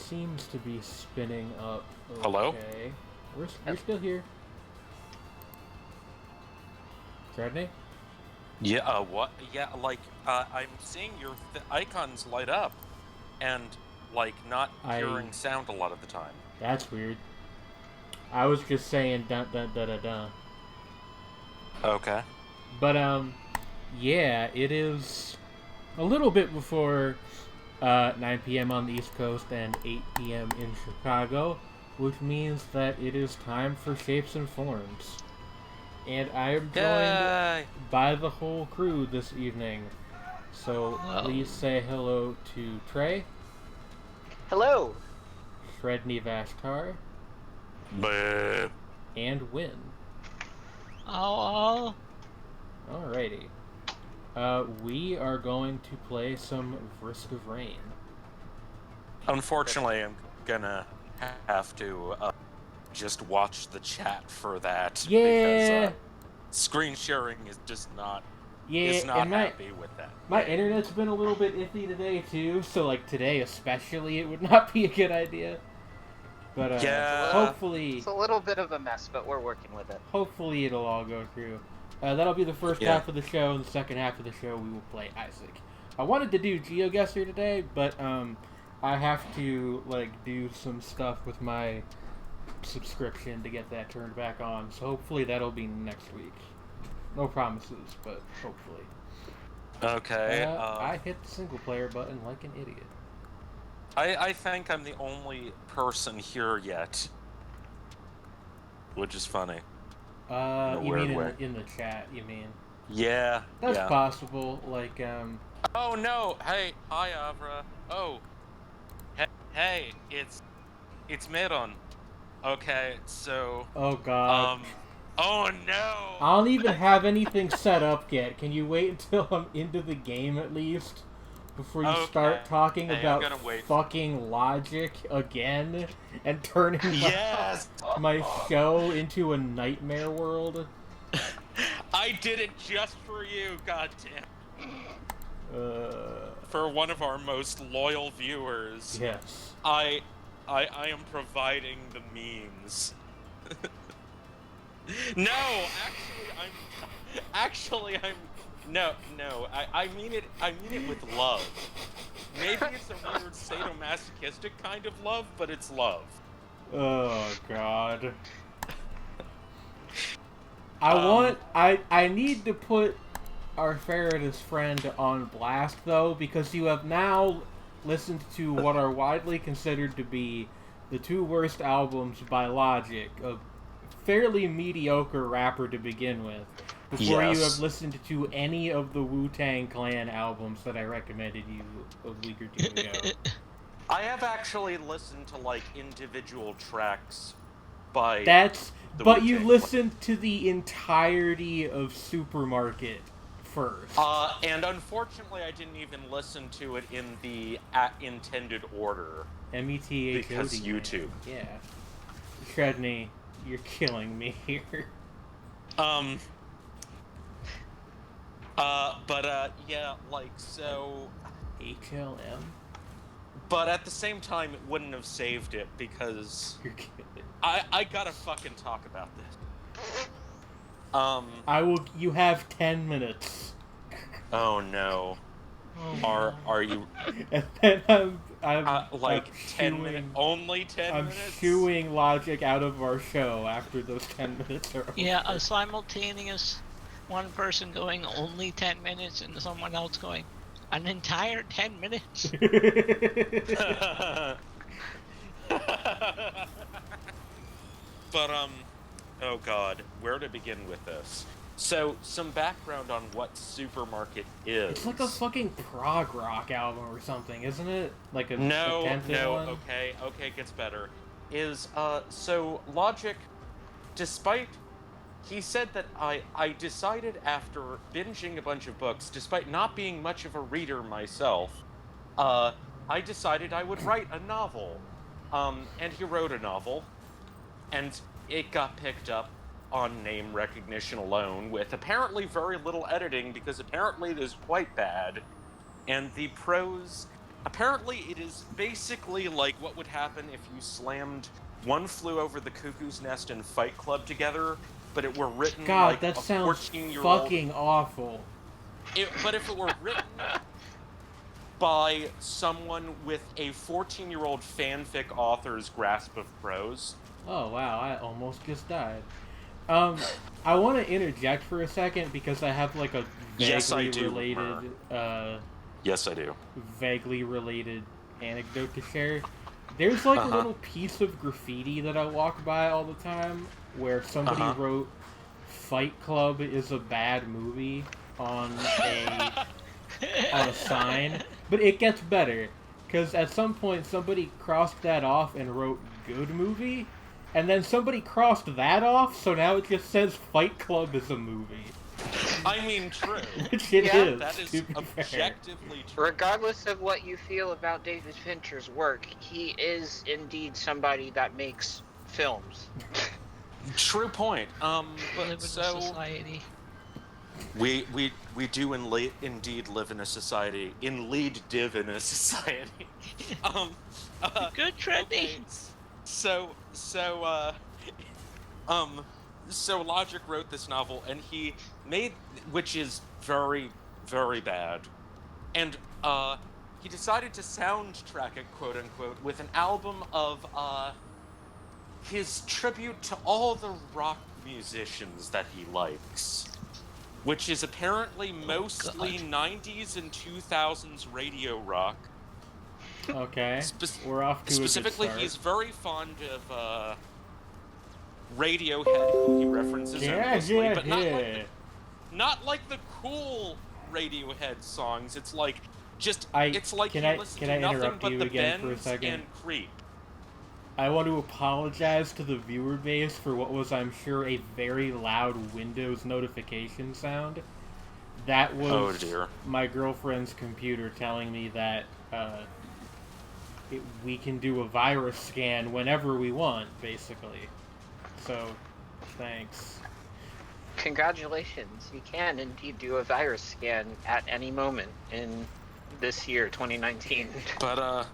seems to be spinning up. Okay. Hello? We're still here. Sredni? Yeah, what? Yeah, I'm seeing your icons light up, and, not hearing sound a lot of the time. That's weird. I was just saying dun dun dun dun dun. Okay. But, yeah, it is a little bit before 9 p.m. on the East Coast and 8 p.m. in Chicago, which means that it is time for Shapes and Forms. And I am joined by the whole crew this evening. So please say hello to Trey. Hello. Sredni Vashtar. Bleh. And Win. Oh. Alrighty. We are going to play some Risk of Rain. Unfortunately, I'm gonna have to just watch the chat for that. Yeah. Because screen sharing is just not. Yeah, is not and happy with that. My internet's been a little bit iffy today too, so today especially, it would not be a good idea. But hopefully, it's a little bit of a mess, but we're working with it. Hopefully, it'll all go through. That'll be the first half of the show, and the second half of the show we will play Isaac. I wanted to do GeoGuessr today, but I have to do some stuff with my subscription to get that turned back on. So hopefully that'll be next week. No promises, but hopefully. Okay. I hit the single player button like an idiot. I think I'm the only person here yet, which is funny. You mean in the chat? You mean? Yeah. That's possible. Oh no! Hey, hi Avra. Oh. Hey, it's Meron. Okay, so. Oh god. Oh no! I don't even have anything set up yet. Can you wait until I'm into the game at least? Before you start talking about fucking logic again and turning my show into a nightmare world. I did it just for you, goddamn. For one of our most loyal viewers. Yes. I am providing the memes. No, I mean it with love. Maybe it's a weird sadomasochistic kind of love, but it's love. Oh god. I need to put our Faraday's friend on blast though, because you have now listened to what are widely considered to be the two worst albums by Logic, a fairly mediocre rapper to begin with, before you have listened to any of the Wu-Tang Clan albums that I recommended you a week or two ago. I have actually listened to individual tracks by but you listened to the entirety of Supermarket first. And unfortunately I didn't even listen to it in the intended order. METHOD. Because YouTube. Yeah. Sredni, you're killing me here. So... HLM? But at the same time, it wouldn't have saved it, because... You're kidding. I gotta fucking talk about this. You have 10 minutes. Oh no. Are you... And then I'm 10 minutes? Only 10 minutes? I'm shooing Logic out of our show after those 10 minutes are over. Yeah, a simultaneous one person going only 10 minutes and someone else going an entire 10 minutes. But, oh god, where to begin with this? So, some background on what Supermarket is. It's like a fucking prog rock album or something, isn't it? Like a No, one? okay, it gets better. So Logic, despite... He said that I decided after binging a bunch of books, despite not being much of a reader myself, I decided I would write a novel. And he wrote a novel, and it got picked up on name recognition alone, with apparently very little editing, because apparently it is quite bad, and the prose apparently it is basically like what would happen if you slammed One Flew Over the Cuckoo's Nest and Fight Club together, but it were written God, like that a sounds 14-year-old. fucking awful. But if it were written by someone with a 14-year-old fanfic author's grasp of prose. Oh wow, I almost just died. I want to interject for a second because I have like a Yes, I vaguely do, related, Yes, I do. vaguely related anecdote to share. There's like a Uh-huh. little piece of graffiti that I walk by all the time where somebody Uh-huh. wrote "Fight Club is a bad movie" on a sign, but it gets better because at some point somebody crossed that off and wrote "good movie," and then somebody crossed that off, so now it just says "Fight Club is a movie." I mean, true. Which it Yeah, is. That is to be fair. objectively true. Regardless of what you feel about David Fincher's work, he is indeed somebody that makes films. True point. Live But in a so society. we do indeed live in a society. Indeed, live in a society. um. Good Sredni. Okay. So Logic wrote this novel, and he made, which is very, very bad, and he decided to soundtrack it, quote unquote, with an album of his tribute to all the rock musicians that he likes, which is apparently mostly God. 90s and 2000s radio rock. Okay, we're off to Specifically, a good he's start. very fond of Radiohead, who he references endlessly, but not like the cool Radiohead songs. It's like it's like he listens to nothing interrupt but you the again for a Bends second? and Creep. I want to apologize to the viewer base for what was, I'm sure, a very loud Windows notification sound. That was Oh dear. my girlfriend's computer telling me that we can do a virus scan whenever we want, basically. So, thanks. Congratulations, you can indeed do a virus scan at any moment in this year, 2019. But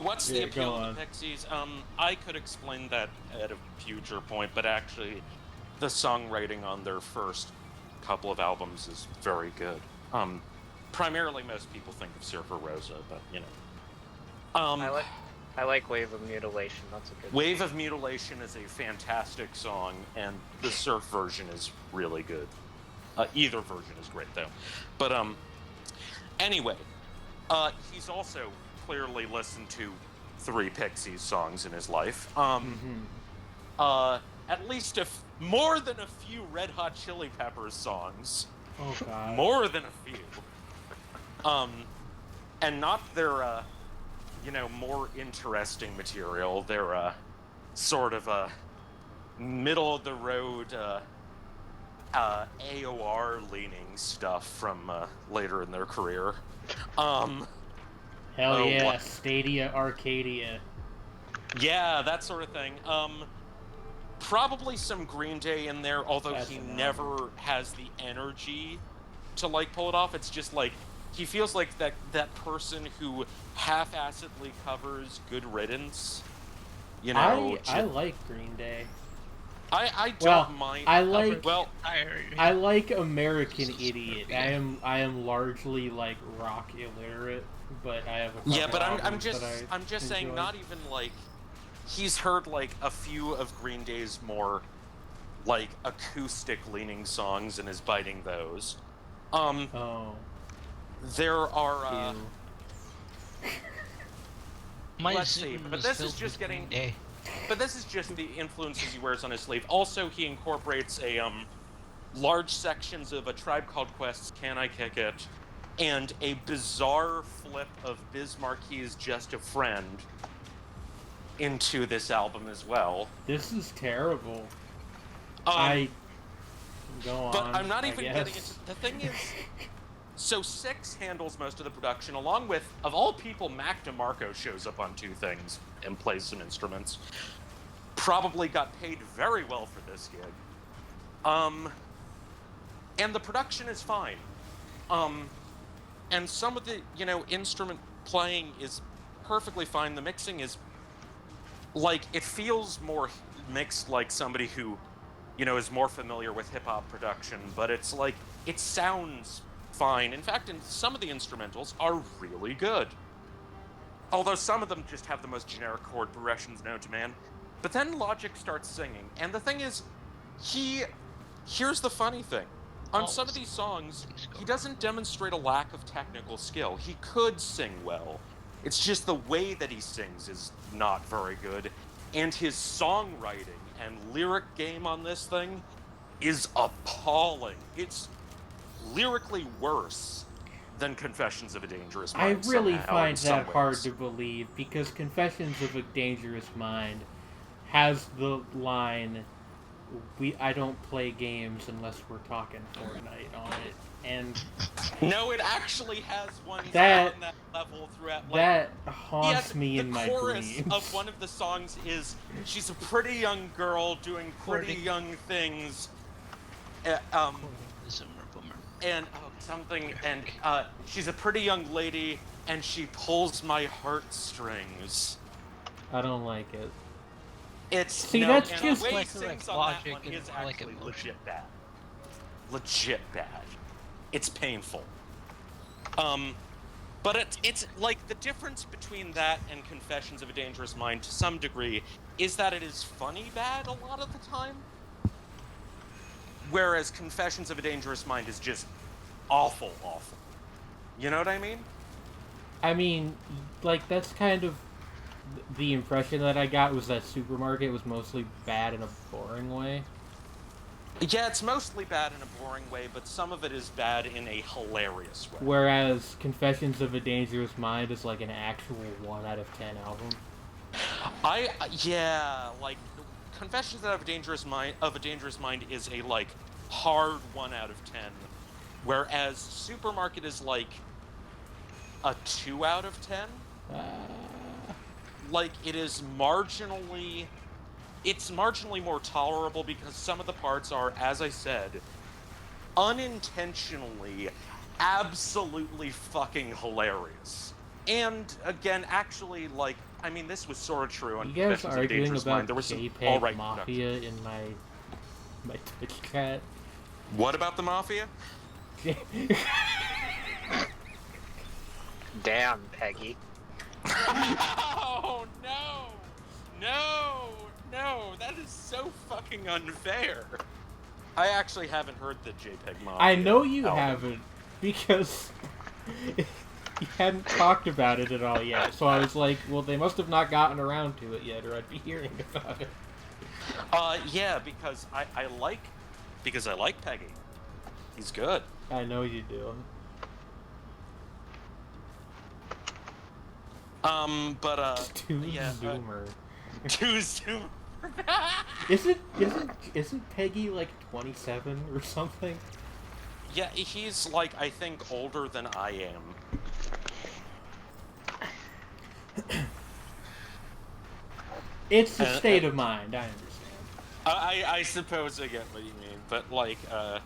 what's the Yeah, appeal go of on. the Pixies? I could explain that at a future point, but actually, the songwriting on their first couple of albums is very good. Primarily, most people think of Surfer Rosa, but you know. I like Wave of Mutilation. That's a good Wave of Mutilation is a fantastic song, and the surf version is really good. Either version is great, though. But anyway, he's also clearly listened to 3 Pixies songs in his life. At least more than a few Red Hot Chili Peppers songs. Oh god. More than a few. And not their more interesting material. They're sort of middle of the road AOR leaning stuff from later in their career. Hell oh, yeah, what? Stadia Arcadia. Yeah, that sort of thing. Probably some Green Day in there, although That's he enough. never has the energy to pull it off. It's just like he feels like that person who half-assedly covers Good Riddance. You know, I like Green Day. I don't Well, mind. I like Well, I like American Idiot. I am largely like rock illiterate, but I have a couple yeah, but I'm albums just that I saying, enjoy. not even like he's heard like a few of Green Day's more like acoustic leaning songs and is biting those. Oh. There are Ew. My let's see, Zoom but was this filled is just with getting- Green Day. but this is just the influences he wears on his sleeve. Also, he incorporates a large sections of A Tribe Called Quest's Can I Kick It and a bizarre flip of Biz Marquis's Just a Friend into this album as well. This is terrible. Um, Go on. But I'm not I even guess. getting into... The thing is, so Six handles most of the production, along with, of all people, Mac DeMarco shows up on 2 things and plays some instruments. Probably got paid very well for this gig. And the production is fine. And some of the, playing is perfectly fine. The mixing is, like, it feels more mixed like somebody who, you know, is more familiar with hip-hop production, but it's like, it sounds fine. In fact, some of the instrumentals are really good. Although some of them just have the most generic chord progressions known to man. But then Logic starts singing, and the thing is, here's the funny thing. On some of these songs, he doesn't demonstrate a lack of technical skill. He could sing well. It's just the way that he sings is not very good. And his songwriting and lyric game on this thing is appalling. It's lyrically worse than Confessions of a Dangerous I Mind. really somehow, find in some that hard ways. to believe, because Confessions of a Dangerous Mind has the line, I don't play games unless we're talking Fortnite on it. And No, it actually has one That- on that level throughout. Like, that he haunts has me in my the chorus dreams. of one of the songs is, she's a pretty young girl doing pretty Courting. young things. And she's a pretty young lady, and she pulls my heartstrings. I don't like it. It's See, no, that's and just the way he like sings on Logic that one and is more like actually emotion. legit bad. Legit bad. It's painful. But it's like the difference between that and Confessions of a Dangerous Mind to some degree is that it is funny bad a lot of the time. Whereas Confessions of a Dangerous Mind is just awful. You know what I mean? I mean, like, that's kind of the impression that I got, was that Supermarket was mostly bad in a boring way. Yeah, it's mostly bad in a boring way, but some of it is bad in a hilarious way. Whereas Confessions of a Dangerous Mind is like an actual 1 out of 10 album. Like Confessions of a Dangerous Mind is a like hard 1 out of 10, whereas Supermarket is like a 2 out of 10. Like it's marginally more tolerable because some of the parts are, as I said, unintentionally absolutely fucking hilarious. And again, actually, like, I mean, this was sort of true on You guys Confessions of a arguing Dangerous about Mind. There was some JPEG alright Mafia in my Twitch chat? What about the Mafia? Damn, Peggy. Oh, no, that is so fucking unfair. I actually haven't heard the JPEG Mafia. I know you album. haven't, because you hadn't talked about it at all yet. So I was like, well, they must have not gotten around to it yet, or I'd be hearing about it. Yeah, because I like Peggy. He's good. I know you do. Too yeah, Zoomer. Too Zoomer. Isn't Peggy like 27 or something? Yeah, he's like, I think, older than I am. It's a state of mind, I understand. I suppose I get what you mean, but like, I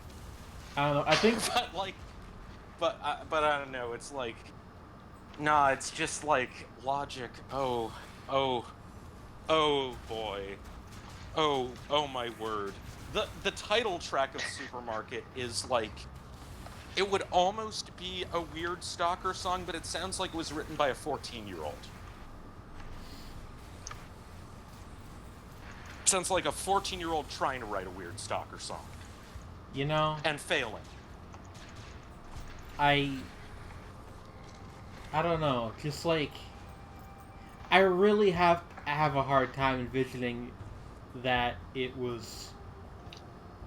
don't know, I think... but I don't know, it's like, nah, it's just like, Logic, oh boy. Oh my word. The title track of Supermarket is like, it would almost be a weird stalker song, but it sounds like it was written by a 14-year-old. Sounds like a 14-year-old trying to write a weird stalker song. You know... And failing. I don't know, just like... I really have a hard time envisioning that it was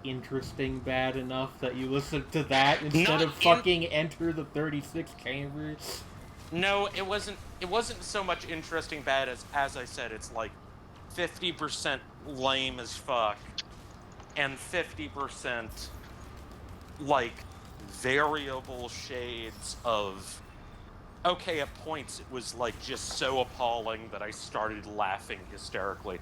interesting bad enough that you listen to that instead of fucking Enter the 36 Chambers. No, it wasn't so much interesting bad as I said, it's like 50% lame as fuck and 50% like variable shades of, okay, at points it was like just so appalling that I started laughing hysterically.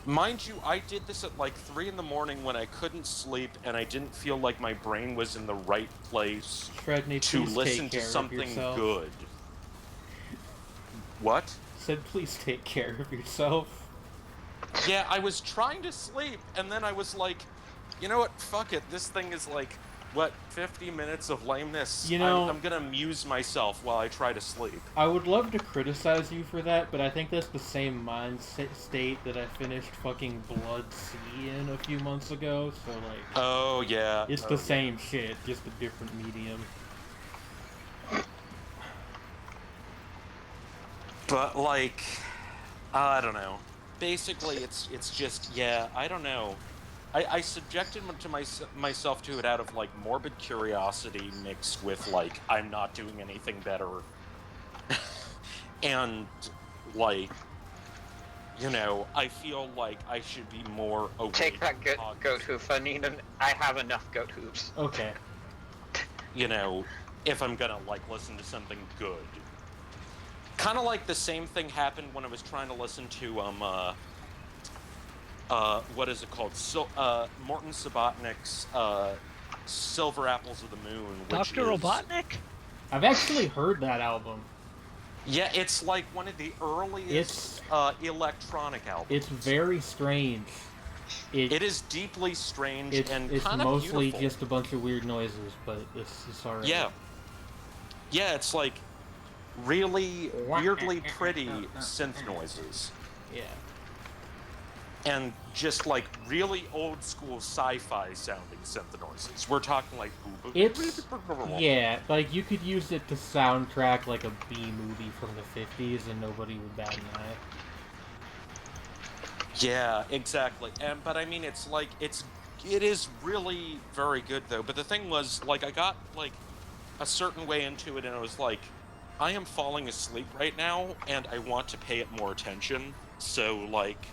Mind you, I did this at like 3 in the morning when I couldn't sleep and I didn't feel like my brain was in the right place Sredni, to please listen take to care of something yourself. good. What? Said please take care of yourself. Yeah, I was trying to sleep, and then I was like, you know what? Fuck it. This thing is like, what, 50 minutes of lameness? You know- I'm gonna amuse myself while I try to sleep. I would love to criticize you for that, but I think that's the same mind state that I finished fucking Blood Sea in a few months ago, so, like... Oh, yeah. It's the same shit, just a different medium. But, like, I don't know. Basically, it's just, yeah, I don't know. I subjected myself to it out of, like, morbid curiosity mixed with, like, I'm not doing anything better. And, like, you know, I feel like I should be more awake. Take that goat hoof. I have enough goat hoofs. Okay. You know, if I'm gonna, like, listen to something good. Kind of like the same thing happened when I was trying to listen to, what is it called? Morton Subotnick's, Silver Apples of the Moon, which Dr. Robotnik? I've actually heard that album. Yeah, it's like one of the earliest electronic albums. It's very strange. It is deeply strange and it's kind of mostly beautiful. just a bunch of weird noises, but it's alright. Yeah. Yeah, it's like really weirdly pretty synth noises. Yeah. And just like really old school sci-fi sounding synth noises. We're talking like Yeah, like you could use it to soundtrack like a B movie from the 50s and nobody would bat an eye. Yeah, exactly. But I mean, it's like it is really very good though. But the thing was, like, I got like a certain way into it, and I was like, I am falling asleep right now, and I want to pay it more attention. So like,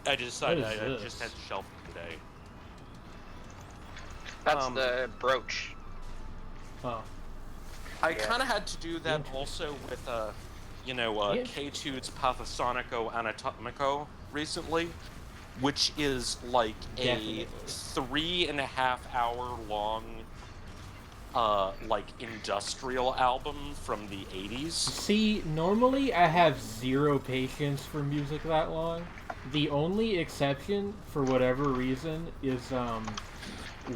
I decided I just had to shelf it today. That's the brooch. Oh. I kind of had to do that also with K2's Pathosonico Anatomico recently, which is like Definitely. a 3.5 hour long like industrial album from the 80s. See, normally I have zero patience for music that long. The only exception, for whatever reason, is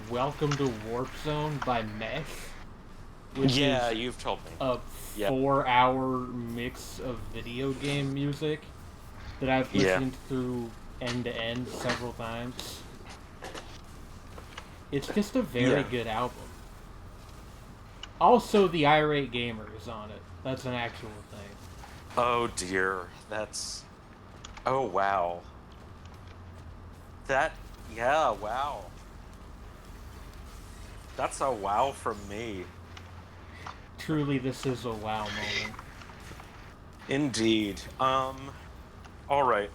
Welcome to Warp Zone by Mesh. Which Yeah, is you've told me. a 4-hour mix of video game music that I've listened through end to end several times. It's just a very good album. Also, the Irate Gamer is on it. That's an actual thing. Oh dear, that's... Oh wow. Wow. That's a wow from me. Truly, this is a wow moment. Indeed. Alright.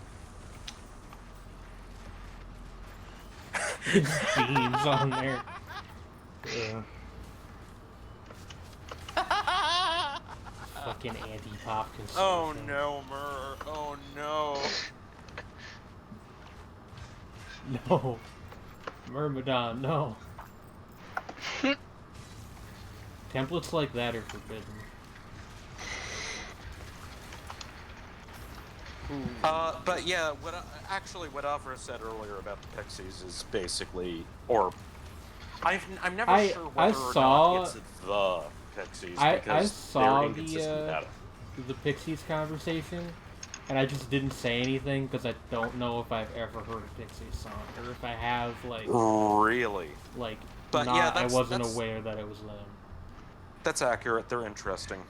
Beans on there. Yeah. Fucking anti-pop consumption. Oh no, Mur. Oh no. No. Myrmidon, no. Templates like that are forbidden. But yeah, what Avra said earlier about the Pixies is basically, or I'm never sure whether or not it's the Pixies, I because saw they're inconsistent about it. the Pixies conversation, and I just didn't say anything because I don't know if I've ever heard a Pixies song, or if I have, like... Really? Like, But not, yeah, I wasn't aware that it was them. That's accurate. They're interesting.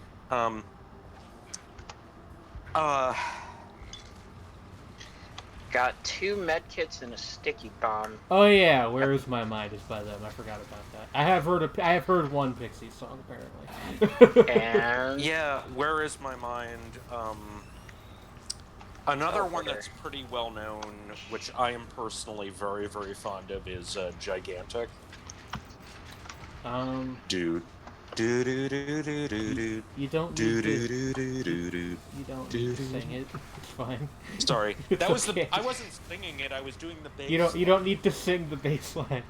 Got 2 medkits and a sticky bomb. Oh yeah, Where Is My Mind is by them. I forgot about that. I have heard one Pixies song apparently. And yeah, Where Is My Mind? Another one that's pretty well known, which I am personally very, very fond of, is Gigantic. Dude. You don't need to sing it. It's fine. Sorry, It's that was okay. I wasn't singing it. I was doing the bass. You don't need to sing the bass line.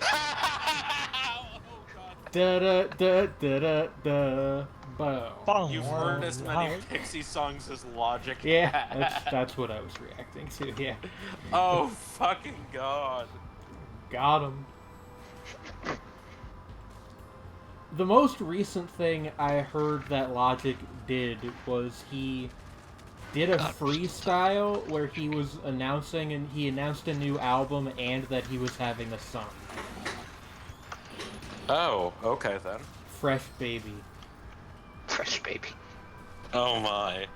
Oh, God. Da da da da da da. Boom. You've heard as many Pixie songs as Logic Yeah, has. that's what I was reacting to. Yeah. Oh, fucking God. Got him. The most recent thing I heard that Logic did was he did a freestyle where he was announcing, and he announced a new album and that he was having a son. Oh, okay then. Fresh baby. Fresh baby. Oh my.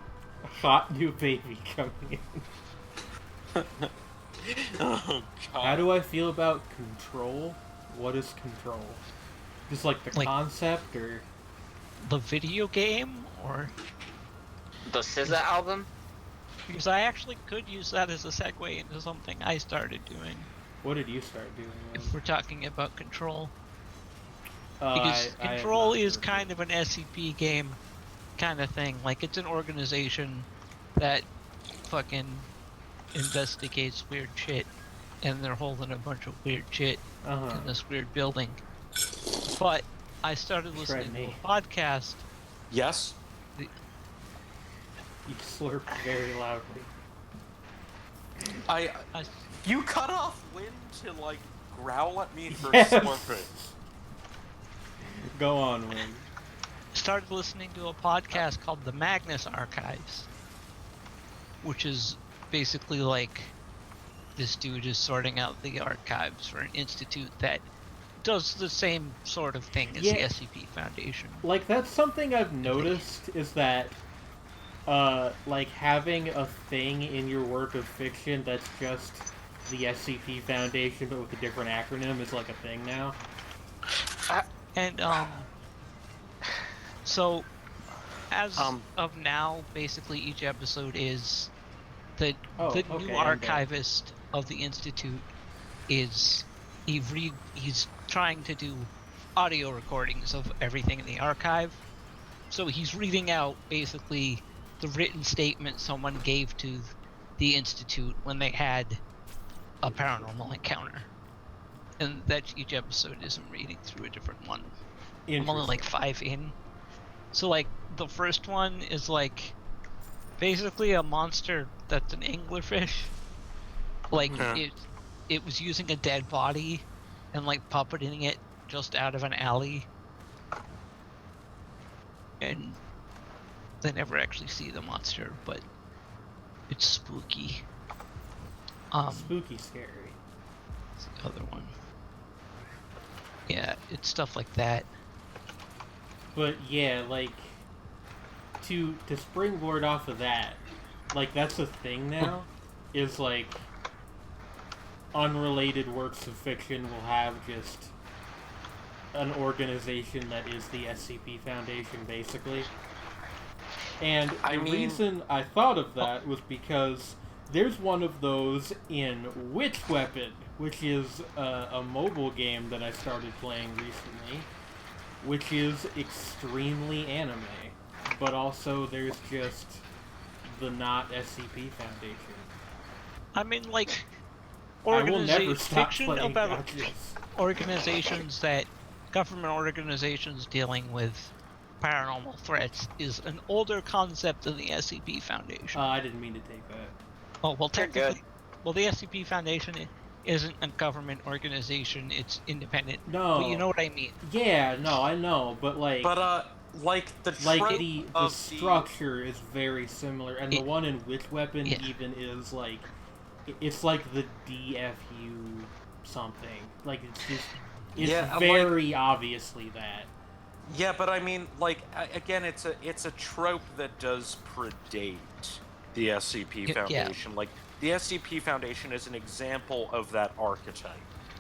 Hot new baby coming in. Oh God. How do I feel about Control? What is Control? Just like the concept, or the video game, or The SZA album? because I actually could use that as a segue into something I started doing. what did you start doing? If we're talking about Control, I because have Control not is heard kind it. of an SCP game, kind of thing. Like it's an organization that fucking investigates weird shit, and they're holding a bunch of weird shit in this weird building. But I started listening to a podcast. Yes? You slurp very loudly. You cut off Lynn to, like, growl at me for Yes. slurping. Go on, Win. Started listening to a podcast called The Magnus Archives, which is basically like this dude is sorting out the archives for an institute that does the same sort of thing as the SCP Foundation. Like, that's something I've noticed, is that, like, having a thing in your work of fiction that's just the SCP Foundation, but with a different acronym, is like a thing now. And, so, as of now, basically each episode is the new archivist of the Institute is he's trying to do audio recordings of everything in the archive. So he's reading out basically the written statement someone gave to the Institute when they had a paranormal encounter. And that each episode is him reading through a different one. I'm only like 5 in. So like the first one is like basically a monster that's an anglerfish. Like it was using a dead body and like puppeting it just out of an alley. And they never actually see the monster, but it's spooky. Spooky scary. It's the other one. Yeah, it's stuff like that. But yeah, like, to springboard off of that, like, that's a thing now, is like unrelated works of fiction will have just an organization that is the SCP Foundation, basically. And the reason I thought of that was because there's one of those in Witch Weapon, which is a mobile game that I started playing recently, which is extremely anime. But also there's just the not SCP Foundation. I mean, like, I will never stop fiction playing about gachas. organizations that government organizations dealing with paranormal threats is an older concept than the SCP Foundation. I didn't mean to take that. Oh, well, technically, well, the SCP Foundation isn't a government organization; it's independent. No, but you know what I mean. Yeah, no, I know, but like, the structure is very similar, and the one in Witch Weapon even is like, it's like the DFU something. Like, it's just, it's very obviously that. Yeah, but I mean, like, again, it's a trope that does predate the SCP Foundation. Like, the SCP Foundation is an example of that archetype.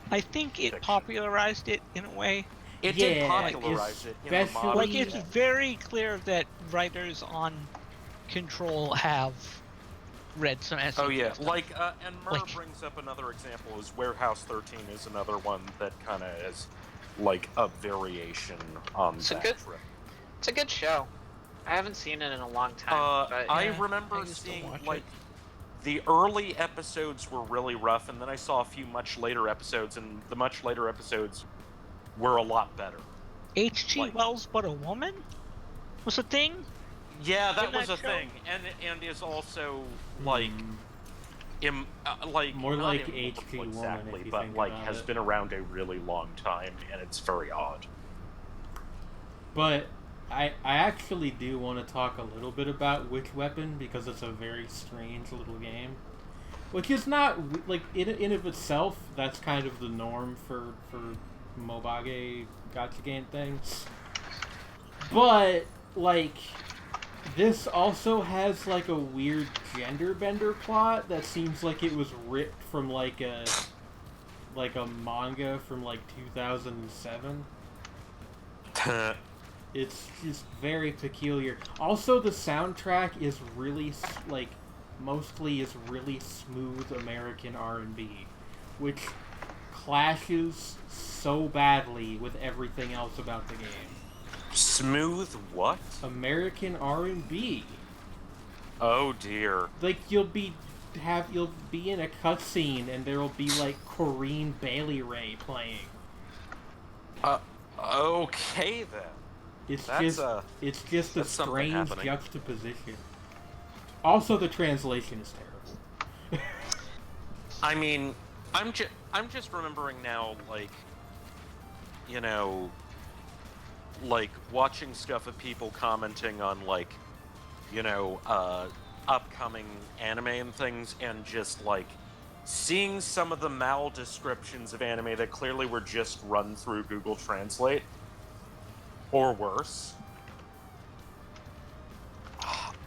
I think it popularized it in a way. It did popularize it in the modern Like, it's very clear that writers on Control have read some SCP Oh yeah, stuff. like, and Murr brings up another example, is Warehouse 13 is another one that kind of is, like, a variation on that trip. It's a good show. I haven't seen it in a long time. But I remember seeing, like, the early episodes were really rough, and then I saw a few much later episodes, and the much later episodes were a lot better. H.G. Like- Wells, but a woman, was a thing. Yeah, that In was that a show? thing, and is also like like More not like immortal H.G. Woman, exactly, if you but think like about has it. been around a really long time, and it's very odd. But I actually do want to talk a little bit about Witch Weapon because it's a very strange little game. Which is not, like, in of itself, that's kind of the norm for Mobage gacha game things. But, like, this also has, like, a weird gender bender plot that seems like it was ripped from, like a manga from, like, 2007. It's just very peculiar. Also, the soundtrack is really, like, mostly is really smooth American R&B, which clashes so badly with everything else about the game. Smooth what? American R&B. Oh dear. Like you'll be in a cutscene and there'll be like Corrine Bailey Ray playing. Okay then. It's That's just a strange juxtaposition. Also, the translation is terrible. I mean, I'm just remembering now, like, you know, like watching stuff of people commenting on like, you know, upcoming anime and things, and just like seeing some of the mal descriptions of anime that clearly were just run through Google Translate, or worse.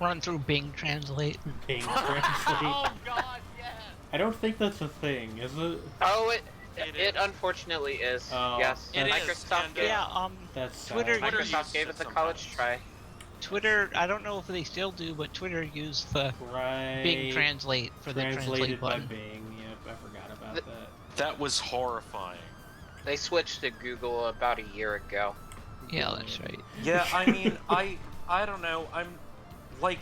Run through Bing Translate. Bing Translate. Oh God, yes. I don't think that's a thing, is it? Oh, It it is. unfortunately is. Oh, Yes, It is, Microsoft and, gave, Yeah, That's Twitter- Twitter Microsoft uses gave it it the college sometimes. try. Twitter, I don't know if they still do, but Twitter used the right. Bing Translate for the Translated translate by button. Bing. Yep, I forgot about that. That was horrifying. They switched to Google about a year ago. Yeah, that's right. Yeah, I mean, I don't know. I'm like,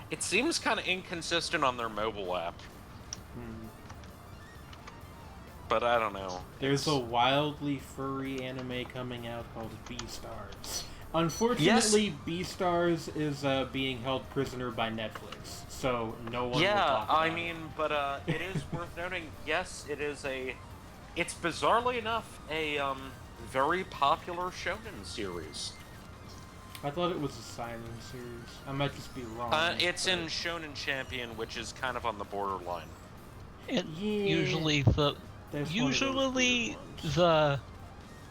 it seems kind of inconsistent on their mobile app, Hmm. but I don't know. There's a wildly furry anime coming out called Beastars. Unfortunately, Beastars is being held prisoner by Netflix, so no one will Yeah, talk about I mean, but it is worth noting. Yes, it is it's bizarrely enough a very popular shonen series. I thought it was a seinen series. I might just be wrong. It's but- in Shonen Champion, which is kind of on the borderline. And Yeah, usually that's one of those weird ones.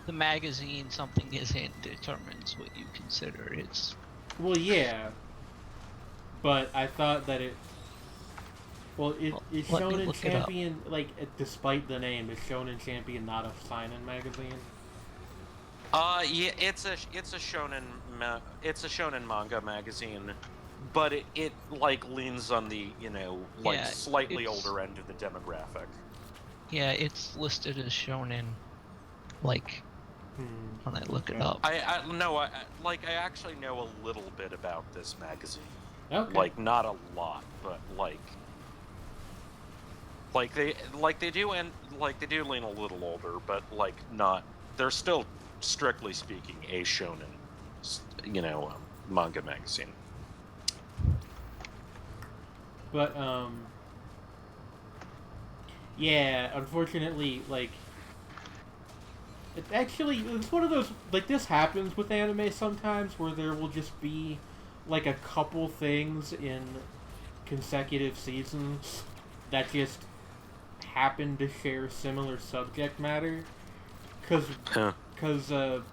the magazine something is in determines what you consider it's. Well, yeah, but I thought that it. Well, it's let me Shonen look it up. Champion. Like, despite the name, is Shonen Champion not a seinen magazine? Yeah, it's a shonen manga magazine, but it like leans on the, you know, like Yeah, slightly it's- older end of the demographic. Yeah, it's listed as shonen. Like when I look it up. I actually know a little bit about this magazine. Okay. Like, not a lot, but they do, and like they do lean a little older, but like not. They're still, strictly speaking, a shonen, you know, manga magazine. But yeah, unfortunately, like, it's one of those, like, this happens with anime sometimes, where there will just be like a couple things in consecutive seasons that just happen to share similar subject matter, because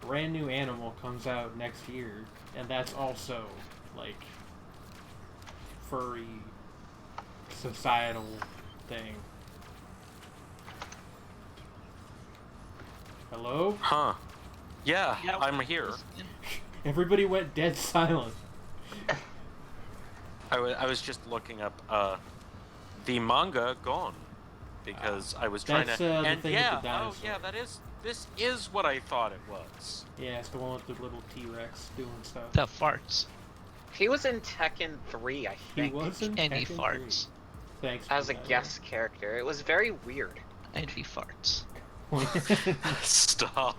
brand new Animal comes out next year, and that's also like furry societal thing. Hello? Huh? Yeah, Yeah, I'm here. Everybody went dead silent. I was just looking up the manga Gone, because I was trying That's, to. the And thing with yeah, the oh dinosaur. yeah, this is what I thought it was. Yeah, it's the one with the little T-Rex doing stuff. The farts. He was in Tekken 3, I He think, was in And he Tekken farts. 3. Thanks. as for a that. guest character. It was very weird. And he farts. Stop.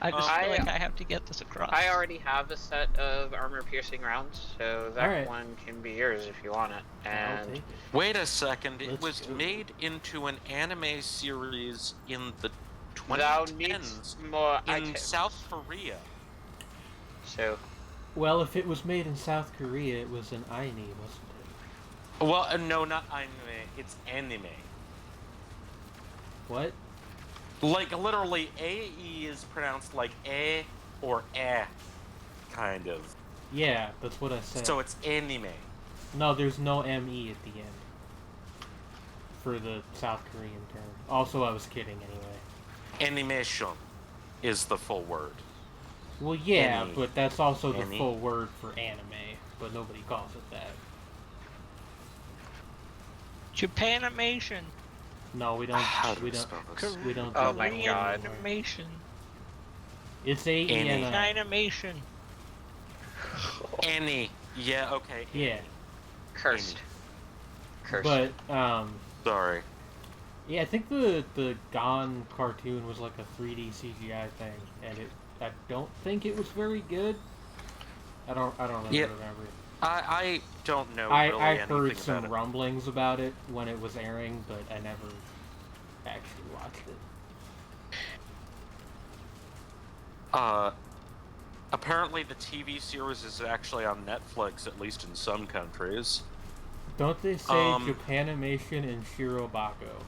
I just feel like I have to get this across. I already have a set of armor-piercing rounds, so that one can be yours if you want it. And wait a second, it was made into an anime series in the 2010s in South Korea. So, well, if it was made in South Korea, it was an aine, wasn't it? Well, no, not anime. It's anime. What? Like, literally, AE is pronounced like A or eh, kind of. Yeah, that's what I said. So it's anime. No, there's no ME at the end. For the South Korean term. Also, I was kidding anyway. Animation is the full word. Well, yeah, but that's also the full word for anime, but nobody calls it that. Japanimation. No, we don't. We don't. Oh my god. Animation. It's AENI. Animation. Annie. Yeah. Okay. Yeah. Cursed. But sorry. Yeah, I think the Gone cartoon was like a 3D CGI thing, and I don't think it was very good. I don't really remember. I don't know. I heard some rumblings about it when it was airing, but I never actually watched it. Apparently the TV series is actually on Netflix, at least in some countries. Don't they say Japanimation and Shirobako?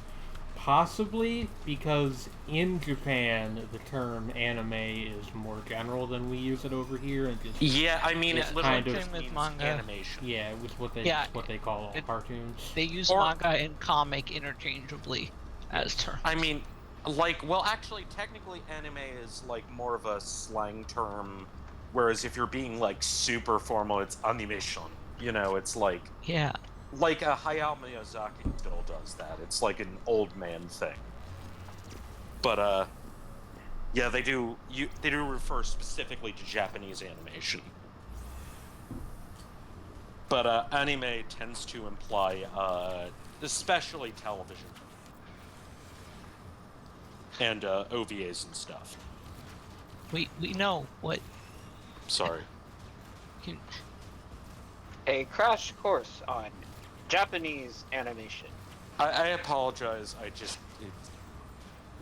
Possibly, because in Japan the term anime is more general than we use it over here, and just I mean it literally just means manga. Animation. Yeah, it was what they call all cartoons. They use manga and comic interchangeably as terms. I mean, like, well, actually, technically, anime is like more of a slang term, whereas if you're being like super formal, it's animation. You know, it's like like a Hayao Miyazaki still does that. It's like an old man thing. But yeah, they do refer specifically to Japanese animation. But anime tends to imply especially television and OVAs and stuff. We know what. Sorry. A crash course on Japanese animation. I apologize.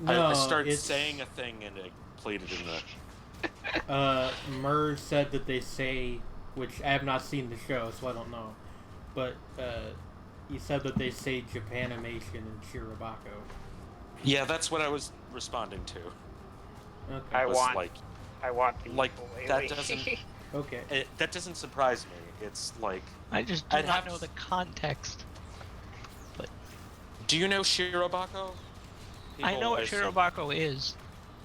I started saying a thing and I played it in the. Mur said that they say, which I have not seen the show, so I don't know, but he said that they say Japanimation in Shirobako. Yeah, that's what I was responding to. Okay. I want the that doesn't. Okay. That doesn't surprise me. It's like I just do not know the context. But do you know Shirobako? I know what Shirobako is.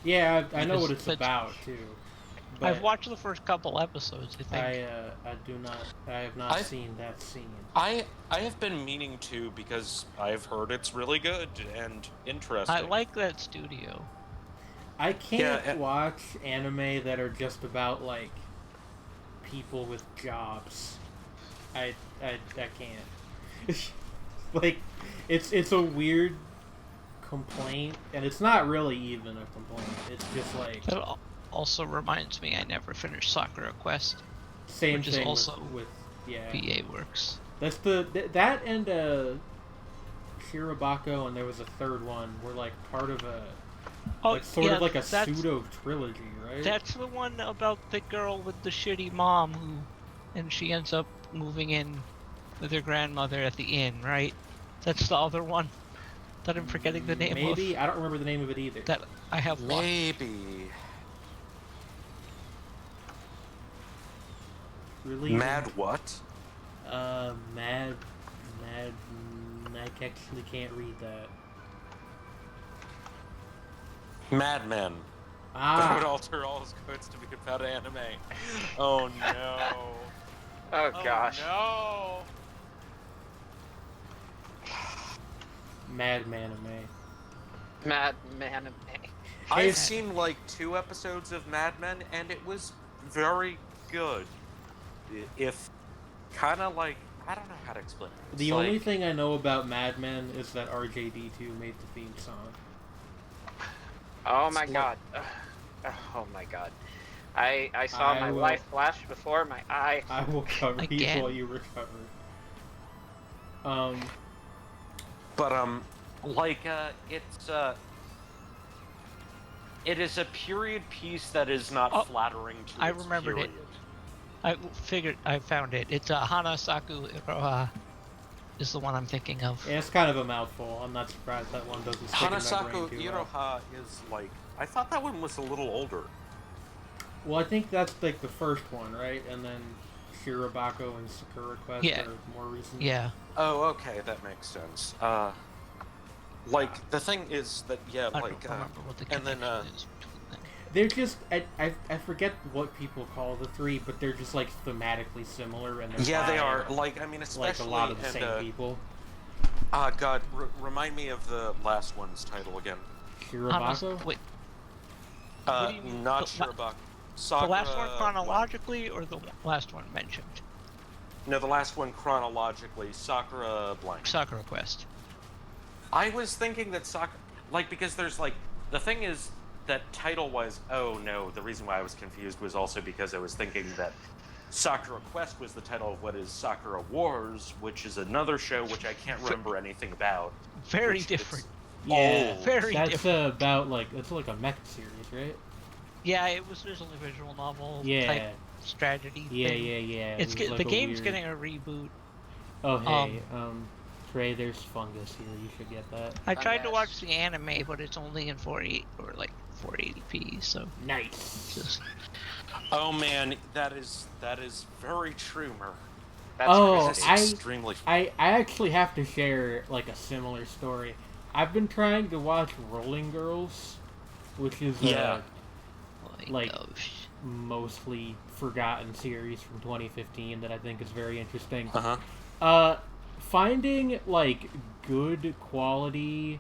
Yeah, I know what it's about too. But I've watched the first couple episodes. I think. I do not. I have not seen that scene. I have been meaning to because I've heard it's really good and interesting. I like that studio. I can't watch anime that are just about like people with jobs. I can't. Like, it's a weird complaint, and it's not really even a complaint. It's just like. It also reminds me, I never finished Sakura Quest. Same which thing is also with VA Works. That's that and Shirobako, and there was a third one. Were like part of a. Sort of like a pseudo trilogy, right? That's the one about the girl with the shitty mom and she ends up moving in with her grandmother at the inn, right? That's the other one that I'm forgetting the name of. Maybe I don't remember the name of it either. That I have watched. Maybe. Really? Mad what? Mad. I actually can't read that. Mad Men. But would alter all his quotes to be about anime. Oh no. Oh gosh. No. Mad Manime. Mad Manime. I've seen like 2 episodes of Mad Men, and it was very good. If kind of like, I don't know how to explain it. The only thing I know about Mad Men is that RJD2 made the theme song. Oh my god. Oh my god. I saw my life flash before my eyes. I will cover you Again. while you recover. But it is a period piece that is not flattering to I its remembered period. I found it. It's Hanasaku Iroha is the one I'm thinking of. Yeah, it's kind of a mouthful. I'm not surprised that one doesn't stick in my Hanasaku brain too well. Iroha is like... I thought that one was a little older. Well, I think that's like the first one, right? And then Shirobako and Sakura Quest are more recent. Yeah. Oh, okay, that makes sense. The thing is that, yeah, I don't remember what the and then, connection is between them. They're just, I forget what people call the three, but they're just, like, thematically similar, and they're they are, especially... like, a lot of the same people. God, remind me of the last one's title again. Shirobako? Wait. What do you mean? Not Shirobako. Sakura... The last one chronologically, or the last one mentioned? No, the last one chronologically, Sakura blank. Sakura Quest. I was thinking that because there's, the thing is that title-wise, the reason why I was confused was also because I was thinking that Sakura Quest was the title of what is Sakura Wars, which is another show which I can't remember anything about. Very different. Yeah, very that's different. About, it's like a mech series, right? Yeah, it was visual novel type strategy thing. Yeah. It's like the game's weird... getting a reboot. Oh, hey, Trey, there's fungus here. You should get that. I tried to watch the anime, but it's only in 480p. So nice. Oh man, that is very true, Mer. That's extremely. I actually have to share like a similar story. I've been trying to watch Rolling Girls, which is mostly forgotten series from 2015 that I think is very interesting. Finding like good quality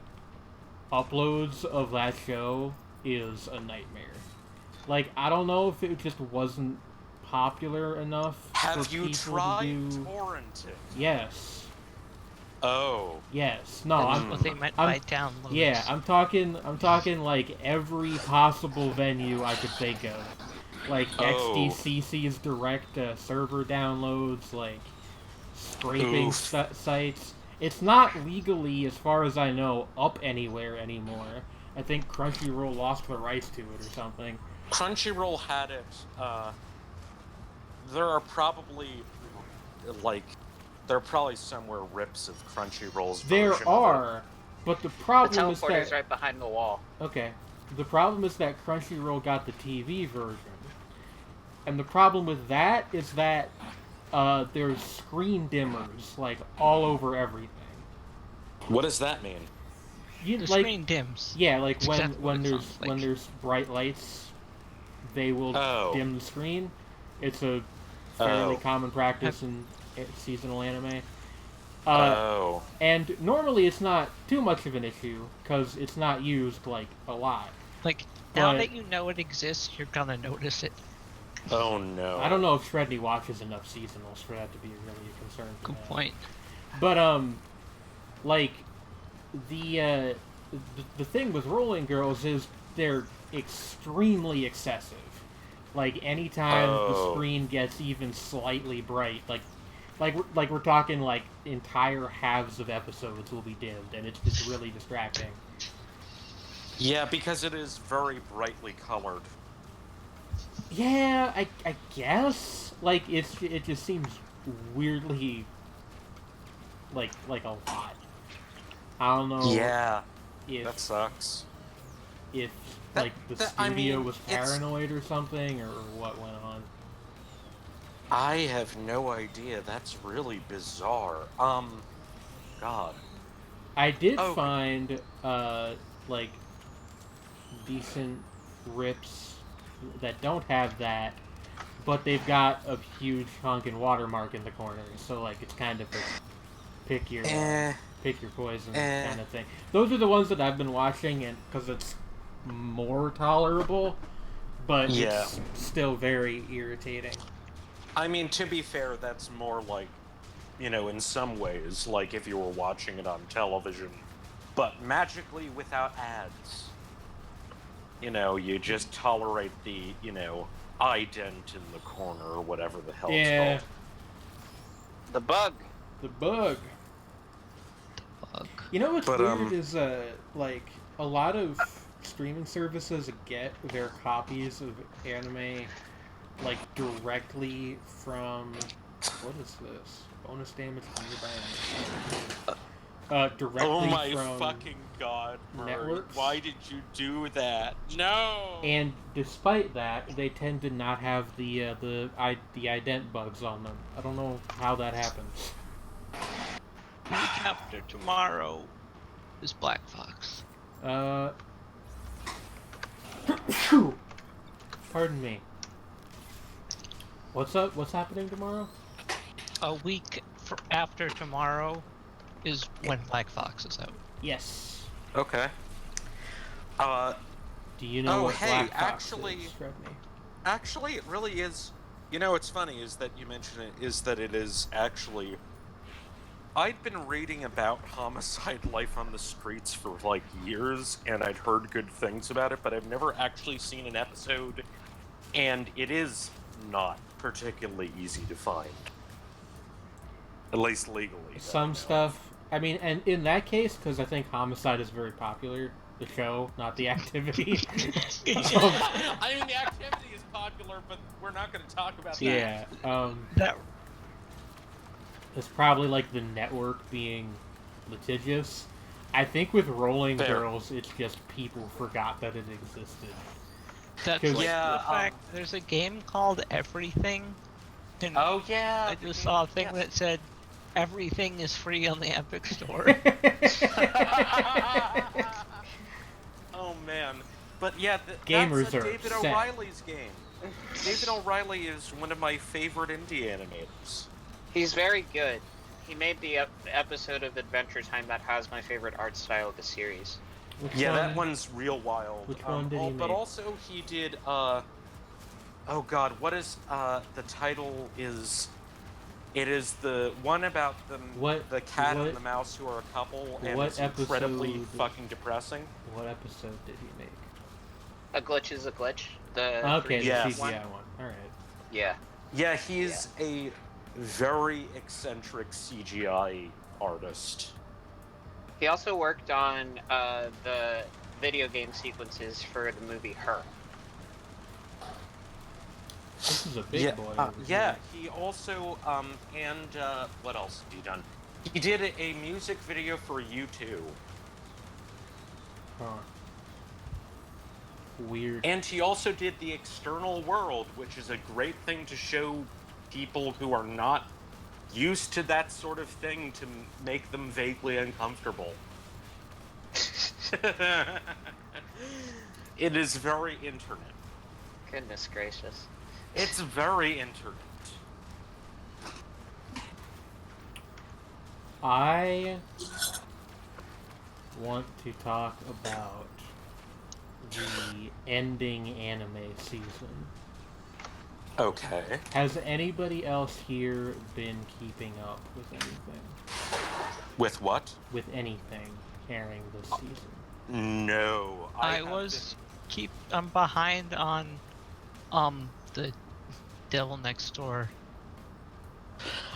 uploads of that show is a nightmare. Like, I don't know if it just wasn't popular enough Have for you people tried to do... torrenting? Yes. Oh. Yes. No, that's what they meant by downloads. Yeah, I'm talking like every possible venue I could think of. Like XDCC's direct server downloads, like scraping sites. It's not legally, as far as I know, up anywhere anymore. I think Crunchyroll lost the rights to it or something. Crunchyroll had it. There are probably somewhere rips of Crunchyroll's version There are, but the problem is that... The teleporter's right behind the wall. Okay. The problem is that Crunchyroll got the TV version. And the problem with that is that there's screen dimmers, like, all over everything. What does that mean? The screen dims. Yeah, like when there's bright lights, they will dim the screen. It's a fairly common practice in seasonal anime. And normally it's not too much of an issue because it's not used like a lot. Like now that you know it exists, you're gonna notice it. Oh no! I don't know if Sredni watches enough seasonals for that to be really a concern. Good point. But like the thing with Rolling Girls is they're extremely excessive. Like anytime the screen gets even slightly bright, like we're talking like entire halves of episodes will be dimmed, and it's just really distracting. Yeah, because it is very brightly colored. Yeah, I guess like it just seems weirdly like a lot. I don't know. Yeah, that sucks. If like the studio was paranoid or something, or what went on. I have no idea. That's really bizarre. God. I did find like decent rips that don't have that, but they've got a huge honking watermark in the corner. So like it's kind of a pick your poison kind of thing. Those are the ones that I've been watching, and because it's more tolerable, but it's still very irritating. I mean, to be fair, that's more like, in some ways, like if you were watching it on television, but magically without ads. you just tolerate the, ident in the corner or whatever the hell it's Yeah. called. The bug. The bug. You know what's weird is, like, a lot of streaming services get their copies of anime, like, directly from... What is this? Bonus damage to nearby enemies. Directly Oh my from fucking god, Murray. networks. Why did you do that? No! And despite that, they tend to not have the ident bugs on them. I don't know how that happens. Week after tomorrow is Black Fox. Pardon me. What's up? What's happening tomorrow? A week after tomorrow is when Black Fox is out. Yes. Okay. Do you know what Black Fox actually, is, Sredni? Actually, it really is. What's funny is that you mention it, is that it is actually... I'd been reading about homicide life on the streets for, like, years, and I'd heard good things about it, but I've never actually seen an episode, and it is not particularly easy to find. At least legally. Some stuff... I mean, and in that case, because I think homicide is very popular, the show, not the activity. I mean, the activity is popular, but we're not going to talk about that. Yeah, it's probably like the network being litigious. I think with Rolling Girls, it's just people forgot that it existed. That's like the fact there's a game called Everything. And oh yeah. I just saw a thing that said everything is free on the Epic Store. Oh man, but yeah, gamers that's are David upset. O'Reilly's game. David O'Reilly is one of my favorite indie animators. He's very good. He made the episode of Adventure Time that has my favorite art style of the series. That one's real wild. Which one did he But make? also he did, oh god, what is, the title is... It is the one about the cat and the mouse who are a couple, and it's incredibly fucking depressing. What episode did he make? A glitch is a glitch. The CGI one. Alright. Yeah. Yeah, he's a very eccentric CGI artist. He also worked on the video game sequences for the movie Her. This is a big boy. He also, what else have you done? He did a music video for U2. Huh. Weird. And he also did The External World, which is a great thing to show people who are not used to that sort of thing to make them vaguely uncomfortable. It is very internet. Goodness gracious. It's very internet. I want to talk about the ending anime season. Okay. Has anybody else here been keeping up with anything? With what? With anything airing this season? No. I'm behind on the Devil Next Door.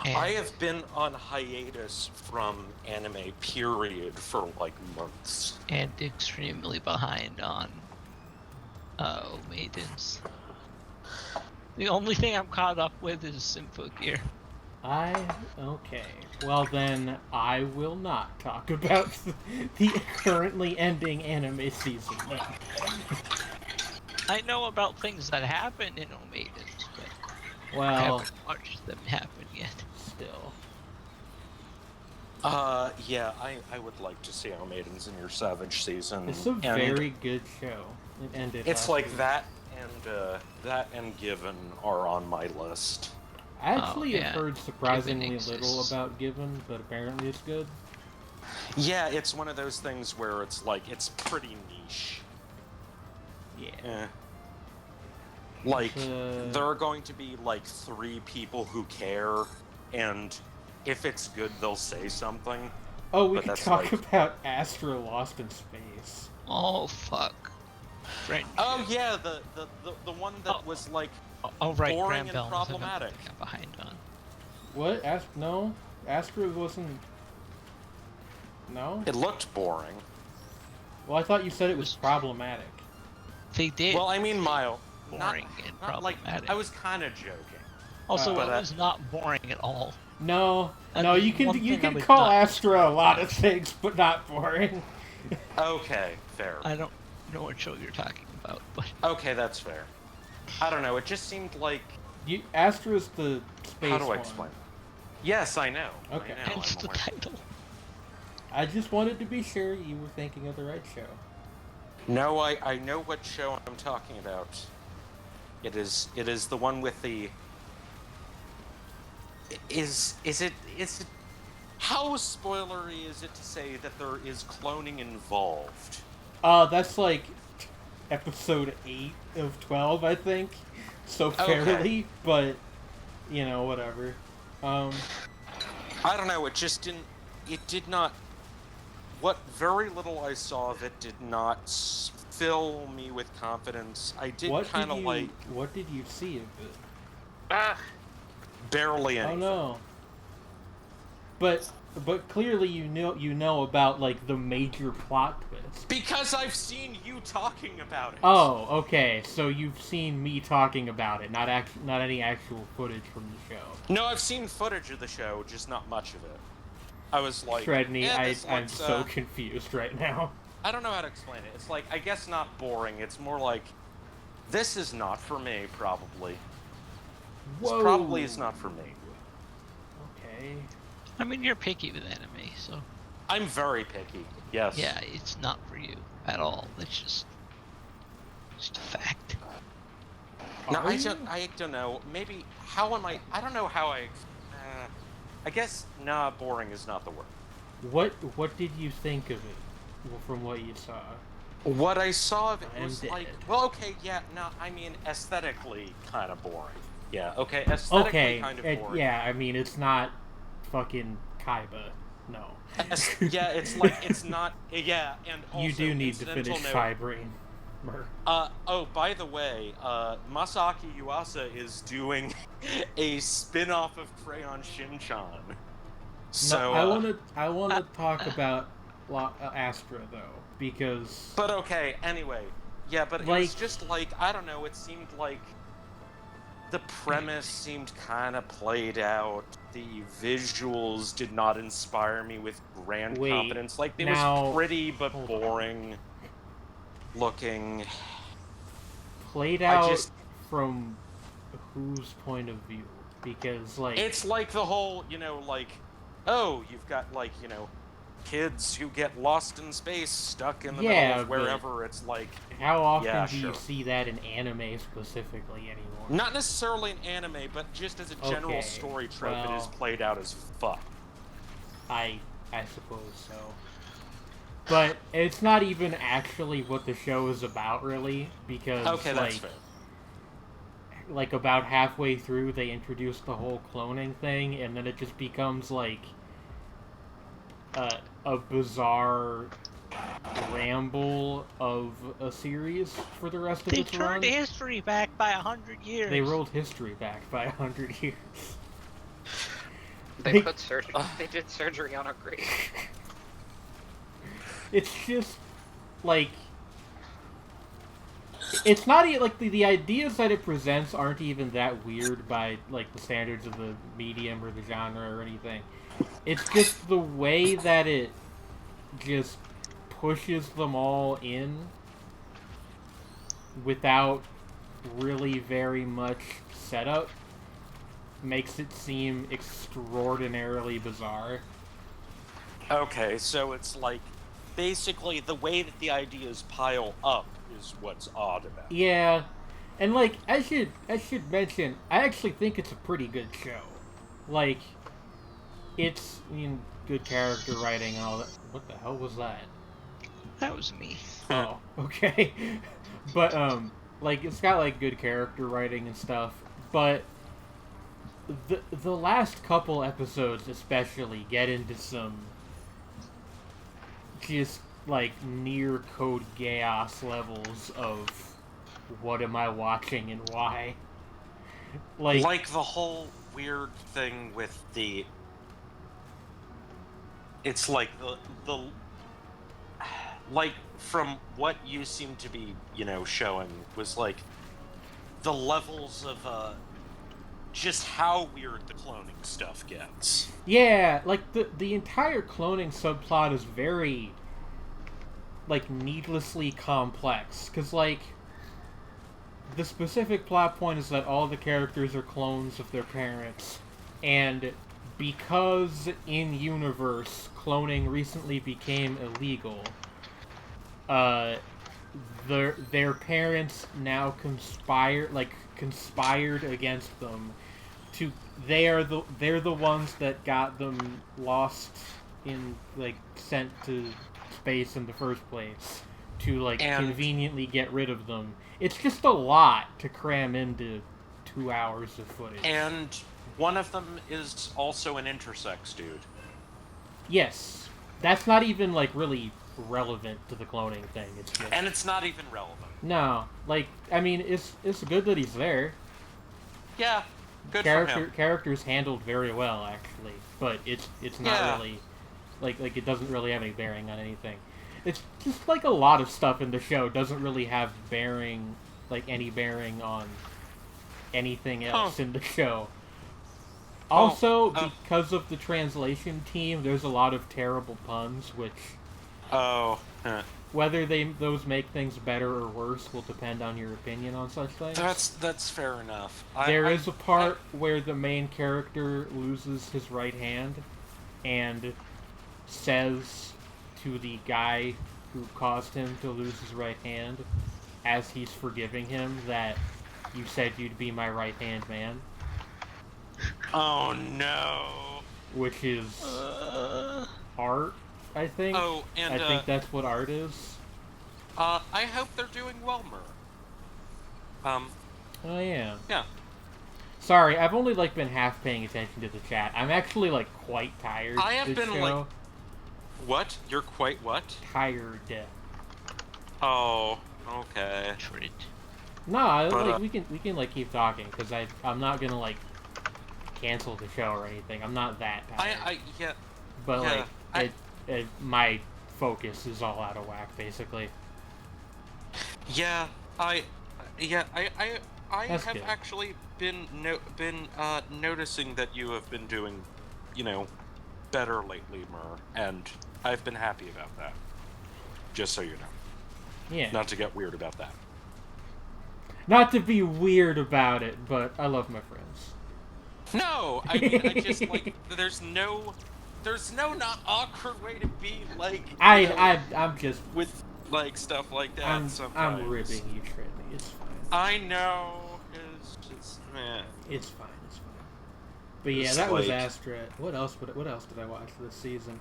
I have been on hiatus from anime, period, for like months. And extremely behind on Maidens. The only thing I'm caught up with is Symphogear. Okay. Well then, I will not talk about the currently ending anime season then. I know about things that happen in Maidens, but I Well, haven't watched them happen yet. still. Yeah, I would like to see our Maidens in your Savage season. It's a very good show. It ended It's last like week. that and Given are on my list. I actually have heard surprisingly Given little exists. about Given, but apparently it's good. Yeah, it's one of those things where it's like, it's pretty niche. Yeah. Like, there are going to be like 3 people who care, and if it's good, they'll say something. Oh, we But could that's talk like- about Astra Lost in Space. Oh fuck. Right. Oh yeah, the one that was like Right. boring Graham and Bell problematic. I'm behind on. What? No, Astra wasn't. No. It looked boring. Well, I thought you said it was problematic. They did. Well, I mean, mild. Boring and problematic. Like, I was kind of joking. Also, it was not boring at all. No, no, you can call Astra a lot of things, but not boring. Okay, fair. I don't know what show you're talking about, but okay, that's fair. I don't know. It just seemed like Astra's the space. How do I explain? Yes, I know. Okay, I know, hence the title. I just wanted to be sure you were thinking of the right show. No, I know what show I'm talking about. It is the one with the. Is it how spoilery is it to say that there is cloning involved? That's like episode 8 of 12, I think. So fairly, but you know, whatever. I don't know. It just didn't. It did not. What very little I saw of it did not fill me with confidence. I did kind of like. What did you see of it? Barely anything. Oh no. But clearly you know about like the major plot twist. Because I've seen you talking about it. Oh, okay. So you've seen me talking about it, not any actual footage from the show. No, I've seen footage of the show, just not much of it. I was like, Sredni, I'm so confused right now. I don't know how to explain it. It's like, I guess not boring. It's more like, this is not for me, probably. Whoa. This probably is not for me. Okay. I mean, you're picky with anime, so. I'm very picky. Yes. Yeah, it's not for you at all. It's just a fact. No, I don't know. Maybe how am I? I don't know how I. I guess boring is not the word. What did you think of it from what you saw? What I saw of it was dead. like, well, okay, yeah, no, I mean aesthetically kind of boring. Yeah, okay, aesthetically kind of boring. Yeah, I mean it's not fucking Kaiba. No. Yeah, it's like it's not. Yeah, and also you do need to finish Fibrain. Oh, by the way, Masaaki Yuasa is doing a spin-off of Crayon Shin-chan. So no, I want to talk about Astra though, because. But okay, anyway, yeah, but it was just like I don't know. It seemed like the premise seemed kind of played out. The visuals did not inspire me with grand confidence. Like it was pretty but boring looking. Played out from whose point of view? Because like it's like the whole, like, oh, you've got like, kids who get lost in space, stuck in the middle of wherever. It's like, how often do you see that in anime specifically anymore? Not necessarily in anime, but just as a general story trope, it is played out as fuck. I suppose so. But it's not even actually what the show is about, really, because that's fair. Like about halfway through, they introduce the whole cloning thing, and then it just becomes like a bizarre ramble of a series for the rest of its run. They turned history back by 100 years. They rolled history back by 100 years. They put surgery. They did surgery on a grave. It's just like it's not like the ideas that it presents aren't even that weird by like the standards of the medium or the genre or anything. It's just the way that it just pushes them all in without really very much setup makes it seem extraordinarily bizarre. Okay, so it's like basically the way that the ideas pile up is what's odd about it. Yeah, and like I should mention, I actually think it's a pretty good show. Like, it's good character writing and all that. What the hell was that? That was me. Oh, okay. But like it's got like good character writing and stuff. But the last couple episodes especially get into some just like near Code Geass levels of what am I watching and why. Like the whole weird thing with the... It's like the like, from what you seem to be, showing, was like the levels of just how weird the cloning stuff gets. Yeah, like the entire cloning subplot is very like needlessly complex, because like the specific plot point is that all the characters are clones of their parents, and because in universe cloning recently became illegal, their parents now conspired against them. They're the ones that got them lost in, like, sent to space in the first place, to like conveniently get rid of them. It's just a lot to cram into 2 hours of footage. And one of them is also an intersex dude. Yes. That's not even, like, really relevant to the cloning thing. And it's not even relevant. No. Like, I mean, it's good that he's there. Yeah, good for him. Characters handled very well, actually. But it's not really... Like, it doesn't really have any bearing on anything. It's just, like, a lot of stuff in the show doesn't really have any bearing on anything else in the show. Also, because of the translation team, there's a lot of terrible puns, which... Whether those make things better or worse will depend on your opinion on such things. That's fair enough. There is a part where the main character loses his right hand, and says to the guy who caused him to lose his right hand, as he's forgiving him, that you said you'd be my right-hand man. Oh no. Which is art, I think. Oh, and I think that's what art is. I hope they're doing well, Mur. Oh yeah. Yeah. Sorry, I've only been half paying attention to the chat. I'm actually quite tired. I have been show. What? You're quite what? Tired. Oh, okay. No, we can keep talking, because I'm not gonna cancel the show or anything. I'm not that tired. But my focus is all out of whack, basically. Yeah, I That's have good. actually been noticing that you have been doing, better lately, Mur, and I've been happy about that. Just so you know. Yeah. Not to get weird about that. Not to be weird about it, but I love my friends. No, I mean, I just, there's no not awkward way to be, I'm just... with, stuff like that I'm sometimes. ribbing you, Sredni. It's fine. I know. It's It's fine. But yeah, that was Astra. What else did I watch this season?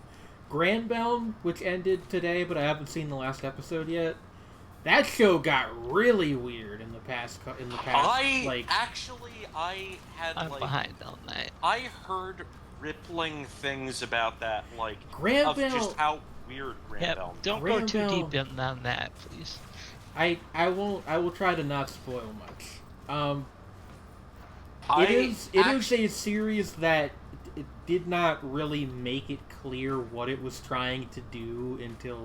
Granbelm, which ended today, but I haven't seen the last episode yet. That show got really weird in the past. I'm behind on that. I heard rippling things about that, Granbelm, of just how weird Granbelm. Don't go too deep on that, please. I won't. I will try to not spoil much. It is a series that it did not really make it clear what it was trying to do until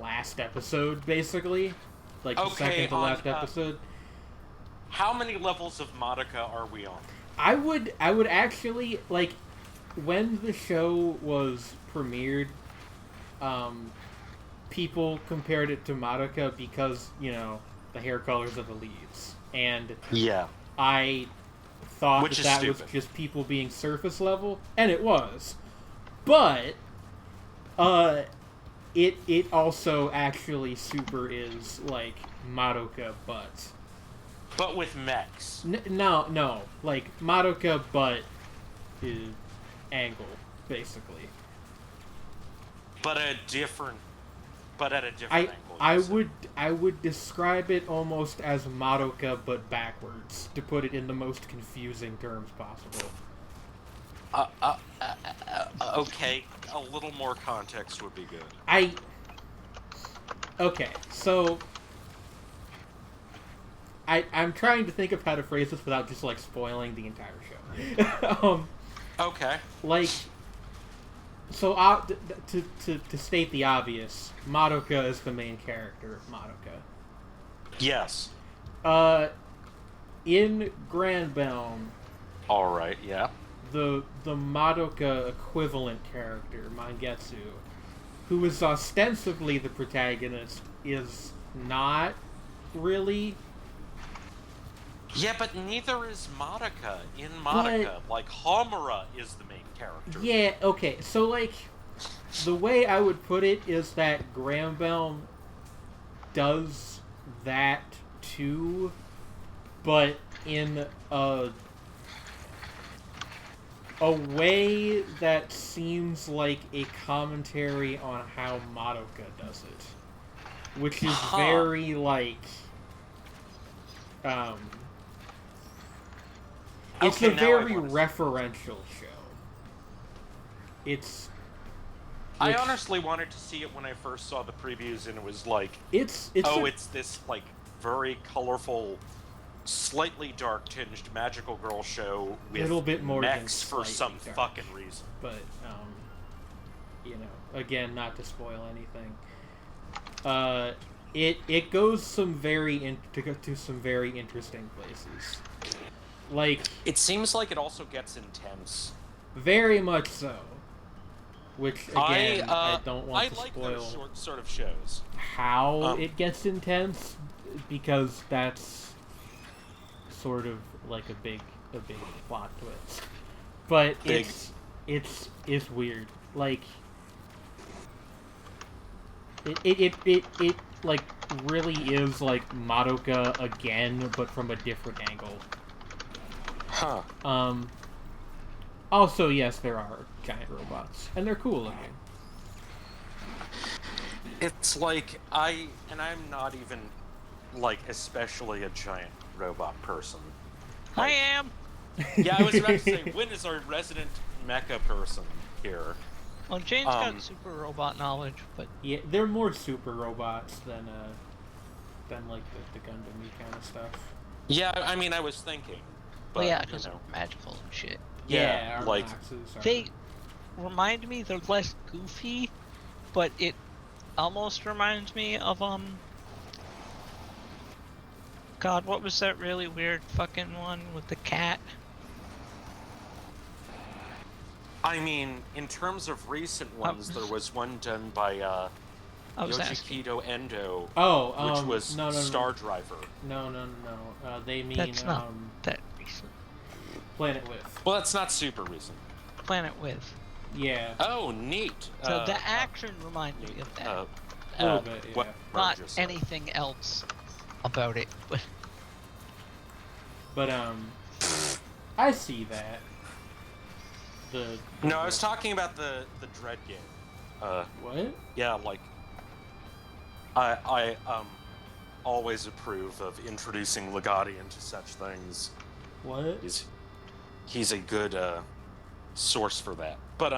last episode, basically, the second to last episode. How many levels of Madoka are we on? I would actually when the show was premiered, people compared it to Madoka because the hair colors of the leaves, and I thought that was just people being surface level, and it was, but it also actually super is Madoka, but with mechs. No, Madoka, but is angle, basically. But at a different angle. I would describe it almost as Madoka, but backwards, to put it in the most confusing terms possible. Okay, a little more context would be good. Okay, so... I'm trying to think of how to phrase this without just, like, spoiling the entire show. Okay. Like... So, to state the obvious, Madoka is the main character of Madoka. Yes. In Granbelm... Alright, yeah. The Madoka equivalent character, Mangetsu, who is ostensibly the protagonist, is not really. Yeah, but neither is Madoka in Madoka. Like, Homura is the main character. Yeah, okay, so, like, the way I would put it is that Granbelm does that too, but in a way that seems like a commentary on how Madoka does it. Which is very, like... it's a very referential show. I honestly wanted to see it when I first saw the previews, and it was like... It's this, like, very colorful, slightly dark-tinged magical girl show with little bit more mechs for some dark. fucking reason. But, you know, again, not to spoil anything. It goes to some very interesting places. Like, it seems like it also gets intense. Very much so. Which, again, I don't want to spoil. I like those sort of shows. How it gets intense, because that's sort of like a big plot twist. But it's weird. Like, it like really is like Madoka again, but from a different angle. Huh. Also, yes, there are giant robots, and they're cool looking. It's like, I'm not even, like, especially a giant robot person. I am! Yeah, I was about to say, Wynn is our resident mecha person here. Well, Jane's got super robot knowledge, but... Yeah, they're more super robots than like, the Gundam-y kind of stuff. Yeah, I mean, I was thinking. But, well, yeah, because they're magical and shit. Yeah, like... They remind me they're less goofy, but it almost reminds me of, God, what was that really weird fucking one with the cat? I mean, in terms of recent ones, there was one done by, Yoshihito Endo, which was Star Driver. No. They mean, that's not that recent. Planet With. Well, that's not super recent. Planet With. Yeah. Oh, neat. So the action reminded me of that. A little bit, yeah. Not anything else about it, but... But, I see that. No, I was talking about the Dread game. What? Yeah, like... I always approve of introducing Legati into such things. What? He's a good, source for that. But,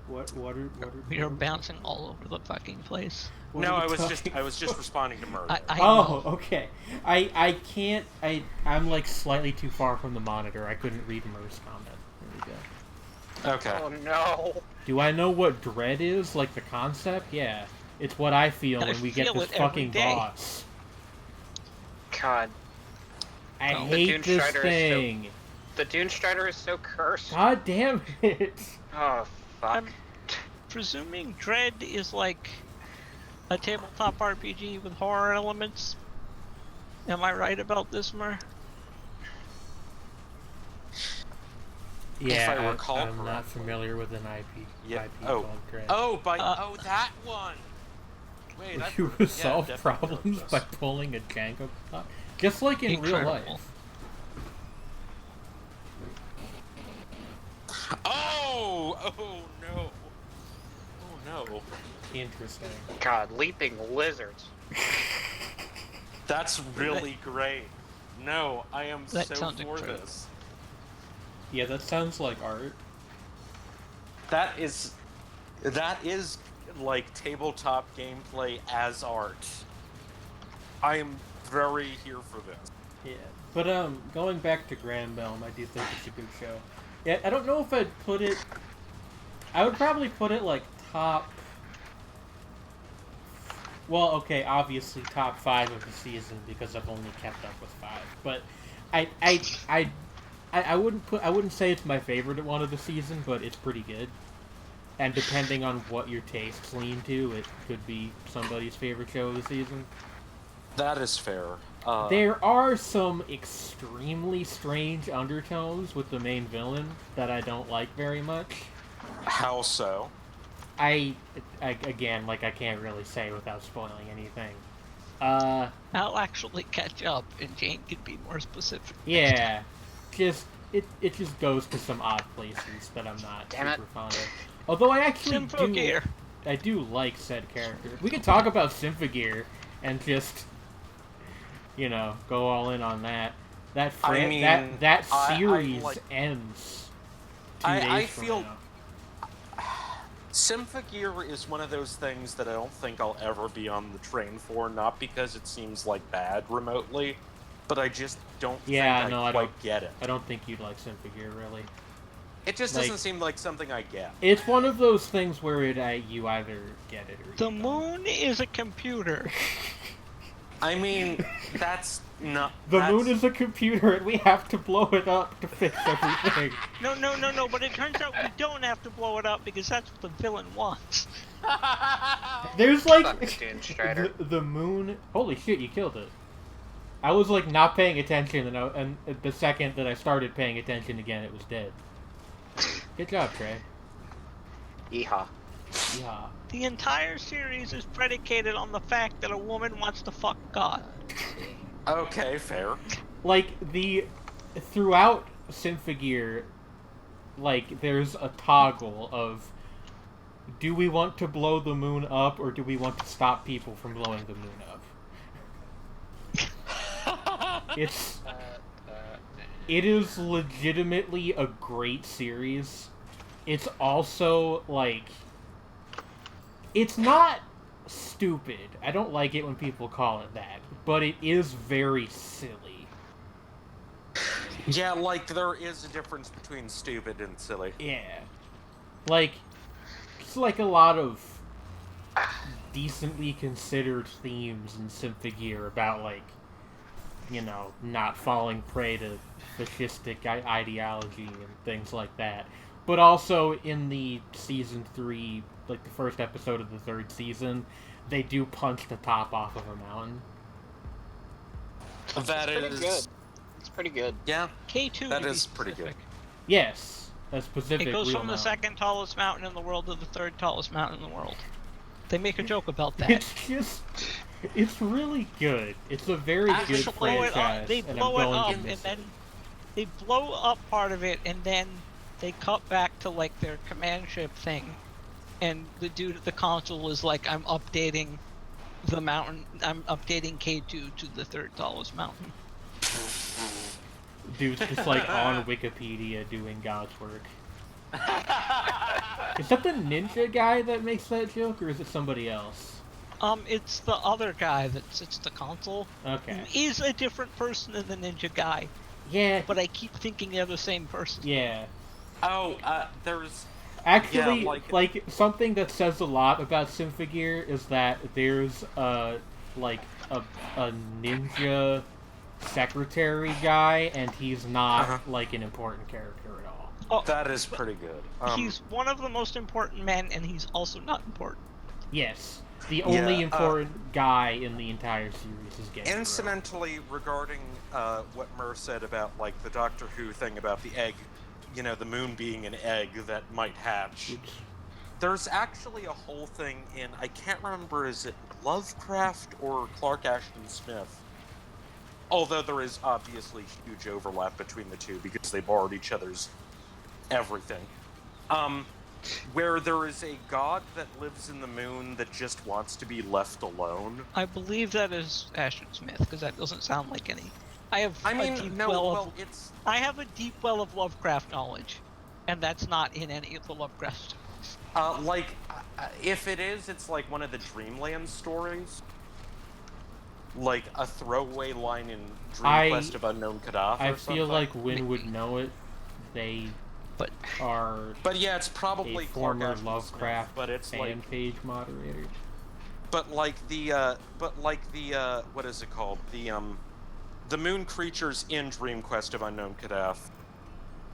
What are You're bouncing all over the fucking place. No, I was just responding to Murder. Okay. I'm like slightly too far from the monitor. I couldn't read Mur's comment. There we go. Okay. Oh no. Do I know what dread is? Like the concept? Yeah. It's what I feel when we get this fucking boss. God. I hate this thing. The Dune Strider is so cursed. God damn it. Oh, fuck. I'm presuming Dread is like a tabletop RPG with horror elements. Am I right about this, Mer? Yeah, if I recall I'm correctly. not familiar with an IP. Yeah. IP Oh. called Dread. That one. Wait, You resolve problems by pulling a Jenga block, just like in real life. Oh no. Oh no. Interesting. God, leaping lizards. That's really great. No, I am That so sounds for incredible. this. Yeah, that sounds like art. that is like tabletop gameplay as art. I am very here for this. Yeah, but going back to Granbelm, I do think it's a good show. Yeah, I don't know if I'd put it. I would probably put it like top. Well, okay, obviously top 5 of the season because I've only kept up with 5. But I wouldn't say it's my favorite one of the season, but it's pretty good. And depending on what your tastes lean to, it could be somebody's favorite show of the season. That is fair. There are some extremely strange undertones with the main villain that I don't like very much. How so? I can't really say without spoiling anything. I'll actually catch up, and Jane can be more specific. Yeah, it just goes to some odd places that I'm not super fond of. Although I actually do like said character. We could talk about Symphogear and just, go all in on that. That series ends 2 days from now. Symphogear is one of those things that I don't think I'll ever be on the train for, not because it seems like bad remotely, but I just don't I quite get it. I don't think you'd like Symphogear, really. It just doesn't seem like something I get. It's one of those things where you either get it or you don't. The moon is a computer. I mean, that's not... The moon is a computer, and we have to blow it up to fix everything. No, but it turns out we don't have to blow it up, because that's what the villain wants. There's, the moon... Holy shit, you killed it. I was, not paying attention, and the second that I started paying attention again, it was dead. Good job, Trey. Yeehaw. Yeehaw. The entire series is predicated on the fact that a woman wants to fuck God. Okay, fair. Throughout Symphogear, there's a toggle of, do we want to blow the moon up, or do we want to stop people from blowing the moon up? It is legitimately a great series. It's also, it's not stupid. I don't like it when people call it that, but it is very silly. Yeah, there is a difference between stupid and silly. Yeah. It's a lot of decently considered themes in Symphogear about, not falling prey to fascistic ideology and things like that. But also in the season 3, the first episode of the 3rd season, they do punch the top off of a mountain. That is pretty good. It's pretty good. Yeah. K2 that is pretty good. Yes, a specific. It goes from the mountain. 2nd tallest mountain in the world to the 3rd tallest mountain in the world. They make a joke about that. It's really good. It's a very good franchise. They blow it up, and then they blow up part of it, and then they cut back to their command ship thing, and the dude at the console is like, "I'm updating the mountain. I'm updating K2 to the 3rd tallest mountain." Dude's just on Wikipedia doing God's work. Is that the ninja guy that makes that joke, or is it somebody else? It's the other guy that sits at the console. Okay. He's a different person than the ninja guy. Yeah. But I keep thinking they're the same person. Yeah. Oh, there's... Actually, something that says a lot about Symphogear is that there's, a ninja secretary guy, and he's not, an important character at all. Oh, that is pretty good. He's one of the most important men, and he's also not important. Yes. The only important guy in the entire series is Genjiro. Incidentally, regarding what Mur said about, the Doctor Who thing about the egg, the moon being an egg that might hatch, Oops. There's actually a whole thing in, I can't remember, is it Lovecraft or Clark Ashton Smith? Although there is obviously huge overlap between the two because they borrowed each other's everything. Where there is a god that lives in the moon that just wants to be left alone. I believe that is Ashton Smith, because that doesn't sound like any. I have a deep well of Lovecraft knowledge, and that's not in any of the Lovecraft If it is, it's like one of the Dreamland stories. Like a throwaway line in Dream Quest of Unknown Kadath I or something. feel like Wynn would know it. They are But yeah, it's probably a former Clark Ashton Lovecraft Smith, but it's fan page moderator. But like what is it called? The moon creatures in Dream Quest of Unknown Kadath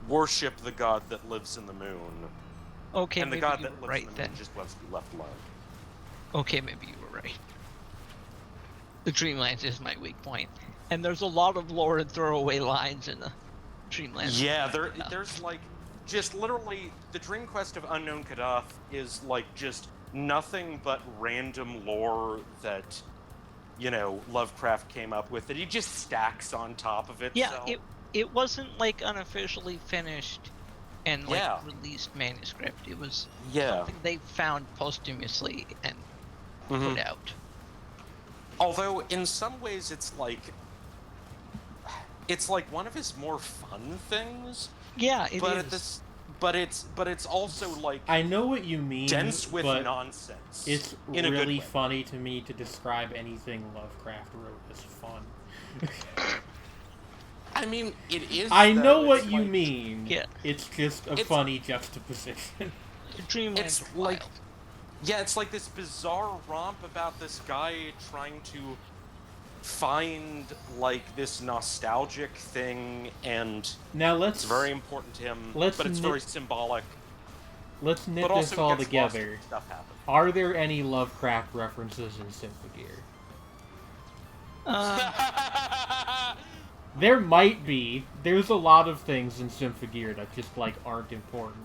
worship the god that lives in the moon. Okay, and the maybe god you that were lives right in the then. moon just wants to be left alone. Okay, maybe you were right. The Dreamlands is my weak point. And there's a lot of lore and throwaway lines in the Dreamlands. Yeah, there's like just literally the Dream Quest of Unknown Kadath is like just nothing but random lore that, you know, Lovecraft came up with that he just stacks on top of itself. Yeah, it wasn't like unofficially finished and like released manuscript. It was something they found posthumously and put out. Although in some ways it's like one of his more fun things. Yeah, it is. But it's also like I know what you mean. Dense with but nonsense. It's in a really good way. funny to me to describe anything Lovecraft wrote as fun. I mean, it is. I know what you mean. Yeah. It's just a funny juxtaposition. Dreamland. It's like, yeah, it's like this bizarre romp about this guy trying to find like this nostalgic thing, and now it's very important to him. But it's very symbolic. Let's knit but this also all gets together. lost when stuff happens. Are there any Lovecraft references in Symphogear? There might be. There's a lot of things in Symphogear that just like aren't important.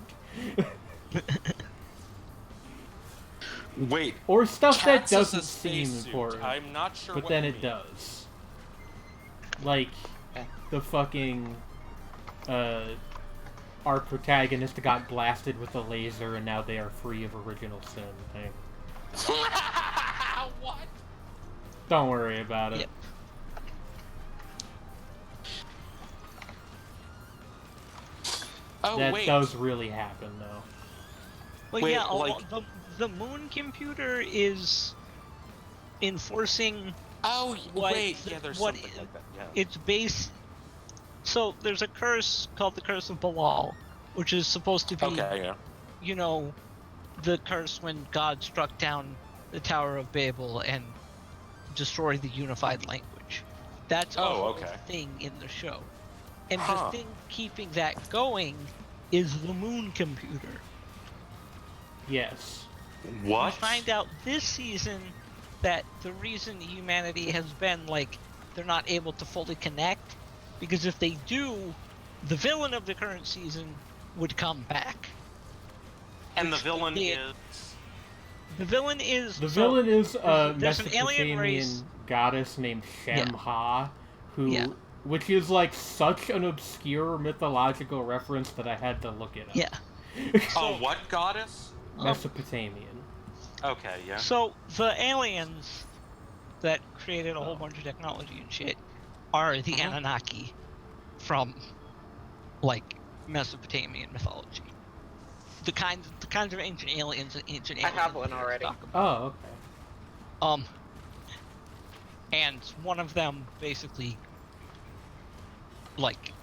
Wait. Or stuff that Cats is doesn't a seem spacesuit. important. I'm not sure. But what then you it mean. does. Like the fucking our protagonist got blasted with a laser and now they are free of original sin thing. What? Don't worry about it. Yep. Oh, That wait. does really happen though. Well, Wait, yeah, like- the moon computer is enforcing Oh, what, wait. Yeah, there's what something like that. Yeah. it's based. So there's a curse called the Curse of Balal, which is supposed to be, Okay. Yeah. you know, the curse when God struck down the Tower of Babel and destroyed the unified language. That's a whole thing in the show. And the thing keeping that going is the moon computer. Yes. What? We find out this season that the reason humanity has been like they're not able to fully connect, because if they do, the villain of the current season would come back. And the villain is. The villain is. The villain is a there's an alien race. Mesopotamian goddess named Shem-Ha, who, Yeah. which is like such an obscure mythological reference that I had to look it up. Yeah. Oh, what goddess? Mesopotamian. Okay, yeah. So the aliens that created a whole bunch of technology and shit are the Anunnaki from like Mesopotamian mythology. The kinds of ancient aliens I have one we already. talk about. Oh, okay. And one of them basically like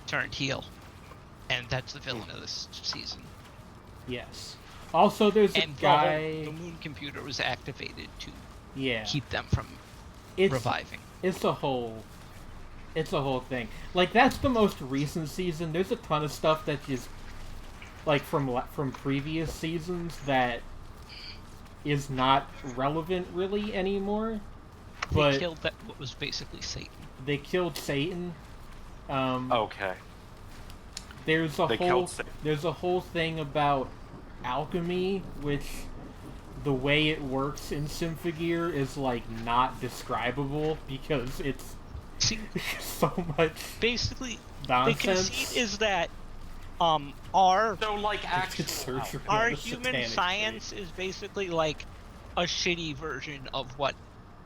turned heel, and that's the villain of this season. Yes. Also, there's a And guy. the moon computer was activated to Yeah. keep them from reviving. It's a whole thing. Like that's the most recent season. There's a ton of stuff that just like from previous seasons that is not relevant really anymore. But They killed what was basically Satan. they killed Satan. Okay. There's a They whole killed Satan. there's a whole thing about alchemy, which the way it works in Symphogear is like not describable because it's See, so much basically, nonsense. the conceit is that our So, like, Surgery our on the human satanic science is basically like a shitty version of what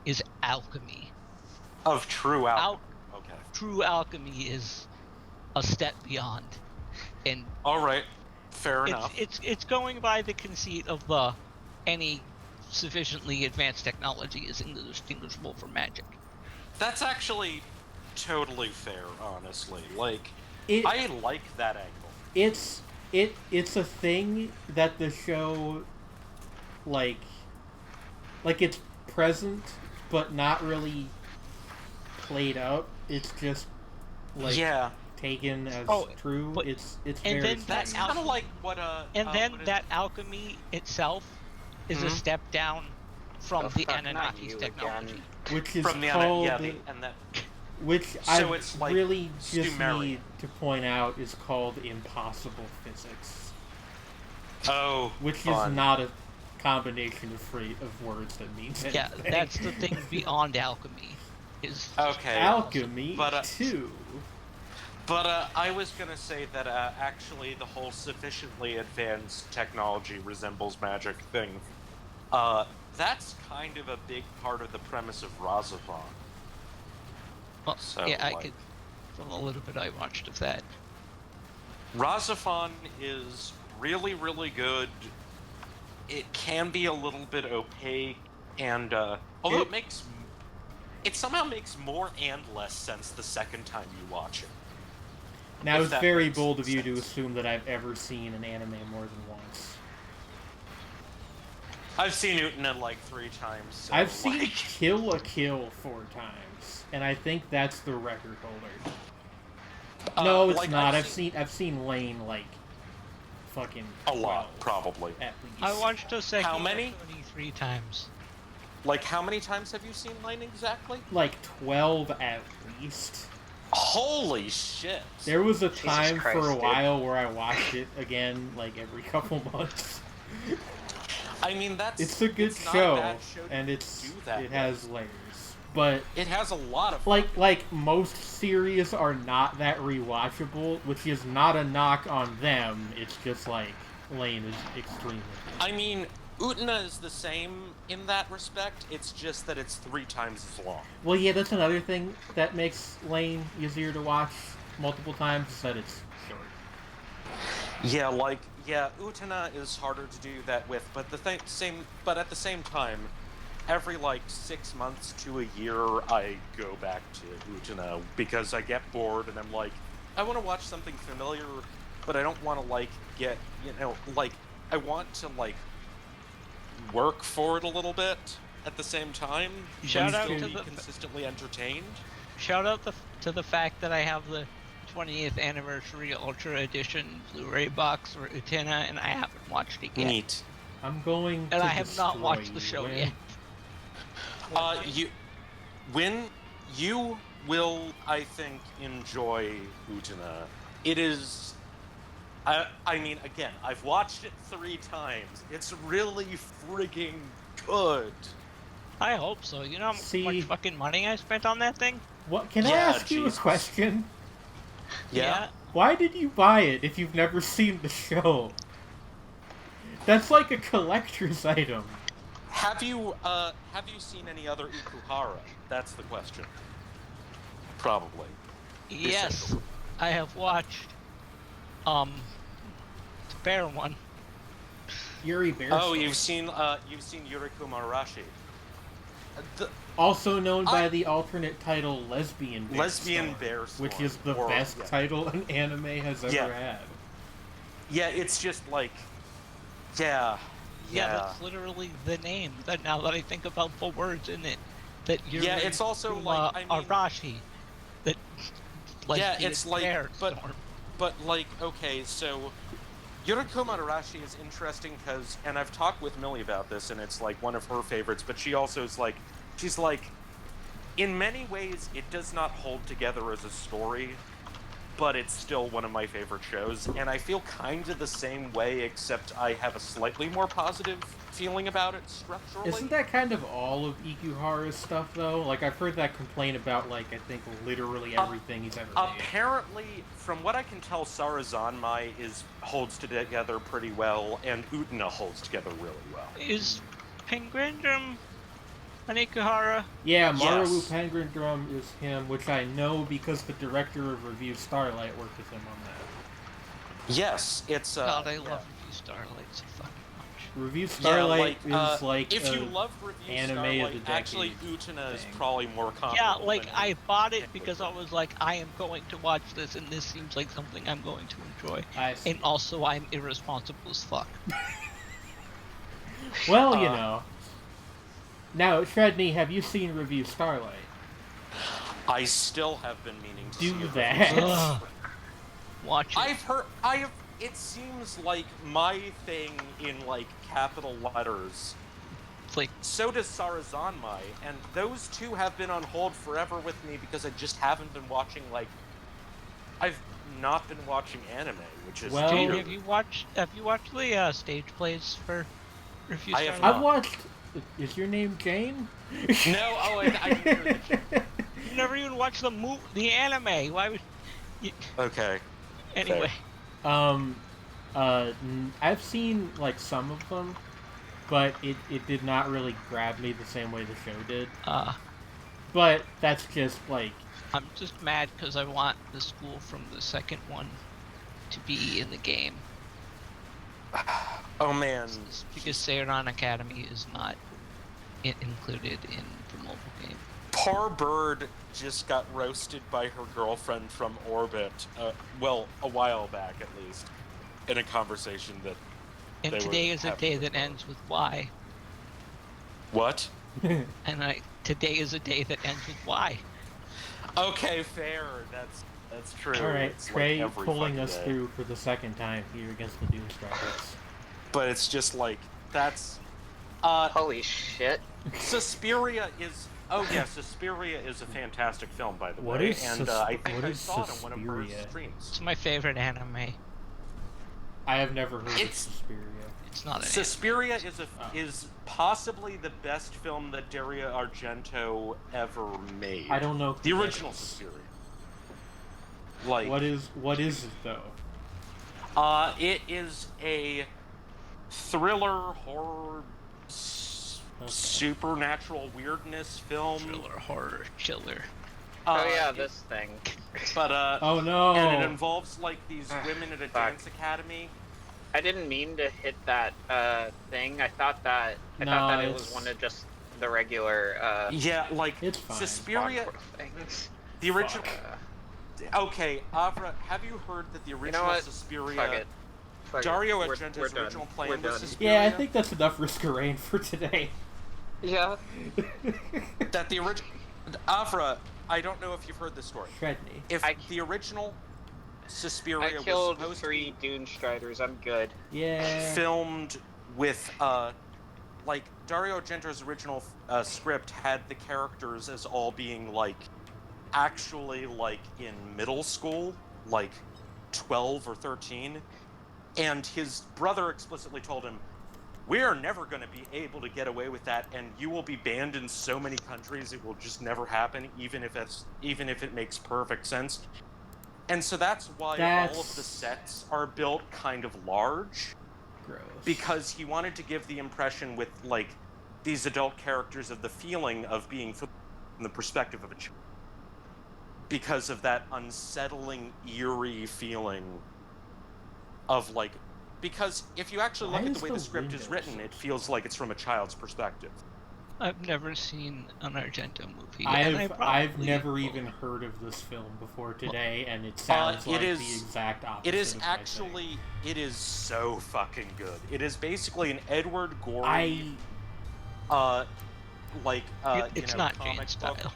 is alchemy. of true alchemy. Okay. True alchemy is a step beyond, and All right. Fair enough. It's going by the conceit of any sufficiently advanced technology is indistinguishable from magic. That's actually totally fair, honestly. Like, I like that angle. It's a thing that the show, like it's present, but not really played out. It's just taken as true. It's and very. Then that's kind of like what And then that alchemy itself is a step down from the Anunnaki's technology, which is from the called which so I it's like really just Sumerian. need to point out is called impossible physics. Oh, which fun. is not a combination of words that means anything. Yeah, that's the thing beyond alchemy. Is alchemy too. But I was gonna say that actually the whole sufficiently advanced technology resembles magic thing. That's kind of a big part of the premise of Razafon. Well, so, I could, from a little bit I watched of that. Razafon is really, really good. It can be a little bit opaque, and although it somehow makes more and less sense the second time you watch it. Now, it's very bold of you to assume that I've ever seen an anime more than once. I've seen Utena like 3 times. So I've seen Kill la Kill 4 times, and I think that's the record holder. No, it's not. I've seen Lane like fucking a lot, probably. At least. I watched Oseki how many? 23 times. Like, how many times have you seen Lane exactly? Like 12 at least. Holy shit! There was a time for a while where I watched it again, like every couple months. I mean, it's a good show, and it has layers, but it has a lot of like most series are not that rewatchable, which is not a knock on them. It's just like Lane is extremely good. I mean, Utena is the same in that respect. It's just that it's 3 times as long. Well, yeah, that's another thing that makes Lane easier to watch multiple times, is that it's short. Yeah, Utena is harder to do that with, but but at the same time, every 6 months to a year, I go back to Utena because I get bored and I'm like, I want to watch something familiar, but I don't want to get I want to work for it a little bit at the same time. Shout out to be consistently entertained. Shout out to the fact that I have the 20th anniversary Ultra Edition Blu-ray box for Utena, and I haven't watched it yet. Neat. I'm going to and I have not watched the show yet. You will, I think, enjoy Utena. It is. I mean, again, I've watched it 3 times. It's really frigging good. I hope so. You know how much fucking money I spent on that thing? What? Can I ask you a question? Yeah. Why did you buy it if you've never seen the show? That's like a collector's item. Have you seen any other Ikuhara? That's the question. Probably. Yes, I have watched. The bear one. Yuri Bear. Oh, you've seen Yuriko Marashi. Also known by the alternate title Lesbian Bear Storm, which is the best title an anime has ever had. Yeah, it's just Yeah, that's literally the name. Now that I think about the words in it, that you're it's also Arashi. That it's but okay, so Yuriko Madarashi is interesting because, and I've talked with Millie about this, and it's one of her favorites, but she also is she's in many ways it does not hold together as a story, but it's still one of my favorite shows, and I feel kind of the same way, except I have a slightly more positive feeling about it structurally. Isn't that kind of all of Ikuhara's stuff, though? I've heard that complaint about, I think, literally everything he's ever made. Apparently, from what I can tell, Sarazanmai holds together pretty well, and Utena holds together really well. Is Penguindrum an Ikuhara? Yeah, Maruo Penguindrum is him, which I know because the director of Review Starlight worked with him on that. Yes, it's God, I love Review Starlight so fucking much. Review Starlight is like if you love Review anime Starlight, of the decade actually Utena is thing. probably more comparable. Yeah, like than I bought it Pickwick because I was like, I am going to watch this, and this seems like something I'm going to enjoy. I see. And also, I'm irresponsible as fuck. Well, you know. Now, Sredni, have you seen Review Starlight? I still have been meaning to Do see it. that. Watch it. It seems like my thing in, like, capital letters. It's like, so does Sarazanmai, and those two have been on hold forever with me because I just haven't been watching, like... I've not been watching anime, which is Well, Jane, weird. have you watched the stage plays for Review I have Starlight? I've watched... Is your name Jane? No, I didn't hear that. You never even watched the anime. Why would you... Okay. Anyway. I've seen, like, some of them, but it did not really grab me the same way the show did. But that's just, like... I'm just mad because I want the school from the second one to be in the game. Oh, man. Because Seiran Academy is not included in the mobile game. Poor Bird just got roasted by her girlfriend from Orbit, well, a while back at least, in a conversation that And they today were is a having day with that her. ends with Y. What? And today is a day that ends with Y. Okay, fair. That's true. Alright, It's Trey like every pulling fucking us day. through for the second time here against the Doomstrikers. But it's just like, that's... Holy shit. Suspiria is... Oh yeah, Suspiria is a fantastic film, by the What way. is and I think what I is saw it on one of her Suspiria? streams. It's my favorite anime. I have never heard of It's- Suspiria. It's not an Suspiria is possibly the best film that Dario Argento ever made. I don't know who The that original is. Suspiria. Like What is it though? it is a thriller horror supernatural weirdness film. thriller, horror, chiller. Oh yeah, this thing. But Oh no! and it involves like these women at a dance academy. I didn't mean to hit that thing. I thought that it was one of just the regular Yeah, like It's fine. Suspiria. things. The original. Uh, Okay, Avra, have you heard that the original what? Suspiria? Fuck it. Fuck Dario it. We're Argento's done. original We're plan was done. Suspiria. Yeah, I think that's enough risk of rain for today. Yeah. That the original. Avra, I don't know if you've heard this story. Sredni. If I- the original Suspiria I was killed supposed 3 Dune Striders. I'm good. Yeah. filmed with like Dario Argento's original script had the characters as all being like actually like in middle school, like 12 or 13, and his brother explicitly told him, "We're never going to be able to get away with that, and you will be banned in so many countries it will just never happen, even if it makes perfect sense." And so that's why all of the sets are built kind of large. Gross. Because he wanted to give the impression with, like, these adult characters of the feeling of being from the perspective of a child. Because of that unsettling, eerie feeling of, like... Because if you actually look at the way the script is written, it feels like it's from a child's perspective. I've never seen an Argento movie. I've never even heard of this film before today, and it sounds like the exact opposite. It is of my actually, thing. it is so fucking good. It is basically an Edward Gorey, it's not comic Jane's book style.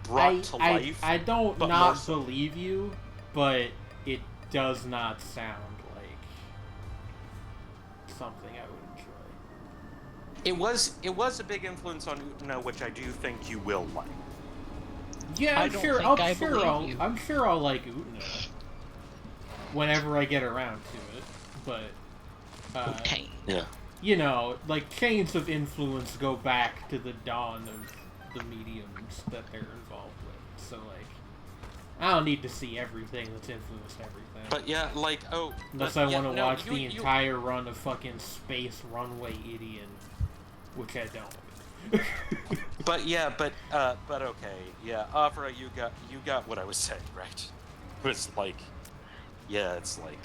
brought to life. I don't but not more so. believe you, but it does not sound like something I would enjoy. It was a big influence on Utena, which I do think you will like. Yeah, I I'm don't sure. think I I'm sure. believe you. I'm sure I'll like Utena whenever I get around to it. But Okay. Yeah. you know, like chains of influence go back to the dawn of the mediums that they're involved with. So like, I don't need to see everything that's influenced everything. But yeah, like Unless I want to watch the entire run of fucking Space Runway Idiot, which I don't. But okay, yeah, Avra, you got what I was saying, right? It was like, yeah, it's like,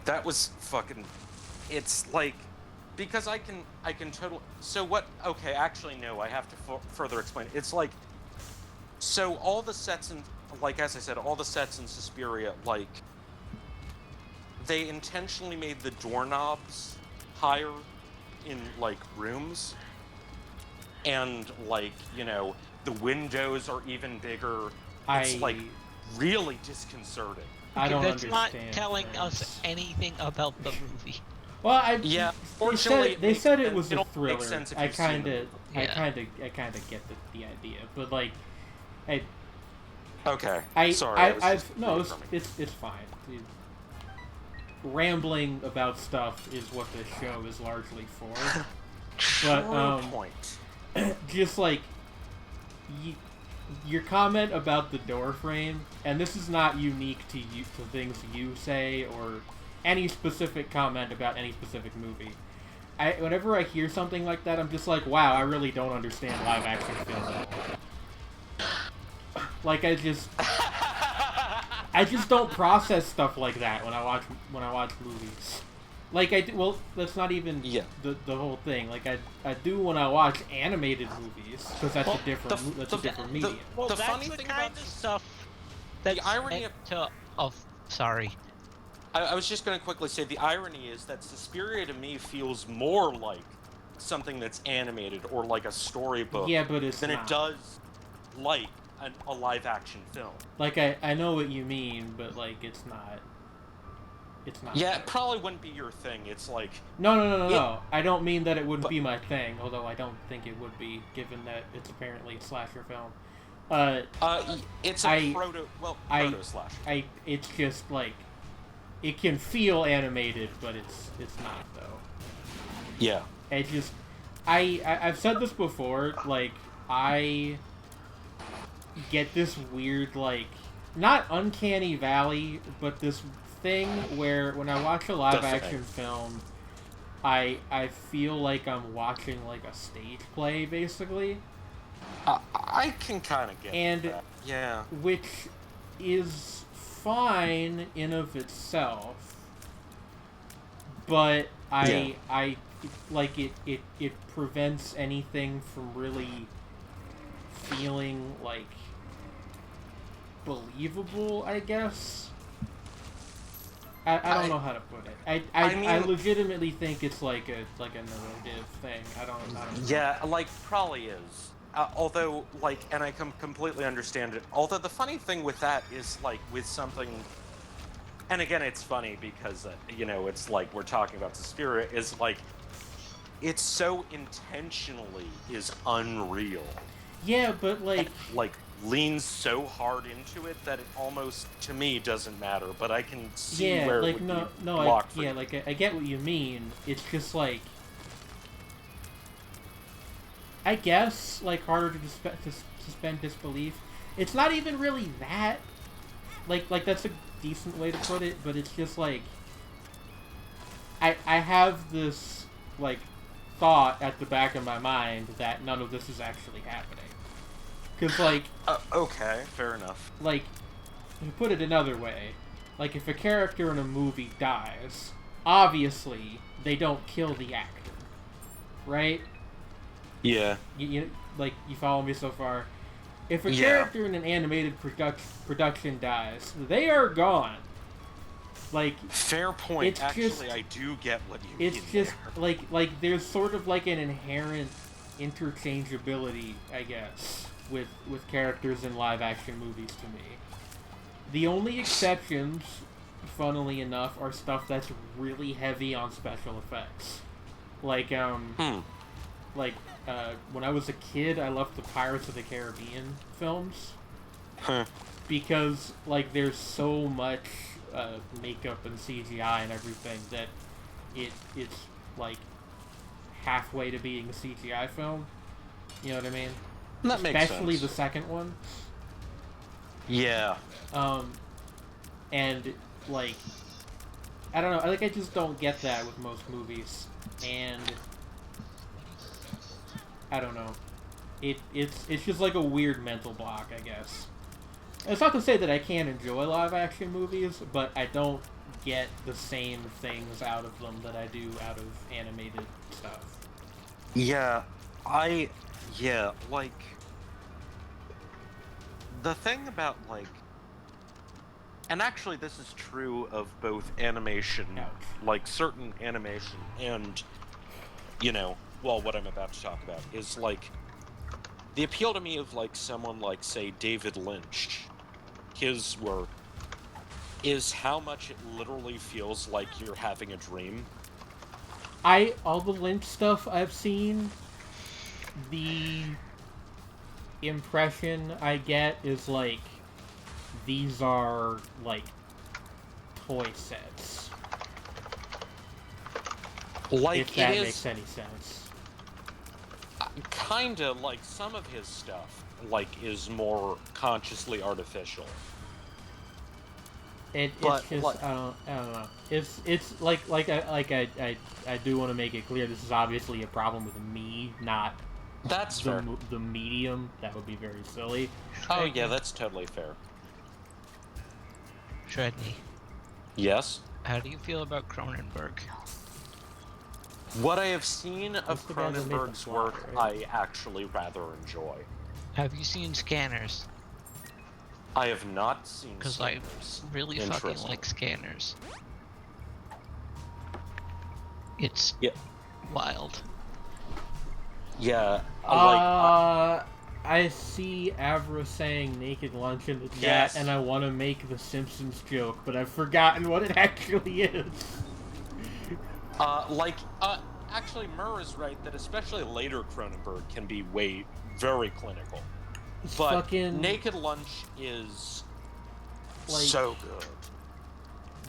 That was fucking. It's like, because I can totally. So what? Okay, actually no. I have to further explain. It's like, so all the sets in, like as I said, all the sets in Suspiria, like, they intentionally made the doorknobs higher in like rooms, and like the windows are even bigger. It's like really disconcerting. I don't that's understand. Not telling us anything about the movie. Well, fortunately, they said it was a thriller. I kind of get the idea, but like, okay. Sorry, it's fine. Rambling about stuff is what this show is largely for. But point. Just like your comment about the door frame, and this is not unique to you, to things you say or any specific comment about any specific movie. Whenever I hear something like that, I'm just like, wow, I really don't understand live action film at all. Like I just don't process stuff like that when I watch movies. Like well, that's not even the whole thing. Like I do when I watch animated movies, because that's a different medium. Well, the that's funny the thing kind about of stuff that's the irony sorry. I was just going to quickly say the irony is that Suspiria to me feels more like something that's animated or like a storybook but than not. It does like a live action film. Like I know what you mean, but like it's not. Yeah, it probably wouldn't be your thing. It's like no. I don't mean that it wouldn't be my thing, although I don't think it would be, given that it's apparently a slasher film. It's a proto slasher. It's just like, it can feel animated, but it's not though. Yeah. I've said this before. Like I get this weird, like, not uncanny valley, but this thing where when I watch a live action film, I feel like I'm watching like a stage play, basically. I can kind of get that. Yeah. Which is fine in of itself, but I like it prevents anything from really feeling like believable, I guess. I don't know how to put it. I legitimately think it's like a narrative thing. I don't know. Yeah, like probably is. Although, like, and I completely understand it. Although the funny thing with that is, like, with something, and again, it's funny because it's like we're talking about Suspiria, is like, it's so intentionally is unreal. Yeah, but like leans so hard into it that it almost, to me, doesn't matter. But I can see I get what you mean. It's just like, I guess, like, harder to suspend disbelief. It's not even really that. Like that's a decent way to put it, but it's just like, I have this like thought at the back of my mind that none of this is actually happening. Because, like... okay, fair enough. Like, to put it another way, like, if a character in a movie dies, obviously, they don't kill the actor. Right? Yeah. You follow me so far? If a character in an animated production dies, they are gone. Like... Fair point. Actually, I do get what you mean. It's just, like, there's sort of, like, an inherent interchangeability, I guess, with characters in live-action movies to me. The only exceptions, funnily enough, are stuff that's really heavy on special effects. Like, when I was a kid, I loved the Pirates of the Caribbean films. Because, like, there's so much makeup and CGI and everything that it's, like, halfway to being a CGI film. You know what I mean? That makes sense. Especially the second one. Yeah. And, like, I don't know, I just don't get that with most movies. And I don't know. It's just like a weird mental block, I guess. It's not to say that I can't enjoy live action movies, but I don't get the same things out of them that I do out of animated stuff. Yeah, like, the thing about, like, and actually this is true of both animation, like, certain animation, and, what I'm about to talk about is, like, the appeal to me of, like, someone like, say, David Lynch, his work, is how much it literally feels like you're having a dream. All the Lynch stuff I've seen, the impression I get is, like, these are, like, toy sets. Like, if that makes any sense. Kinda, like, some of his stuff, like, is more consciously artificial. It's just, like, I don't know. It's like I do want to make it clear, this is obviously a problem with me, not that's fair. The medium. That would be very silly. Oh yeah, that's totally fair. Sredni. Yes? How do you feel about Cronenberg? What I have seen of Cronenberg's work, I actually rather enjoy. Have you seen Scanners? I have not seen Scanners. Because I really fucking like Scanners. It's wild. Yeah, I see Avra saying naked lunch in the chat, and I want to make the Simpsons joke, but I've forgotten what it actually is. Actually, Murr is right that especially later Cronenberg can be very clinical. But fucking, Naked Lunch is so good.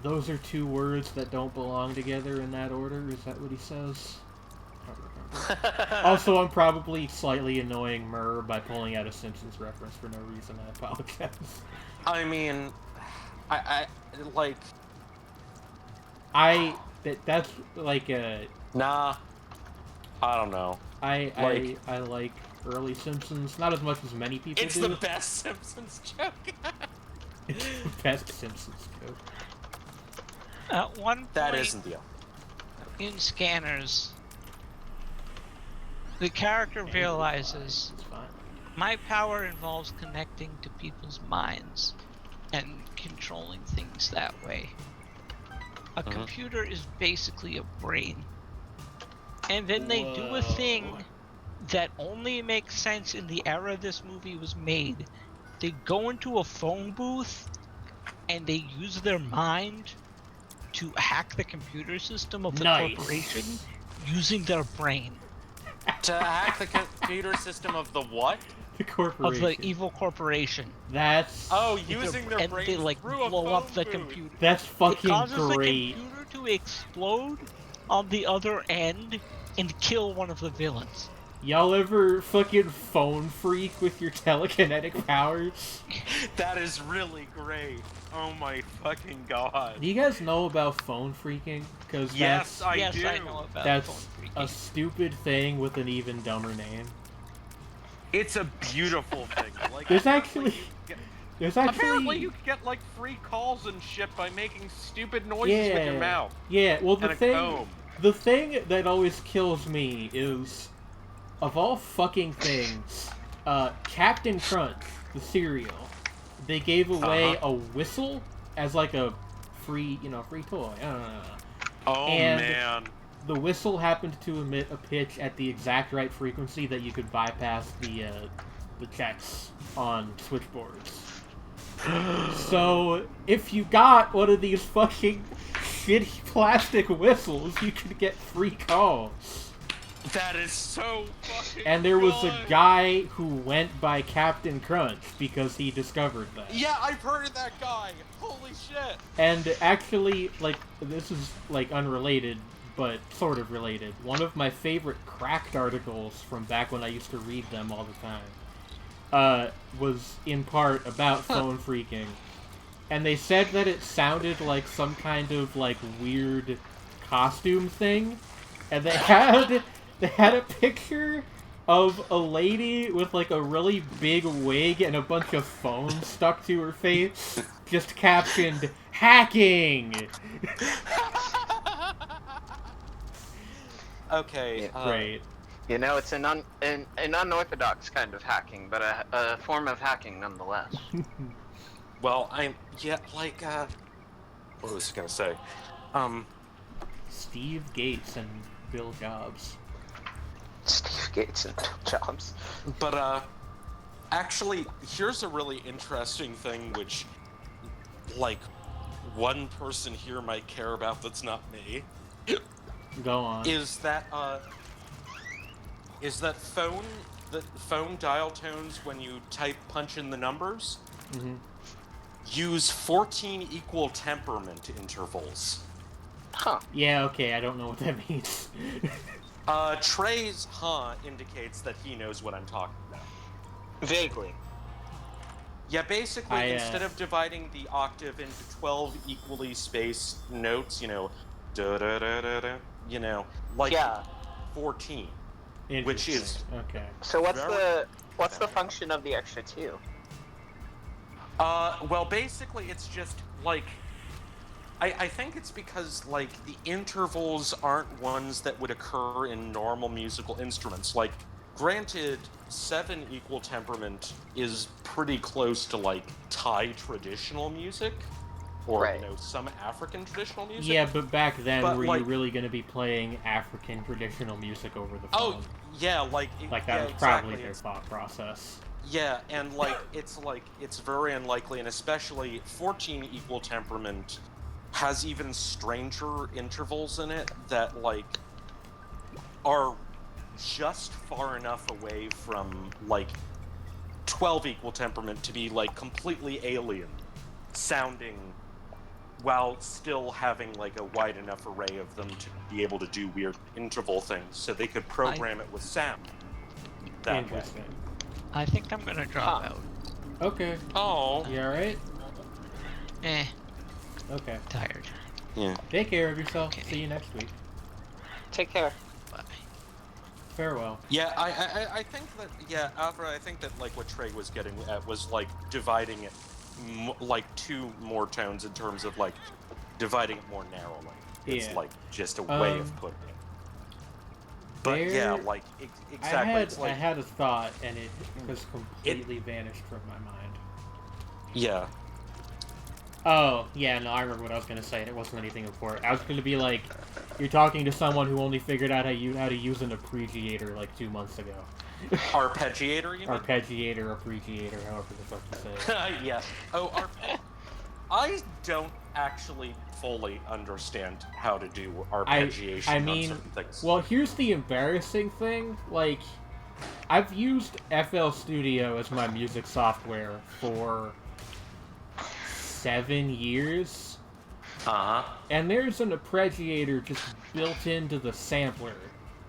Those are two words that don't belong together in that order, is that what he says? Also, I'm probably slightly annoying Murr by pulling out a Simpsons reference for no reason. I apologize. I mean, that's like a... Nah, I don't know. I like early Simpsons, not as much as many people do. It's the best Simpsons joke. It's the best Simpsons joke. At one point, that isn't the in Scanners, the character realizes my power involves connecting to people's minds and controlling things that way. A computer is basically a brain. And then they do a thing that only makes sense in the era this movie was made. They go into a phone booth and they use their mind to hack the computer system of the corporation using their brain. To hack the computer system of the what? The corporation. Of the evil corporation. That's... Oh, using their brain they, like, through a blow phone up the booth. computer. That's fucking great. It causes great. the computer to explode on the other end and kill one of the villains. Y'all ever fucking phone freak with your telekinetic powers? That is really great. Oh my fucking god. Do you guys know about phone freaking? Because yes, I do. I know about that's phone freaking. A stupid thing with an even dumber name. It's a beautiful thing. Like, There's actually apparently you can get like free calls and shit by making stupid noises with your mouth. Yeah, well the comb. thing that always kills me is, of all fucking things, Captain Crunch, the cereal, they gave away a whistle as like a free toy. Oh and man. The whistle happened to emit a pitch at the exact right frequency that you could bypass the checks on switchboards. So, if you got one of these fucking shitty plastic whistles, you could get free calls. That is so fucking And there was good. a guy who went by Captain Crunch because he discovered that. Yeah, I've heard of that guy. Holy shit. And actually, like, this is, like, unrelated, but sort of related. One of my favorite Cracked articles from back when I used to read them all the time was in part about phone freaking. And they said that it sounded like some kind of, like, weird costume thing. And they had a picture of a lady with, like, a really big wig and a bunch of phones stuck to her face. just captioned hacking. Okay. Great. You know, it's an unorthodox kind of hacking, but a form of hacking nonetheless. Well, what was I gonna say? Steve Gates and Bill Jobs. Steve Gates and Bill Jobs. But, actually, here's a really interesting thing which, like, one person here might care about that's not me. Go on. Is that phone dial tones when you punch in the numbers use 14 equal temperament intervals. Huh. Yeah, okay, I don't know what that means. Trey's indicates that he knows what I'm talking about. Vaguely. Yeah, basically, instead of dividing the octave into 12 equally spaced notes, da-da-da-da-da, like 14. Which is okay. So what's the function of the extra 2? Well, basically, it's just like I think it's because like the intervals aren't ones that would occur in normal musical instruments. Like, granted, 7 equal temperament is pretty close to like Thai traditional music. Or, some African traditional music. Yeah, but back then, were you really going to be playing African traditional music over the phone? Oh, yeah, that was probably their thought process. Yeah, and, it's very unlikely, and especially 14 equal temperament has even stranger intervals in it that, are just far enough away from, 12 equal temperament to be, completely alien sounding, while still having a wide enough array of them to be able to do weird interval things, so they could program it with sound. That way. I think I'm gonna drop out. Okay. Oh. You alright? Okay. Tired. Yeah. Take care of yourself. Okay. See you next week. Take care. Bye. Farewell. Yeah, I think that, Alfred, I think that, what Trey was getting at was, dividing it 2 more tones in terms of dividing it more narrowly. It's just a way of putting it. But exactly. I had a thought and it has completely vanished from my mind. Yeah. Oh, yeah, no, I remember what I was going to say, and it wasn't anything important. I was going to be like, you're talking to someone who only figured out how to use an appreciator 2 months ago. Arpeggiator, you mean? Arpeggiator, appreciator, however the fuck you say it. Yeah. Oh, I don't actually fully understand how to do arpeggiation on certain things. Well, here's the embarrassing thing. I've used FL Studio as my music software for 7 years. And there's an arpeggiator just built into the sampler.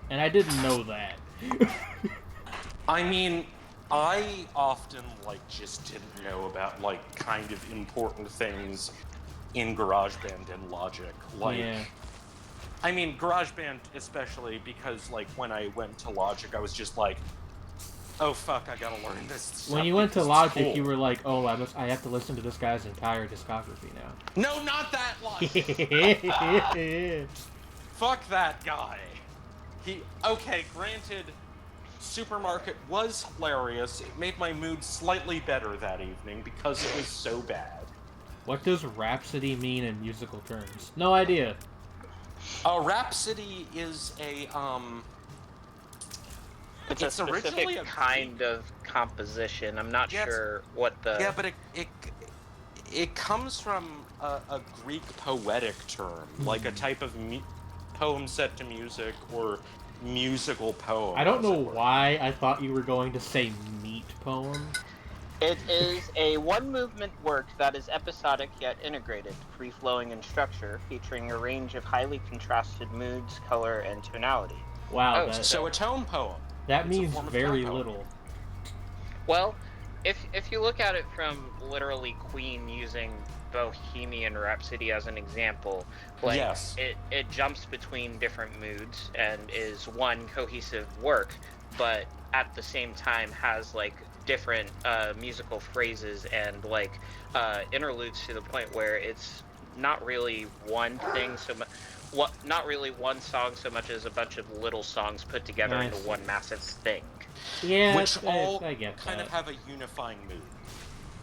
And I didn't know that. I mean, I often, just didn't know about, kind of important things in GarageBand and Logic. I mean, GarageBand especially, because, when I went to Logic, I was just like, oh, fuck, I gotta learn this stuff. When you went to Logic, you were like, oh, I have to listen to this guy's entire discography now. No, not that Logic! Fuck that guy. Okay, granted, Supermarket was hilarious. It made my mood slightly better that evening because it was so bad. What does Rhapsody mean in musical terms? No idea. Rhapsody is it's a specific kind of composition. I'm not sure what the... Yeah, but it comes from a Greek poetic term, like a type of poem set to music or musical poem. I don't know why I thought you were going to say meat poem. It is a one-movement work that is episodic yet integrated, free-flowing in structure, featuring a range of highly contrasted moods, color, and tonality. Wow. So a tone poem. That means very little. Well, if you look at it from literally Queen using Bohemian Rhapsody as an example, it jumps between different moods and is one cohesive work, but at the same time has different musical phrases and like interludes to the point where it's not really one thing so much. Not really one song so much as a bunch of little songs put together into one massive thing. Yeah, which all I get kind that. of have a unifying mood.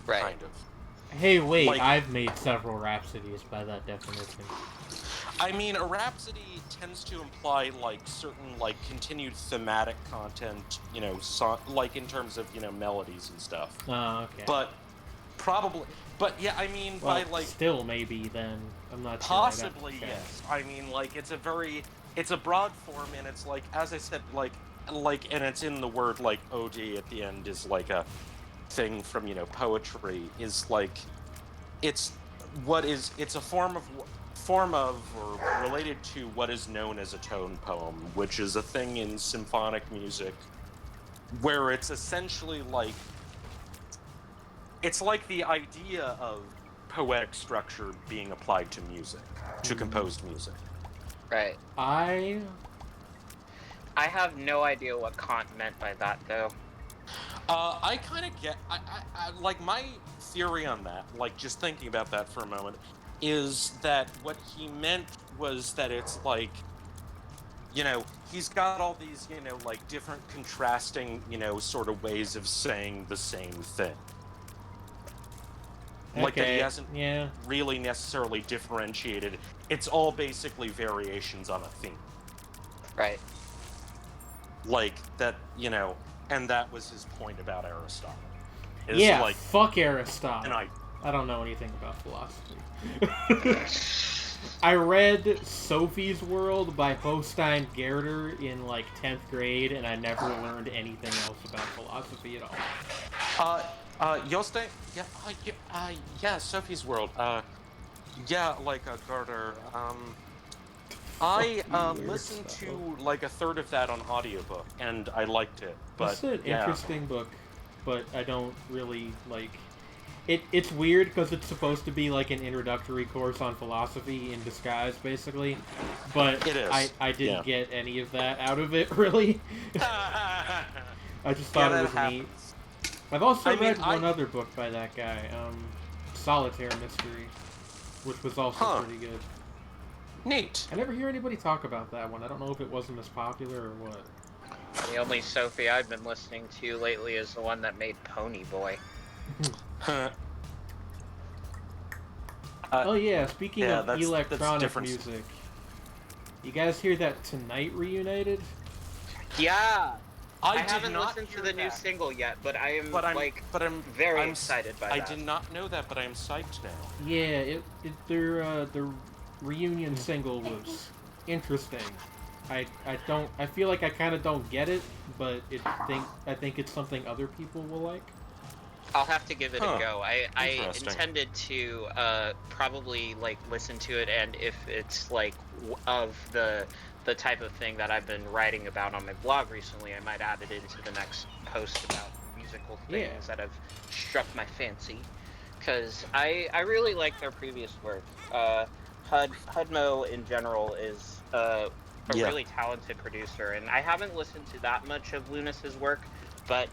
Right. Kind of. Hey, wait, like, I've made several rhapsodies by that definition. I mean, a rhapsody tends to imply, like, certain, like, continued thematic content, you know, like, in terms of, you know, melodies and stuff. Oh, okay. But, probably... But, yeah, I mean, well, by, like... still, maybe, then. I'm not possibly, sure. yes. I mean, like, it's a broad form, and it's, like, as I said, like, and it's in the word, like, OD at the end is, like, a thing from, you know, poetry, is, like... It's a form of or related to what is known as a tone poem, which is a thing in symphonic music where it's essentially like it's like the idea of poetic structure being applied to music, to composed music. Right. I have no idea what Kant meant by that, though. I kind of get I like my theory on that, like just thinking about that for a moment, is that what he meant was that it's like, you know, he's got all these, you know, like different contrasting, you know, sort of ways of saying the same thing. Like that he hasn't really necessarily differentiated. It's all basically variations on a theme. Right. Like that, you know, and that was his point about Aristotle. Yeah, like, fuck Aristotle. And I don't know anything about philosophy. I read Sophie's World by Hostein Gerder in, like, 10th grade, and I never learned anything else about philosophy at all. Jostein? Yeah, Sophie's World. Yeah, like, Gerder. I listened to, like, a third of that on audiobook, and I liked it, but, it's an interesting book, but I don't really, like... It's weird because it's supposed to be like an introductory course on philosophy in disguise, basically. But it is. I didn't get any of that out of it, really. I just thought it was neat. I've also read one other book by that guy, Solitaire Mystery, which was also pretty good. Neat. I never hear anybody talk about that one. I don't know if it wasn't as popular or what. The only Sophie I've been listening to lately is the one that made Pony Boy. Oh yeah, speaking of electronic music, you guys hear that Tonight reunited? Yeah! I did haven't not listened to hear the that. new single yet, but I'm very excited by that. I did not know that, but I am psyched now. Yeah, their reunion single was interesting. I feel like I kind of don't get it, but I think it's something other people will like. I'll have to give it a go. I intended to probably like listen to it, and if it's like of the type of thing that I've been writing about on my blog recently, I might add it into the next post about musical things that have struck my fancy. Because I really like their previous work. Hudmo in general is a really talented producer, and I haven't listened to that much of Lunas's work, but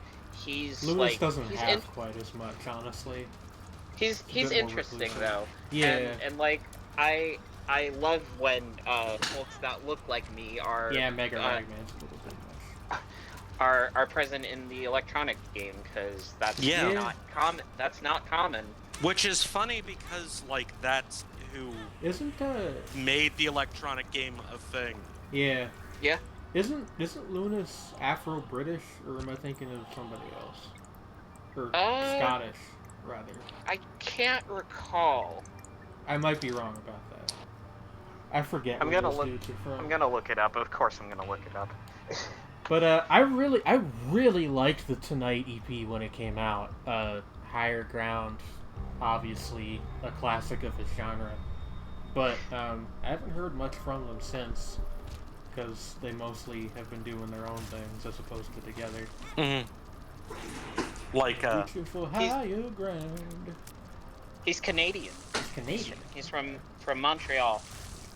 Lunas doesn't have quite as much, honestly. He's interesting though. Yeah. And like I love when folks that look like me are Mega Ragman's a little bit much. Are present in the electronic game, because that's not common. That's not common. Which is funny because like that's who made the electronic game a thing. Yeah. Yeah. Isn't Lunas Afro-British, or am I thinking of somebody else? Or Scottish, rather. I can't recall. I might be wrong about that. I forget where those dudes are from. I'm gonna look it up. Of course I'm gonna look it up. But I really liked the Tonight EP when it came out. Higher Ground, obviously a classic of the genre. But I haven't heard much from them since, because they mostly have been doing their own things as opposed to together. Mm-hmm. Like reaching for higher ground. He's Canadian. He's Canadian. He's from Montreal.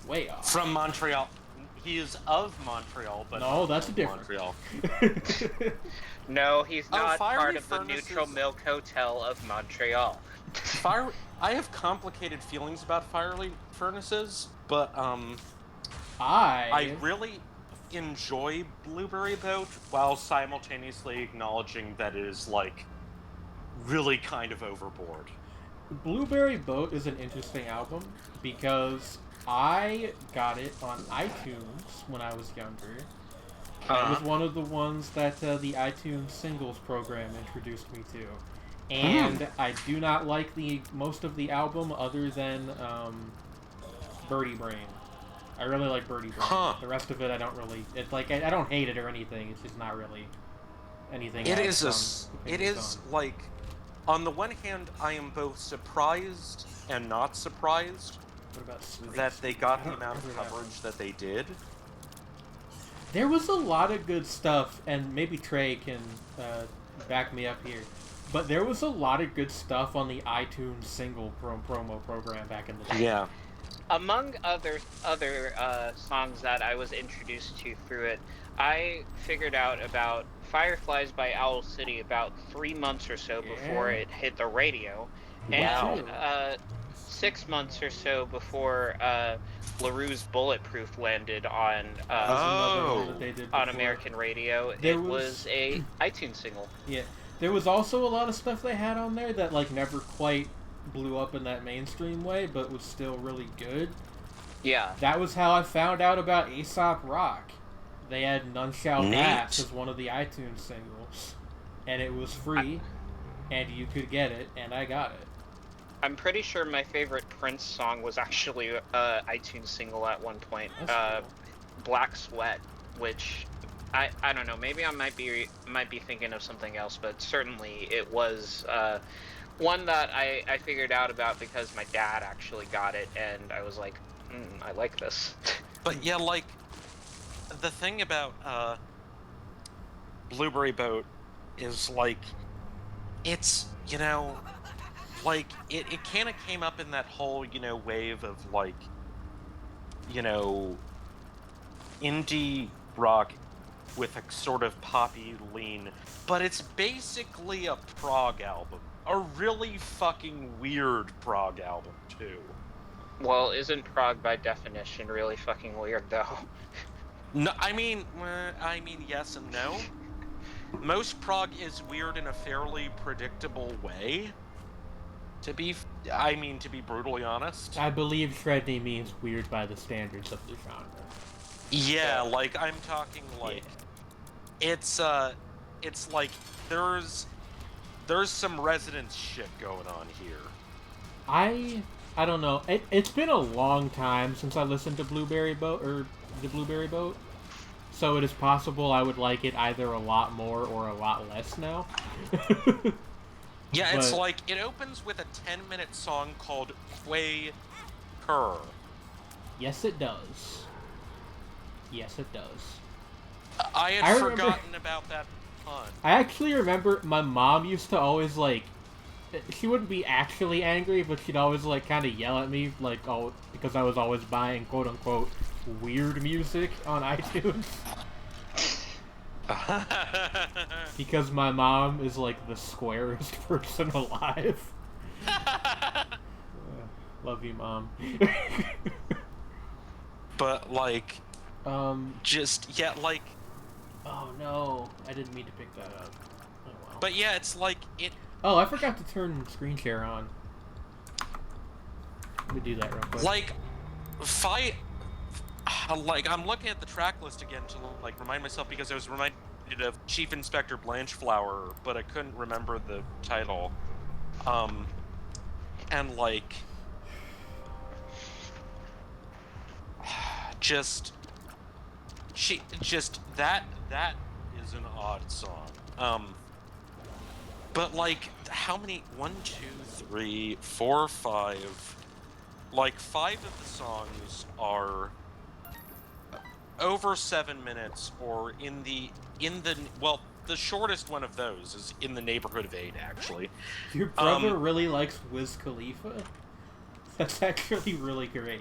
Way off. From Montreal. He is of Montreal, but no, not that's from different. Montreal. No, he's not part of the Furnaces... Neutral Milk Hotel of Montreal. I have complicated feelings about Firely Furnaces, but I really enjoy Blueberry Boat while simultaneously acknowledging that it is, like, really kind of overboard. Blueberry Boat is an interesting album because I got it on iTunes when I was younger. It was one of the ones that the iTunes singles program introduced me to. And I do not like most of the album other than Birdie Brain. I really like Birdie Brain. The rest of it I don't really... It's like, I don't hate it or anything. It's just not really anything It is like... On the one hand, I am both surprised and not surprised that they got the amount of coverage that they did. There was a lot of good stuff, and maybe Trey can back me up here, but there was a lot of good stuff on the iTunes single promo program back in the day. Yeah. Among other songs that I was introduced to through it, I figured out about Fireflies by Owl City about 3 months or so before it hit the radio. Wow. And 6 months or so before LaRue's Bulletproof landed on American radio. It was a iTunes single. Yeah. There was also a lot of stuff they had on there that like never quite blew up in that mainstream way, but was still really good. Yeah. That was how I found out about Aesop Rock. They had None Shall Pass as one of the iTunes singles, and it was free, and you could get it, and I got it. I'm pretty sure my favorite Prince song was actually an iTunes single at one point. Cool. Black Sweat, which I don't know, maybe I might be thinking of something else, but certainly it was one that I figured out about because my dad actually got it, and I was like, I like this. But yeah, like, the thing about Blueberry Boat is, like, it's, you know, like, it kind of came up in that whole, you know, wave of, like, you know, indie rock with a sort of poppy lean, but it's basically a prog album. A really fucking weird prog album, too. Well, isn't prog by definition really fucking weird, though? No, I mean, yes and no. Most prog is weird in a fairly predictable way. To be brutally honest. I believe Sredni means weird by the standards of the genre. Yeah, like, I'm talking, like, it's like, there's some Resonance shit going on here. I don't know. It's been a long time since I listened to Blueberry Boat, or the Blueberry Boat. So it is possible I would like it either a lot more or a lot less now. Yeah, it's like, it opens with a 10-minute song called Quay Cur. Yes, it does. Yes, it does. I had forgotten about that pun. I actually remember my mom used to always, like, she wouldn't be actually angry, but she'd always, like, kind of yell at me, like, because I was always buying, quote-unquote, weird music on iTunes. Because my mom is, like, the squarest person alive. Love you, Mom. But, like, just, yeah, like... Oh, no. I didn't mean to pick that up. Oh, well. But, yeah, it's like, it... Oh, I forgot to turn screen share on. Let me do that real quick. Like, like, I'm looking at the track list again to, like, remind myself, because I was reminded of Chief Inspector Blanchflower, but I couldn't remember the title. And, like... that is an odd song. But, like, how many? 1, 2, 3, 4, 5. Like, 5 of the songs are over 7 minutes, or well, the shortest one of those is in the neighborhood of 8, actually. Your brother really likes Wiz Khalifa? That's actually really great.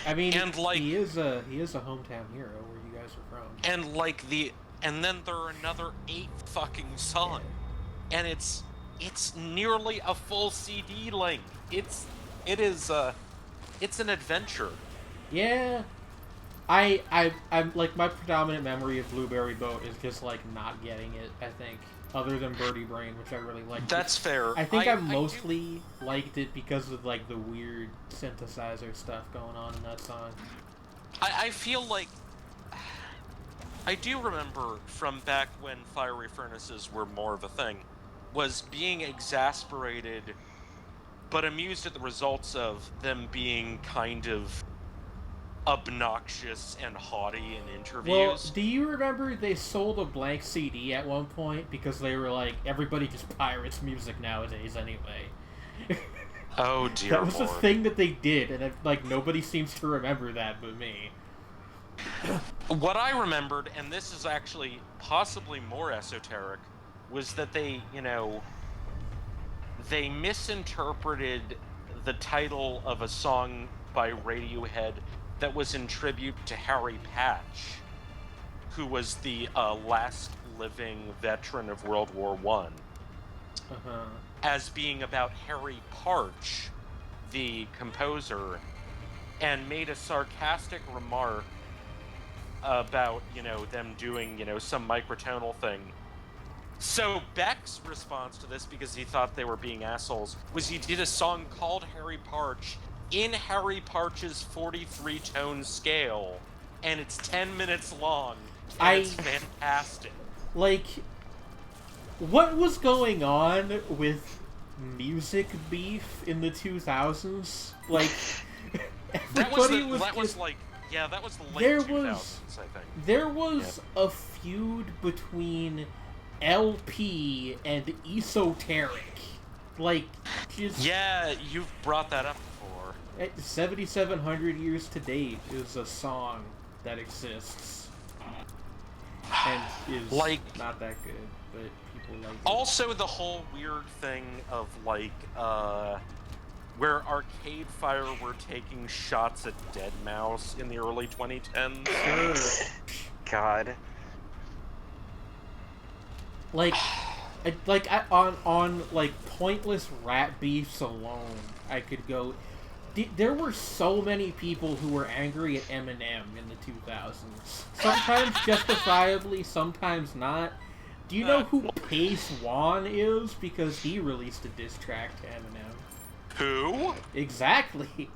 I mean, and like he is a hometown hero where you guys are from. And then there are another 8 fucking songs, and it's nearly a full CD length. It's an adventure. Yeah. I'm like, my predominant memory of Blueberry Boat is just like not getting it, I think. Other than Birdie Brain, which I really liked. That's fair. I think I mostly liked it because of like the weird synthesizer stuff going on in that song. I feel like I do remember from back when Fiery Furnaces were more of a thing, was being exasperated but amused at the results of them being kind of obnoxious and haughty in interviews. Well, do you remember they sold a blank CD at one point because they were like, everybody just pirates music nowadays anyway? Oh dear That was Lord. a thing that they did, and like nobody seems to remember that but me. What I remembered, and this is actually possibly more esoteric, was that they misinterpreted the title of a song by Radiohead that was in tribute to Harry Patch, who was the last living veteran of World War I, as being about Harry Parch, the composer, and made a sarcastic remark about, them doing, some microtonal thing. So Beck's response to this, because he thought they were being assholes, was he did a song called Harry Parch in Harry Parch's 43-tone scale, and it's 10 minutes long, and it's fantastic. Like, what was going on with music beef in the 2000s? Like, that was the late 2000s, I think. There was a feud between LP and Esoteric. Like, just... Yeah, you've brought that up before. 7,700 Years to Date is a song that exists. And is not that good, but people like it. Also, the whole weird thing of, where Arcade Fire were taking shots at Deadmau5 in the early 2010s. Sure. God. On pointless rap beefs alone, I could go... There were so many people who were angry at Eminem in the 2000s. Sometimes justifiably, sometimes not. Do you know who Pace One is? Because he released a diss track to Eminem. Who? Exactly.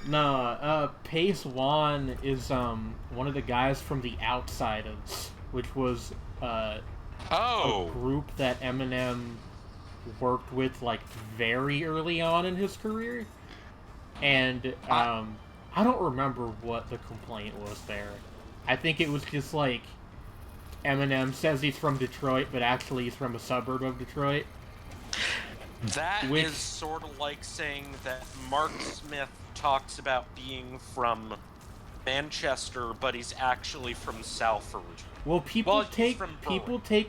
No, Pace One is one of the guys from The Outsiders, which was a group that Eminem worked with very early on in his career. And I don't remember what the complaint was there. I think it was just Eminem says he's from Detroit, but actually he's from a suburb of Detroit. That is sort of like saying that Mark Smith talks about being from Manchester, but he's actually from Salford. Well, people take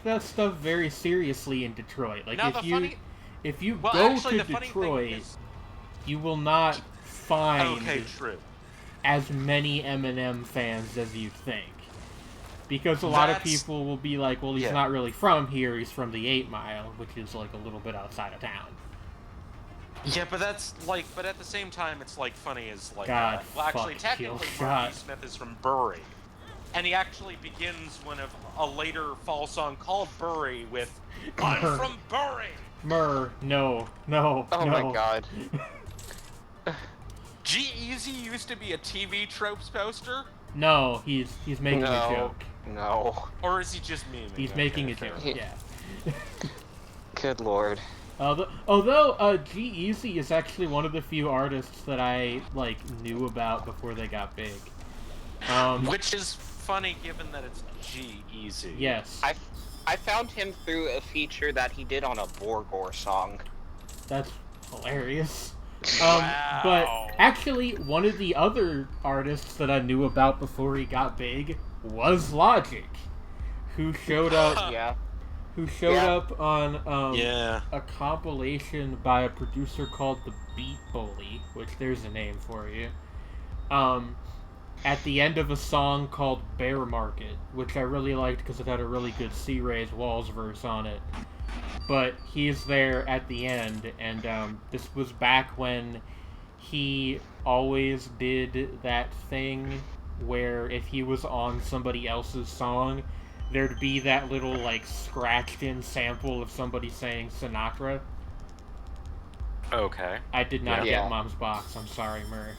that stuff very seriously in Detroit. If you go to Detroit, you will not find as many Eminem fans as you think. Because a lot of people will be like, well, he's not really from here, he's from the 8 Mile, which is a little bit outside of town. Yeah, but that's but at the same time, it's funny as technically Marky Smith is from Bury. And he actually begins one of a later fall song called Bury with, I'm from Bury! No. Oh my god. G-Eazy used to be a TV Tropes poster? No, he's making a joke. No. Or is he just memeing? He's making a joke, yeah. Good lord. Although G-Eazy is actually one of the few artists that I knew about before they got big. Which is funny given that it's G-Eazy. Yes. I found him through a feature that he did on a Borgore song. That's hilarious. Wow. But actually, one of the other artists that I knew about before he got big was Logic, who showed up. Up on a compilation by a producer called The Beat Bully, which there's a name for you. at the end of a song called Bear Market, which I really liked because it had a really good C. Ray's Walls verse on it. But he's there at the end, and this was back when he always did that thing where if he was on somebody else's song, there'd be that little, like, scratched-in sample of somebody saying Sinatra. Okay. I did not get Mom's Box. I'm sorry, Murray.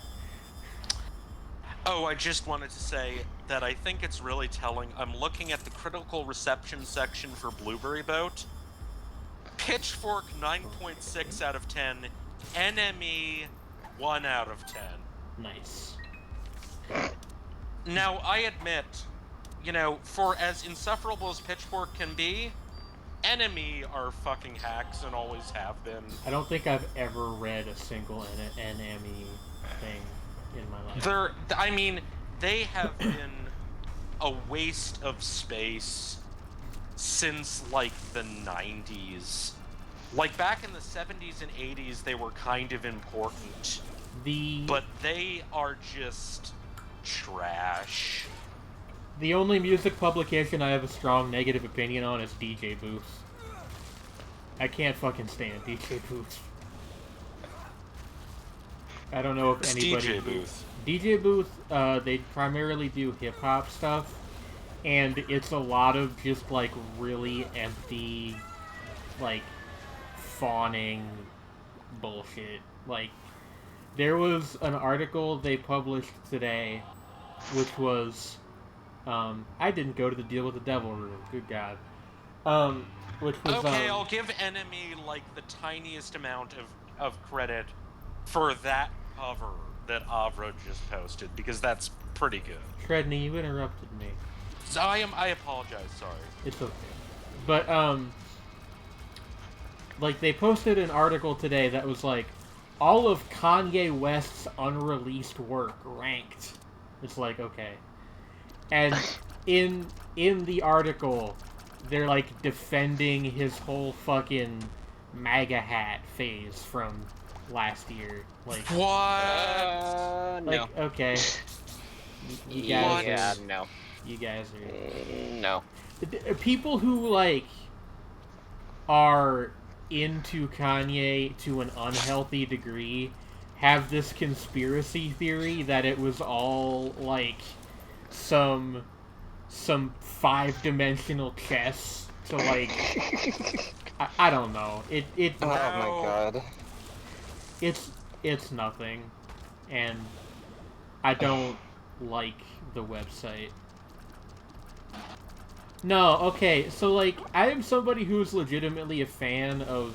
Oh, I just wanted to say that I think it's really telling. I'm looking at the critical reception section for Blueberry Boat. Pitchfork 9.6 out of 10. NME 1 out of 10. Nice. Now, I admit, you know, for as insufferable as Pitchfork can be, Enemy are fucking hacks and always have been. I don't think I've ever read a single NME thing in my life. I mean, they have been a waste of space since, like, the 90s. Like, back in the 70s and 80s, they were kind of important. But they are just trash. The only music publication I have a strong negative opinion on is DJ Booth. I can't fucking stand DJ Booth. I don't know if anybody... DJ Booth? DJ Booth, they primarily do hip-hop stuff, and it's a lot of just, like, really empty, like, fawning bullshit. Like, there was an article they published today, which was... I didn't go to the Deal with the Devil room. Good God. Which was, okay, I'll give Enemy, like, the tiniest amount of credit for that cover that Avro just posted, because that's pretty good. Sredni, you interrupted me. So I apologize, sorry. It's okay. But, like, they posted an article today that was, like, all of Kanye West's unreleased work ranked. It's like, okay. And in the article, they're, like, defending his whole fucking MAGA hat phase from last year. Like, what? Like, no. Okay. You guys no. You guys are... No. People who, like, are into Kanye to an unhealthy degree have this conspiracy theory that it was all, like... some 5-dimensional chess to, like, I don't know. Oh my god. It's nothing, and I don't like the website. No, okay, so, like, I am somebody who's legitimately a fan of,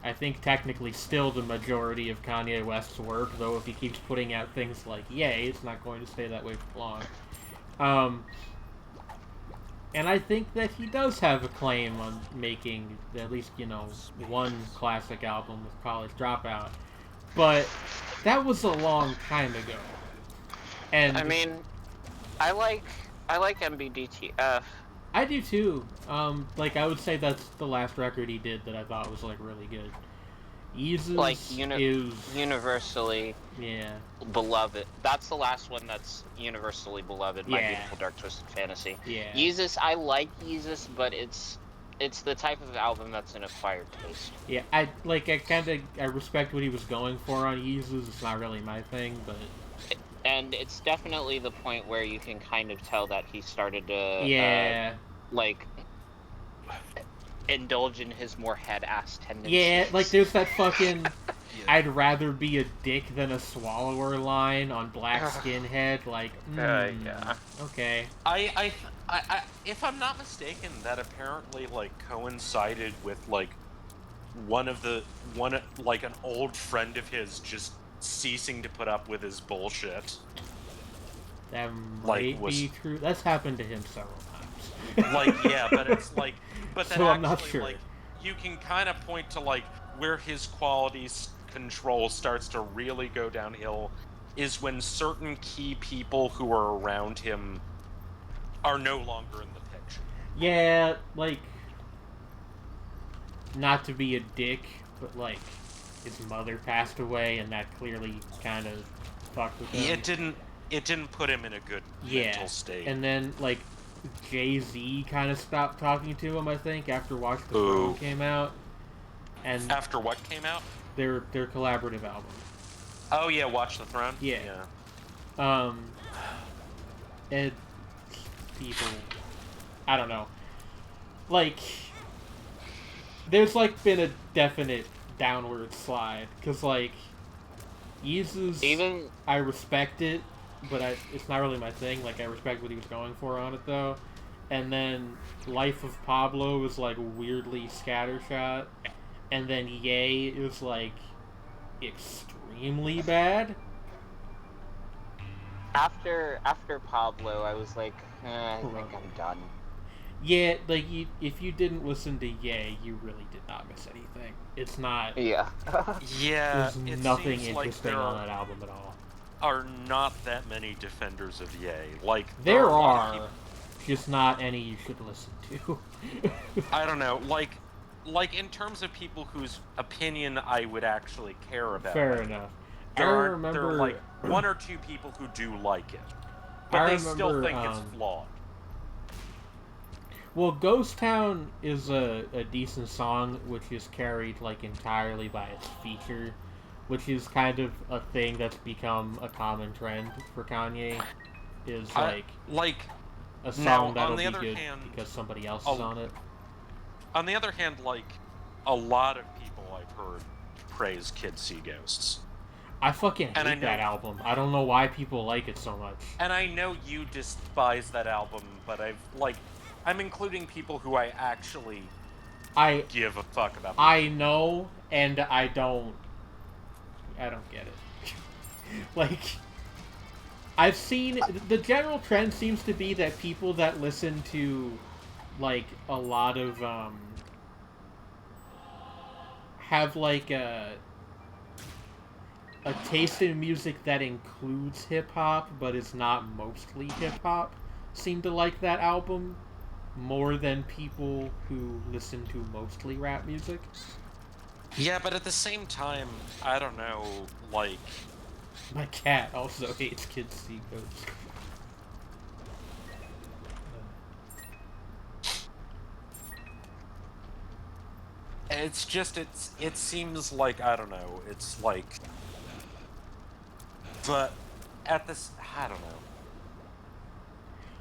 I think technically still the majority of Kanye West's work, though if he keeps putting out things like Yay, it's not going to stay that way for long. And I think that he does have a claim on making at least, you know, one classic album with College Dropout. But that was a long time ago. And I mean, I like MBDTF. I do too. Like, I would say that's the last record he did that I thought was, like, really good. Yeezus like, is... universally beloved. That's the last one that's universally beloved, My Beautiful Dark Twisted Fantasy. Yeah. Yeezus, I like Yeezus, but it's the type of album that's an acquired taste. Yeah, I respect what he was going for on Yeezus. It's not really my thing, but... And it's definitely the point where you can kind of tell that he started to, like, indulge in his more head-ass tendencies. Yeah, like, there's that fucking I'd rather be a dick than a swallower line on Black Skinhead, like, okay. I if I'm not mistaken, that apparently, like, coincided with, like, like, an old friend of his just ceasing to put up with his bullshit. That might be true. That's happened to him several times. Like, yeah, but it's like, but then so actually, I'm not sure. Like, you can kind of point to, like, where his quality control starts to really go downhill is when certain key people who are around him are no longer in the picture. Yeah, like, not to be a dick, but, like, his mother passed away, and that clearly kind of fucked with him. It didn't put him in a good mental state. And then like Jay-Z kind of stopped talking to him, I think, after Watch the Throne came out. And after what came out? Their collaborative album. Oh yeah, Watch the Throne. Yeah. And people, I don't know. Like, there's like been a definite downward slide because like Yeezus, I respect it, but it's not really my thing. Like, I respect what he was going for on it though. And then Life of Pablo is like weirdly scattershot. And then Ye is like extremely bad. After Pablo, I was like, I think I'm done. Yeah, like if you didn't listen to Ye, you really did not miss anything. It's not. Yeah. Yeah. There's nothing interesting on that album at all. Are not that many defenders of Ye. Like there are, just not any you should listen to. I don't know. Like in terms of people whose opinion I would actually care about. Fair enough. There are like one or two people who do like it, but they still think it's flawed. Well, Ghost Town is a decent song, which is carried like entirely by its feature, which is kind of a thing that's become a common trend for Kanye. Is like a song that'll be good because somebody else is on it. On the other hand, like a lot of people I've heard praise Kids See Ghosts. I fucking hate that album. I don't know why people like it so much. And I know you despise that album, but I'm including people who I actually give a fuck about. I know, and I don't get it. Like, I've seen the general trend seems to be that people that listen to like a lot of have like a taste in music that includes hip-hop but is not mostly hip-hop seem to like that album more than people who listen to mostly rap music. Yeah, but at the same time, I don't know, like... My cat also hates Kids See Ghosts. It's just, it seems like, I don't know, it's like... But at this, I don't know.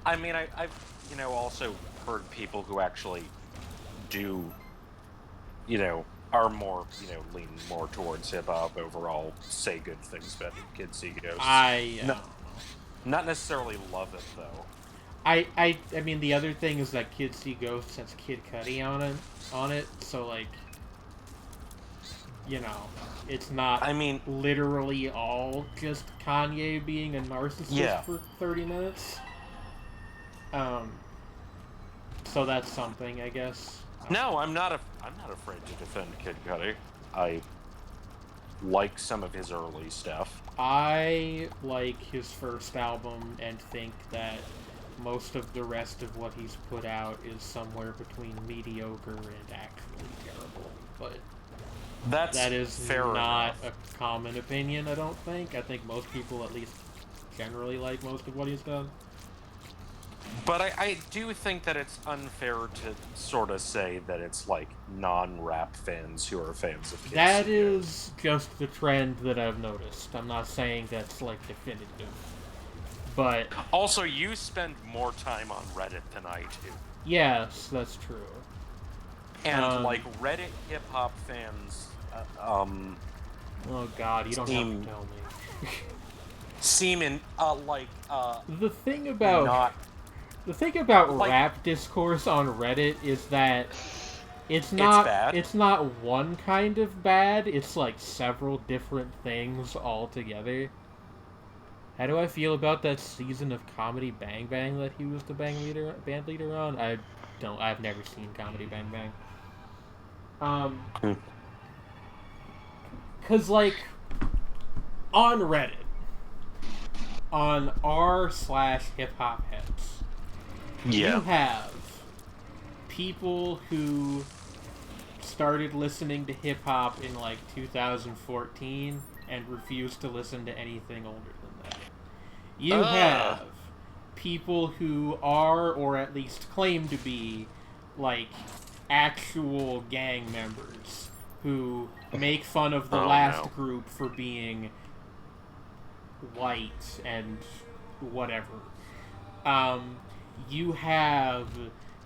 I mean, I've, also heard people who actually do, are more, lean more towards hip-hop overall, say good things about Kids See Ghosts. Not necessarily love it, though. I mean, the other thing is that Kids See Ghosts has Kid Cudi on it, so, like, it's not, literally all just Kanye being a narcissist for 30 minutes. So that's something, I guess. No, I'm not afraid to defend Kid Cudi. I like some of his early stuff. I like his first album and think that most of the rest of what he's put out is somewhere between mediocre and actually terrible. But that is not a common opinion, I don't think. I think most people at least generally like most of what he's done. But I do think that it's unfair to sort of say that it's like non-rap fans who are fans of Kids. That is just the trend that I've noticed. I'm not saying that's like definitive. But also, you spend more time on Reddit than I do. Yes, that's true. And like Reddit hip hop fans, oh God, you don't have to tell me. seem in the thing about rap discourse on Reddit is that it's not one kind of bad. It's like several different things all together. How do I feel about that season of Comedy Bang Bang that he was the band leader on? I've never seen Comedy Bang Bang. 'Cause like on Reddit, on r/hiphopheads, you have people who started listening to hip hop in like 2014 and refused to listen to anything older than You have people who are, or at least claim to be, like, actual gang members who make fun of the last group for being white and whatever. You have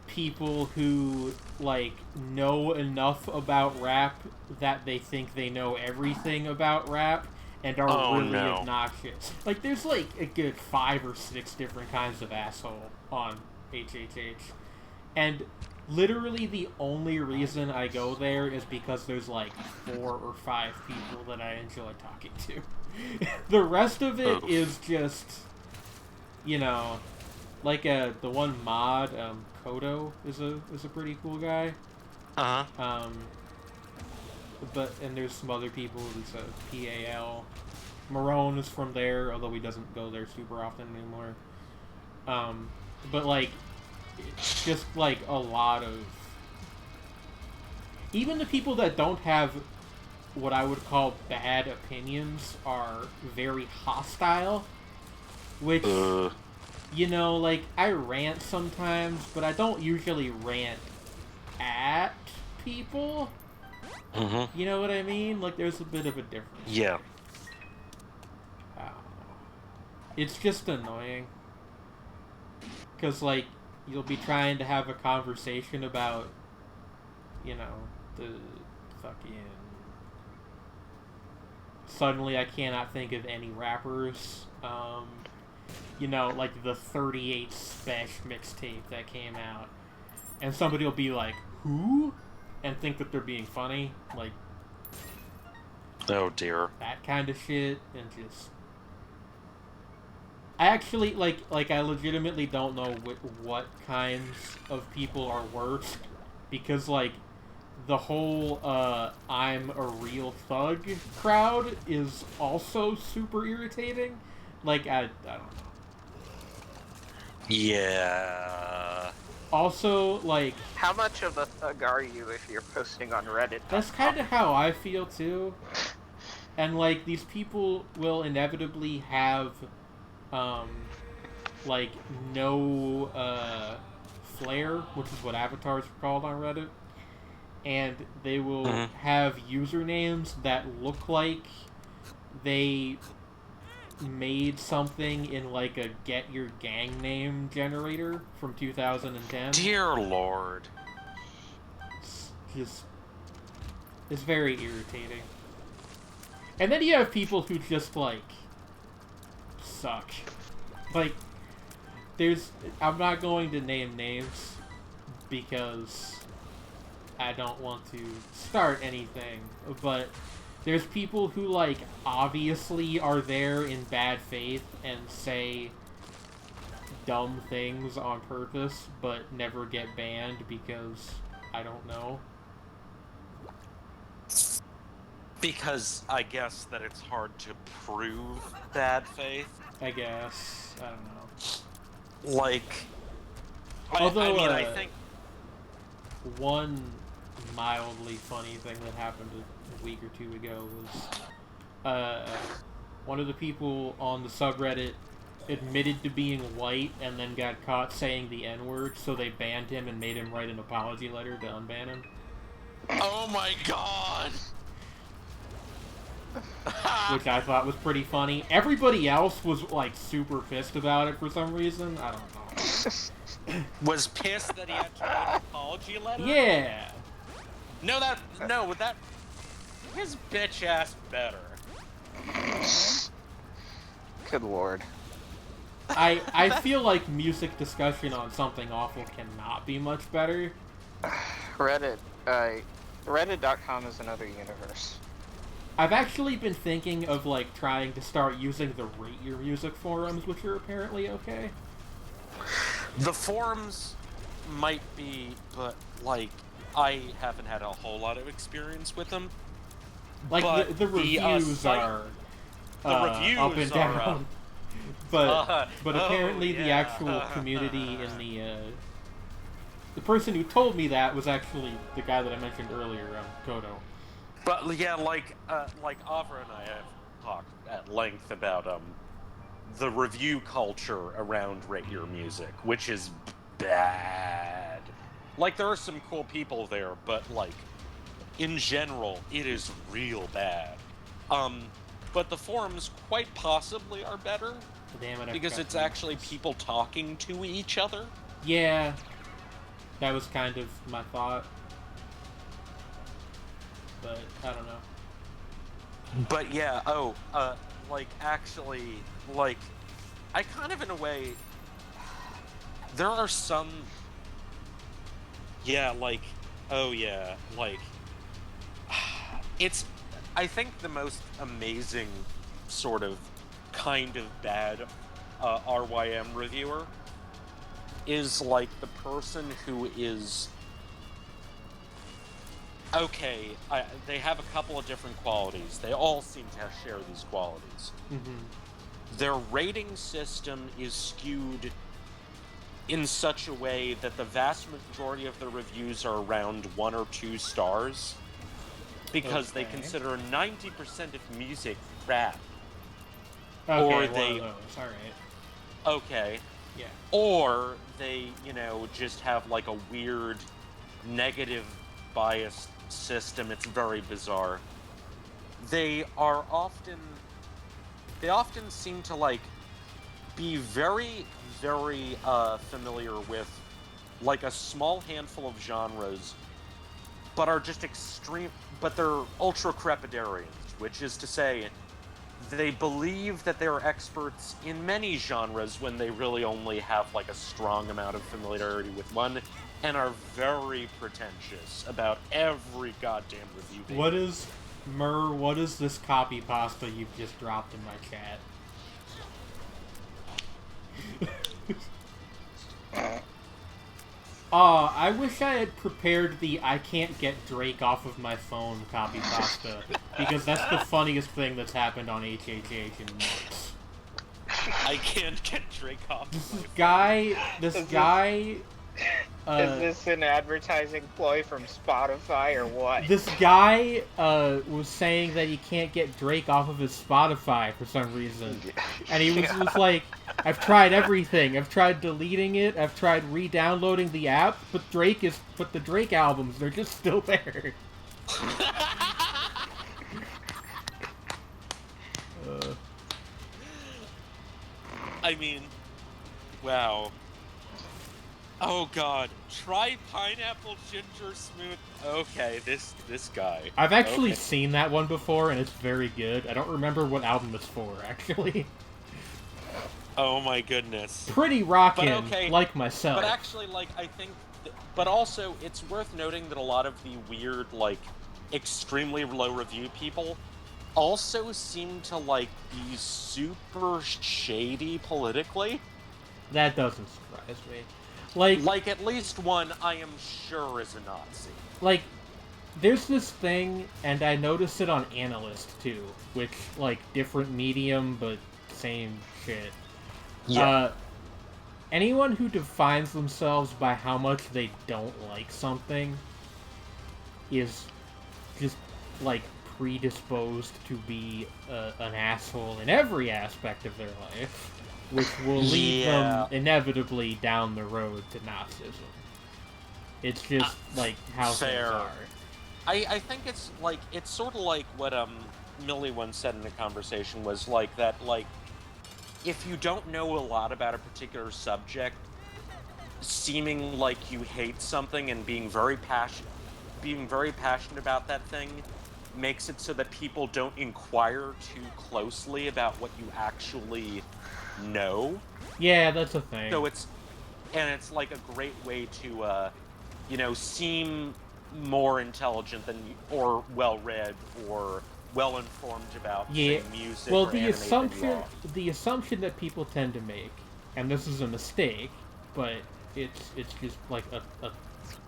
people who, like, know enough about rap that they think they know everything about rap and are really obnoxious. Like, there's, like, a good 5 or 6 different kinds of asshole on HHH. And literally the only reason I go there is because there's, like, 4 or 5 people that I enjoy talking to. The rest of it is just, you know, like, the one mod, Kodo is a pretty cool guy. And there's some other people. There's a PAL. Marone is from there, although he doesn't go there super often anymore. But, like, it's just, like, a lot of... Even the people that don't have what I would call bad opinions are very hostile. Which, you know, like, I rant sometimes, but I don't usually rant at people. You know what I mean? Like, there's a bit of a difference. Yeah. It's just annoying. Because, like, you'll be trying to have a conversation about, you know, the fucking... Suddenly I cannot think of any rappers. You know, like the 38 Special mixtape that came out. And somebody will be like, who? And think that they're being funny. Like... Oh dear. That kind of shit. And just... I actually, like I legitimately don't know what kinds of people are worse. Because, like, the whole, I'm a real thug crowd is also super irritating. Like, I don't know. Yeah. Also, like... How much of a thug are you if you're posting on Reddit? That's kind of how I feel, too. And, like, these people will inevitably have... like, no, flair, which is what avatars are called on Reddit. And they will have usernames that look like they made something in, like, a Get Your Gang Name generator from 2010. Dear Lord. It's just... It's very irritating. And then you have people who just, like... suck. Like, there's... I'm not going to name names because I don't want to start anything, but there's people who, like, obviously are there in bad faith and say dumb things on purpose, but never get banned because, I don't know. Because I guess that it's hard to prove bad faith. I guess. I don't know. Like... Although, I think... One mildly funny thing that happened a week or two ago was, one of the people on the subreddit admitted to being white and then got caught saying the N-word, so they banned him and made him write an apology letter to unban him. Oh my god! Which I thought was pretty funny. Everybody else was, like, super pissed about it for some reason. I don't know. Was pissed that he had to write an apology letter? Yeah! That... His bitch ass better. Good lord. I feel like music discussion on something awful cannot be much better. Reddit, Reddit.com is another universe. I've actually been thinking of, like, trying to start using the Rate Your Music forums, which are apparently okay. The forums might be, but, like, I haven't had a whole lot of experience with them. Like, the reviews are up and down. But apparently the actual community in the person who told me that was actually the guy that I mentioned earlier, Kodo. But yeah, like Avra and I have talked at length about the review culture around Rate Your Music, which is bad. Like, there are some cool people there, but, like, in general, it is real bad. But the forums quite possibly are better. Damn it, because it's actually people talking to each other. Yeah. That was kind of my thought. But, I don't know. But yeah, like, actually, like, I kind of, in a way, there are some, yeah, like, oh yeah, like, it's, I think the most amazing sort of, kind of bad RYM reviewer is, like, the person who is, okay, they have a couple of different qualities. They all seem to share these qualities. Mm-hmm. Their rating system is skewed in such a way that the vast majority of the reviews are around 1 or 2 stars because they consider 90% of music crap. Okay, or one they, of those. All right. Okay. Yeah. Or they, just have like a weird negative bias system. It's very bizarre. They often seem to, like, be very, very familiar with, like, a small handful of genres, but are just extreme, but they're ultra-crepidarians, which is to say, they believe that they're experts in many genres when they really only have, like, a strong amount of familiarity with one, and are very pretentious about every goddamn review they do. What is this copy pasta you've just dropped in my chat? I wish I had prepared the I can't get Drake off of my phone copy pasta, because that's the funniest thing that's happened on HHH in months. I can't get Drake off This my guy... Is this an advertising ploy from Spotify or what? This guy was saying that he can't get Drake off of his Spotify for some reason. And he was like, I've tried everything. I've tried deleting it. I've tried re-downloading the app, but the Drake albums, they're just still there. I mean, wow. Oh god, try pineapple ginger smooth. Okay, this guy. I've actually seen that one before, and it's very good. I don't remember what album it's for, actually. Oh my goodness. Pretty rockin', like myself. But actually, like, I think... but also, it's worth noting that a lot of the weird, like, extremely low review people also seem to, like, be super shady politically. That doesn't surprise me. Like, at least one, I am sure, is a Nazi. Like, there's this thing, and I noticed it on Analyst, too, which, like, different medium, but same shit. Yeah. Anyone who defines themselves by how much they don't like something is just, like, predisposed to be an asshole in every aspect of their life. Which will lead them inevitably down the road to Nazism. It's just, like, how things are. I think it's, like, it's sort of like what, Millie once said in a conversation was, like, that, like, if you don't know a lot about a particular subject, seeming like you hate something and being very passionate about that thing makes it so that people don't inquire too closely about what you actually know. Yeah, that's a thing. So it's like a great way to, seem more intelligent than, or well-read, or well-informed about, say, music or anime the assumption that people tend to make, and this is a mistake, but it's just like a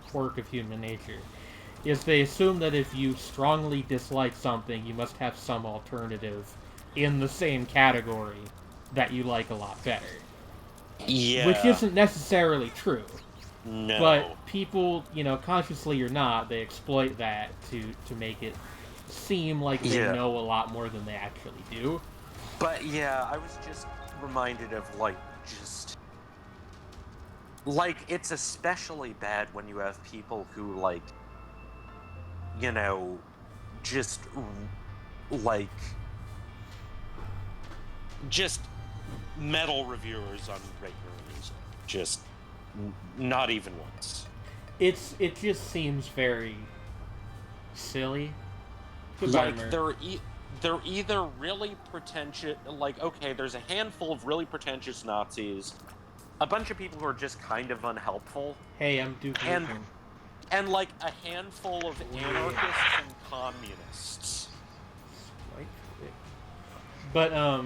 quirk of human nature, is they assume that if you strongly dislike something, you must have some alternative in the same category that you like a lot better. Yeah. Which isn't necessarily true. No. But people, consciously or not, they exploit that to make it seem like they know a lot more than they actually do. But yeah, I was just reminded of, like, just... Like, it's especially bad when you have people who, like, you know, just, like... Just metal reviewers on regular music. Just not even once. It just seems very silly. Like, they're either really pretentious, like, okay, there's a handful of really pretentious Nazis, a bunch of people who are just kind of unhelpful. Hey, I'm Duke Nukem. And like a handful of anarchists and communists. But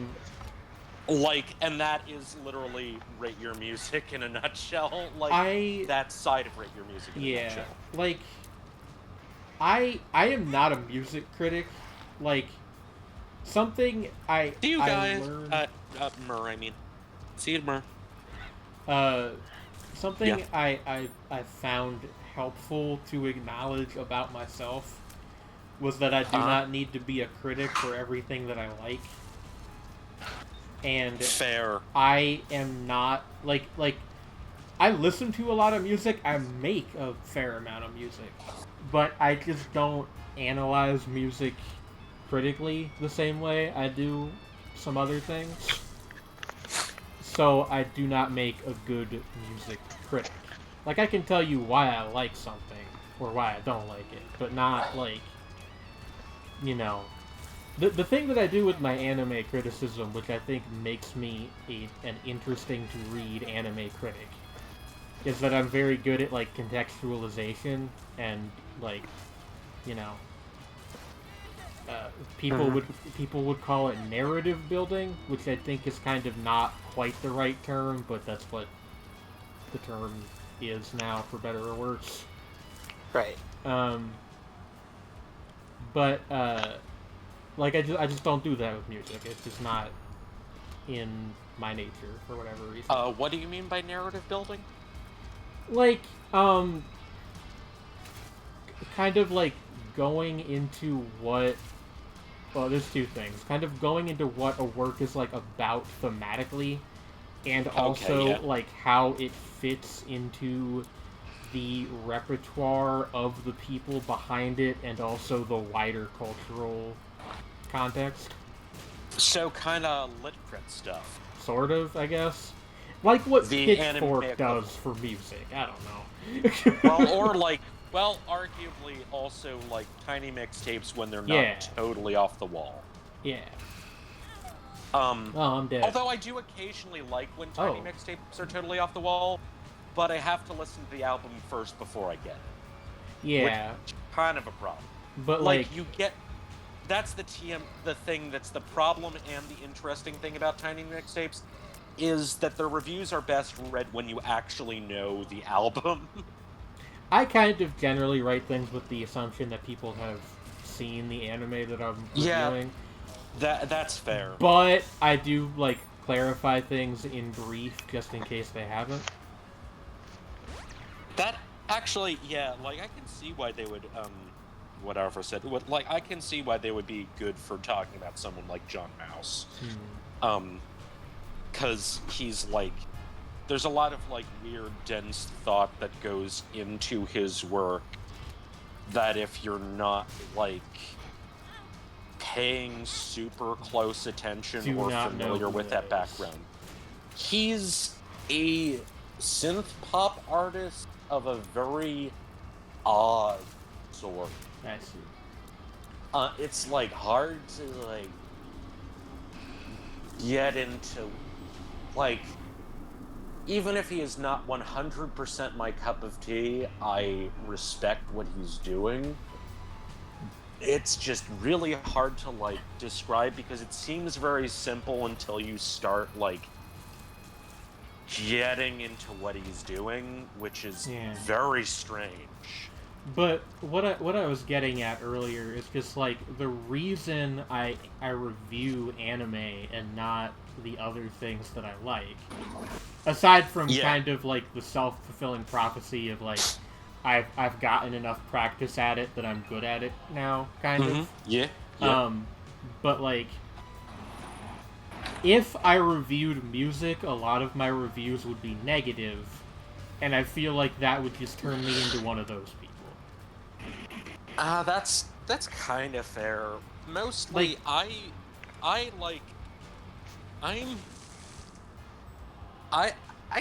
like, and that is literally Rate Your Music in a nutshell. Like, that side of Rate Your Music in a nutshell. Like, I am not a music critic. Like, something Do you guys? learned... Mur, I mean. See you, Mur. Something I found helpful to acknowledge about myself was that I do not need to be a critic for everything that I like. And fair. I am not like I listen to a lot of music. I make a fair amount of music, but I just don't analyze music critically the same way I do some other things. So I do not make a good music critic. Like, I can tell you why I like something or why I don't like it, but not like, you know. The thing that I do with my anime criticism, which I think makes me an interesting to read anime critic, is that I'm very good at, like, contextualization and, like, you know, people would call it narrative building, which I think is kind of not quite the right term, but that's what the term is now, for better or worse. Right. But like, I just don't do that with music. It's just not in my nature for whatever reason. What do you mean by narrative building? Like, kind of like going into what... Well, there's two things. Kind of going into what a work is, like, about thematically, and also, like, how it fits into the repertoire of the people behind it, and also the wider cultural context. So, kind of lit crit stuff. Sort of, I guess. Like what The Pitchfork does for music. I don't know. Well, or like... Well, arguably also, like, tiny mixtapes when they're not totally off the wall. Yeah. Oh, I'm dead. Although I do occasionally like when tiny mixtapes are totally off the wall, but I have to listen to the album first before I get it. Yeah. Which is kind of a problem. But, like... you get... That's the thing that's the problem and the interesting thing about tiny mixtapes, is that the reviews are best read when you actually know the album. I kind of generally write things with the assumption that people have seen the anime that I'm reviewing. That's fair. But I do, like, clarify things in brief just in case they haven't. That actually, like, I can see why they would, whatever said, like, I can see why they would be good for talking about someone like John Mouse. Because he's, like, there's a lot of, like, weird, dense thought that goes into his work that if you're not, like, paying super close attention or familiar with that background. He's a synth pop artist of a very odd sort. I see. It's, like, hard to, like, get into, like... Even if he is not 100% my cup of tea, I respect what he's doing. It's just really hard to, like, describe because it seems very simple until you start, like, getting into what he's doing, which is very strange. But what I was getting at earlier is just, like, the reason I review anime and not the other things that I like, aside from kind of, like, the self-fulfilling prophecy of, like, I've gotten enough practice at it that I'm good at it now, kind of. Yeah. But, like, if I reviewed music, a lot of my reviews would be negative, and I feel like that would just turn me into one of those people. That's kind of fair. Mostly, I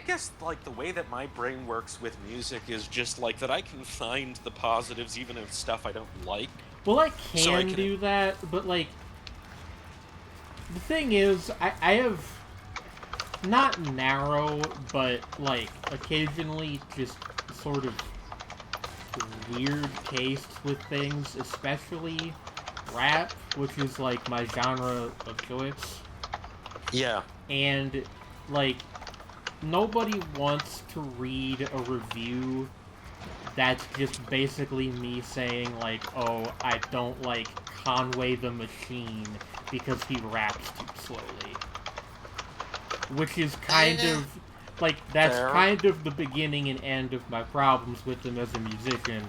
guess, like, the way that my brain works with music is just, like, that I can find the positives even in stuff I don't like. Well, I can do that, but, like, the thing is, I have not narrow, but, like, occasionally just sort of weird tastes with things, especially rap, which is, like, my genre of choice. Yeah. And, like, nobody wants to read a review that's just basically me saying, like, oh, I don't like Conway the Machine because he raps too slowly. Which is kind of, like, that's kind of the beginning and end of my problems with him as a musician.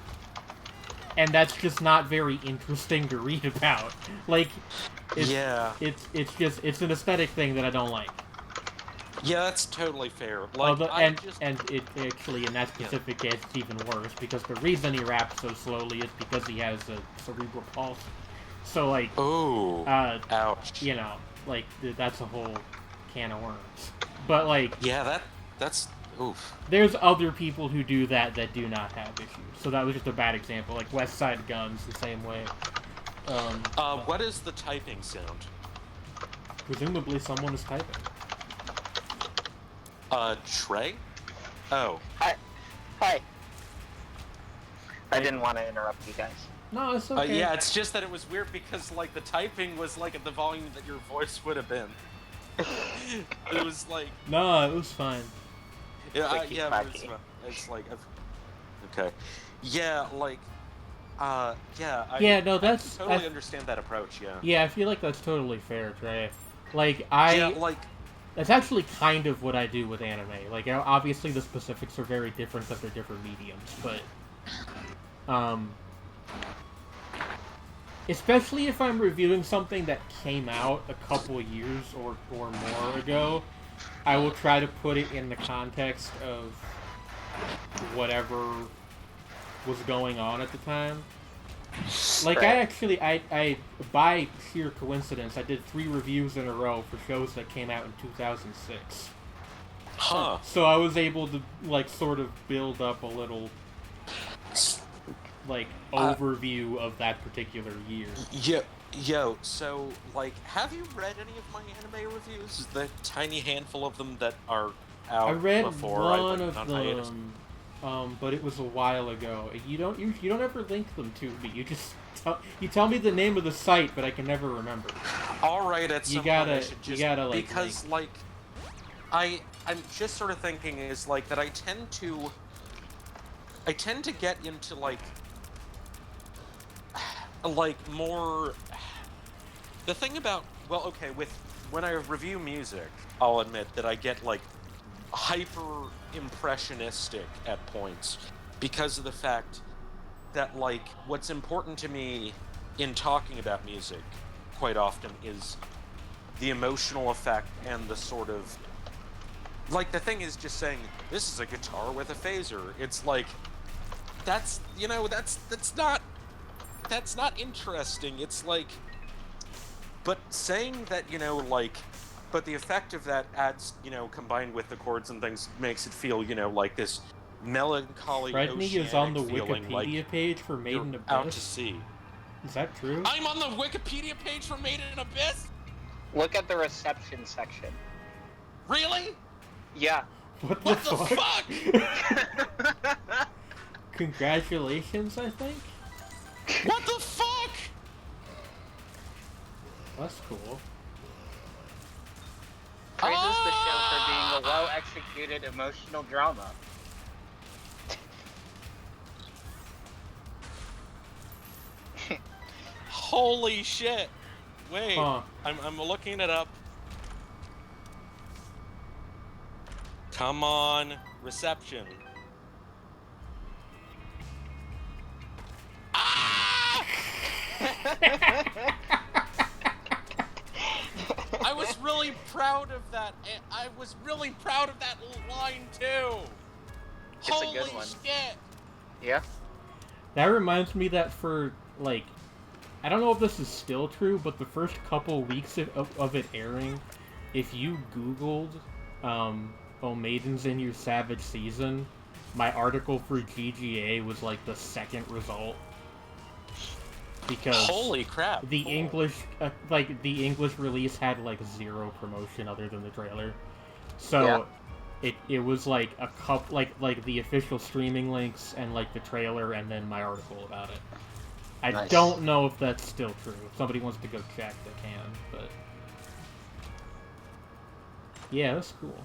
And that's just not very interesting to read about. Like, it's an aesthetic thing that I don't like. Yeah, that's totally fair. Like, and it actually, in that specific case, it's even worse, because the reason he raps so slowly is because he has a cerebral palsy. So, like, ouch. You know, like, that's a whole can of worms. But, like... Yeah, that's... Oof. There's other people who do that do not have issues. So that was just a bad example. Like, West Side Guns, the same way. What is the typing sound? Presumably someone is typing. Trey? Oh. Hi. I didn't want to interrupt you guys. No, it's okay. Yeah, it's just that it was weird because, like, the typing was, like, at the volume that your voice would have been. It was, like... No, it was fine. Yeah, it's like... Okay. Yeah, like... I totally understand that approach, yeah. Yeah, I feel like that's totally fair, Trey. Like, that's actually kind of what I do with anime. Like, obviously the specifics are very different because they're different mediums, but... especially if I'm reviewing something that came out a couple years or more ago, I will try to put it in the context of whatever was going on at the time. Like, I by sheer coincidence, I did 3 reviews in a row for shows that came out in 2006. Huh. So I was able to, like, sort of build up a little, like, overview of that particular year. So, like, have you read any of my anime reviews? The tiny handful of them that are out I read before one of them, but it was a while ago. You don't ever link them to me. You just tell me the name of the site, but I can never remember. All right, at some point I should just, you gotta like, because like I'm just sort of thinking is like that I tend to get into like more. The thing about when I review music, I'll admit that I get like hyper impressionistic at points because of the fact that like what's important to me in talking about music quite often is the emotional effect and the sort of like the thing is just saying this is a guitar with a phaser. It's like that's not interesting. It's like, but saying that, but the effect of that adds, combined with the chords and things, makes it feel, like this melancholy Sredni is on the Wikipedia like page for Made in Abyss. Out to sea. Is that true? I'm on the Wikipedia page for Made in Abyss? Look at the reception section. Really? Yeah. What the fuck? Congratulations, I think? What the fuck? That's cool. Praises the show for being a well-executed emotional drama. Holy shit! Wait, huh. I'm looking it up. Come on, reception. I was really proud of that. I was really proud of that line too. It's Holy a good one. Shit! Yeah. That reminds me that for, like, I don't know if this is still true, but the first couple weeks of it airing, if you Googled, Oh Maidens in Your Savage Season, my article for GGA was, like, the second result. Because holy crap! the English, the English release had, like, zero promotion other than the trailer. So, it was, like, a couple, like, the official streaming links and, like, the trailer and then my article about it. I don't know if that's still true. If somebody wants to go check, they can, but... Yeah, that's cool.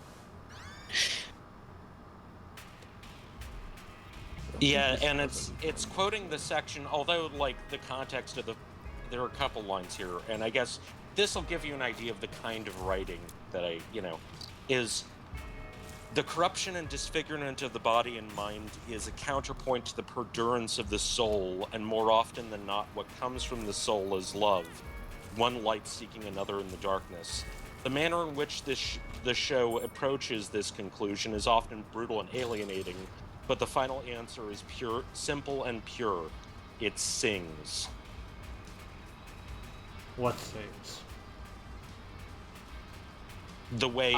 Yeah, and it's quoting the section, although, like, the context of there are a couple lines here, and I guess this will give you an idea of the kind of writing that is... The corruption and disfigurement of the body and mind is a counterpoint to the perdurance of the soul, and more often than not, what comes from the soul is love, one light seeking another in the darkness. The manner in which the show approaches this conclusion is often brutal and alienating, but the final answer is pure, simple and pure. It sings. What sings? The way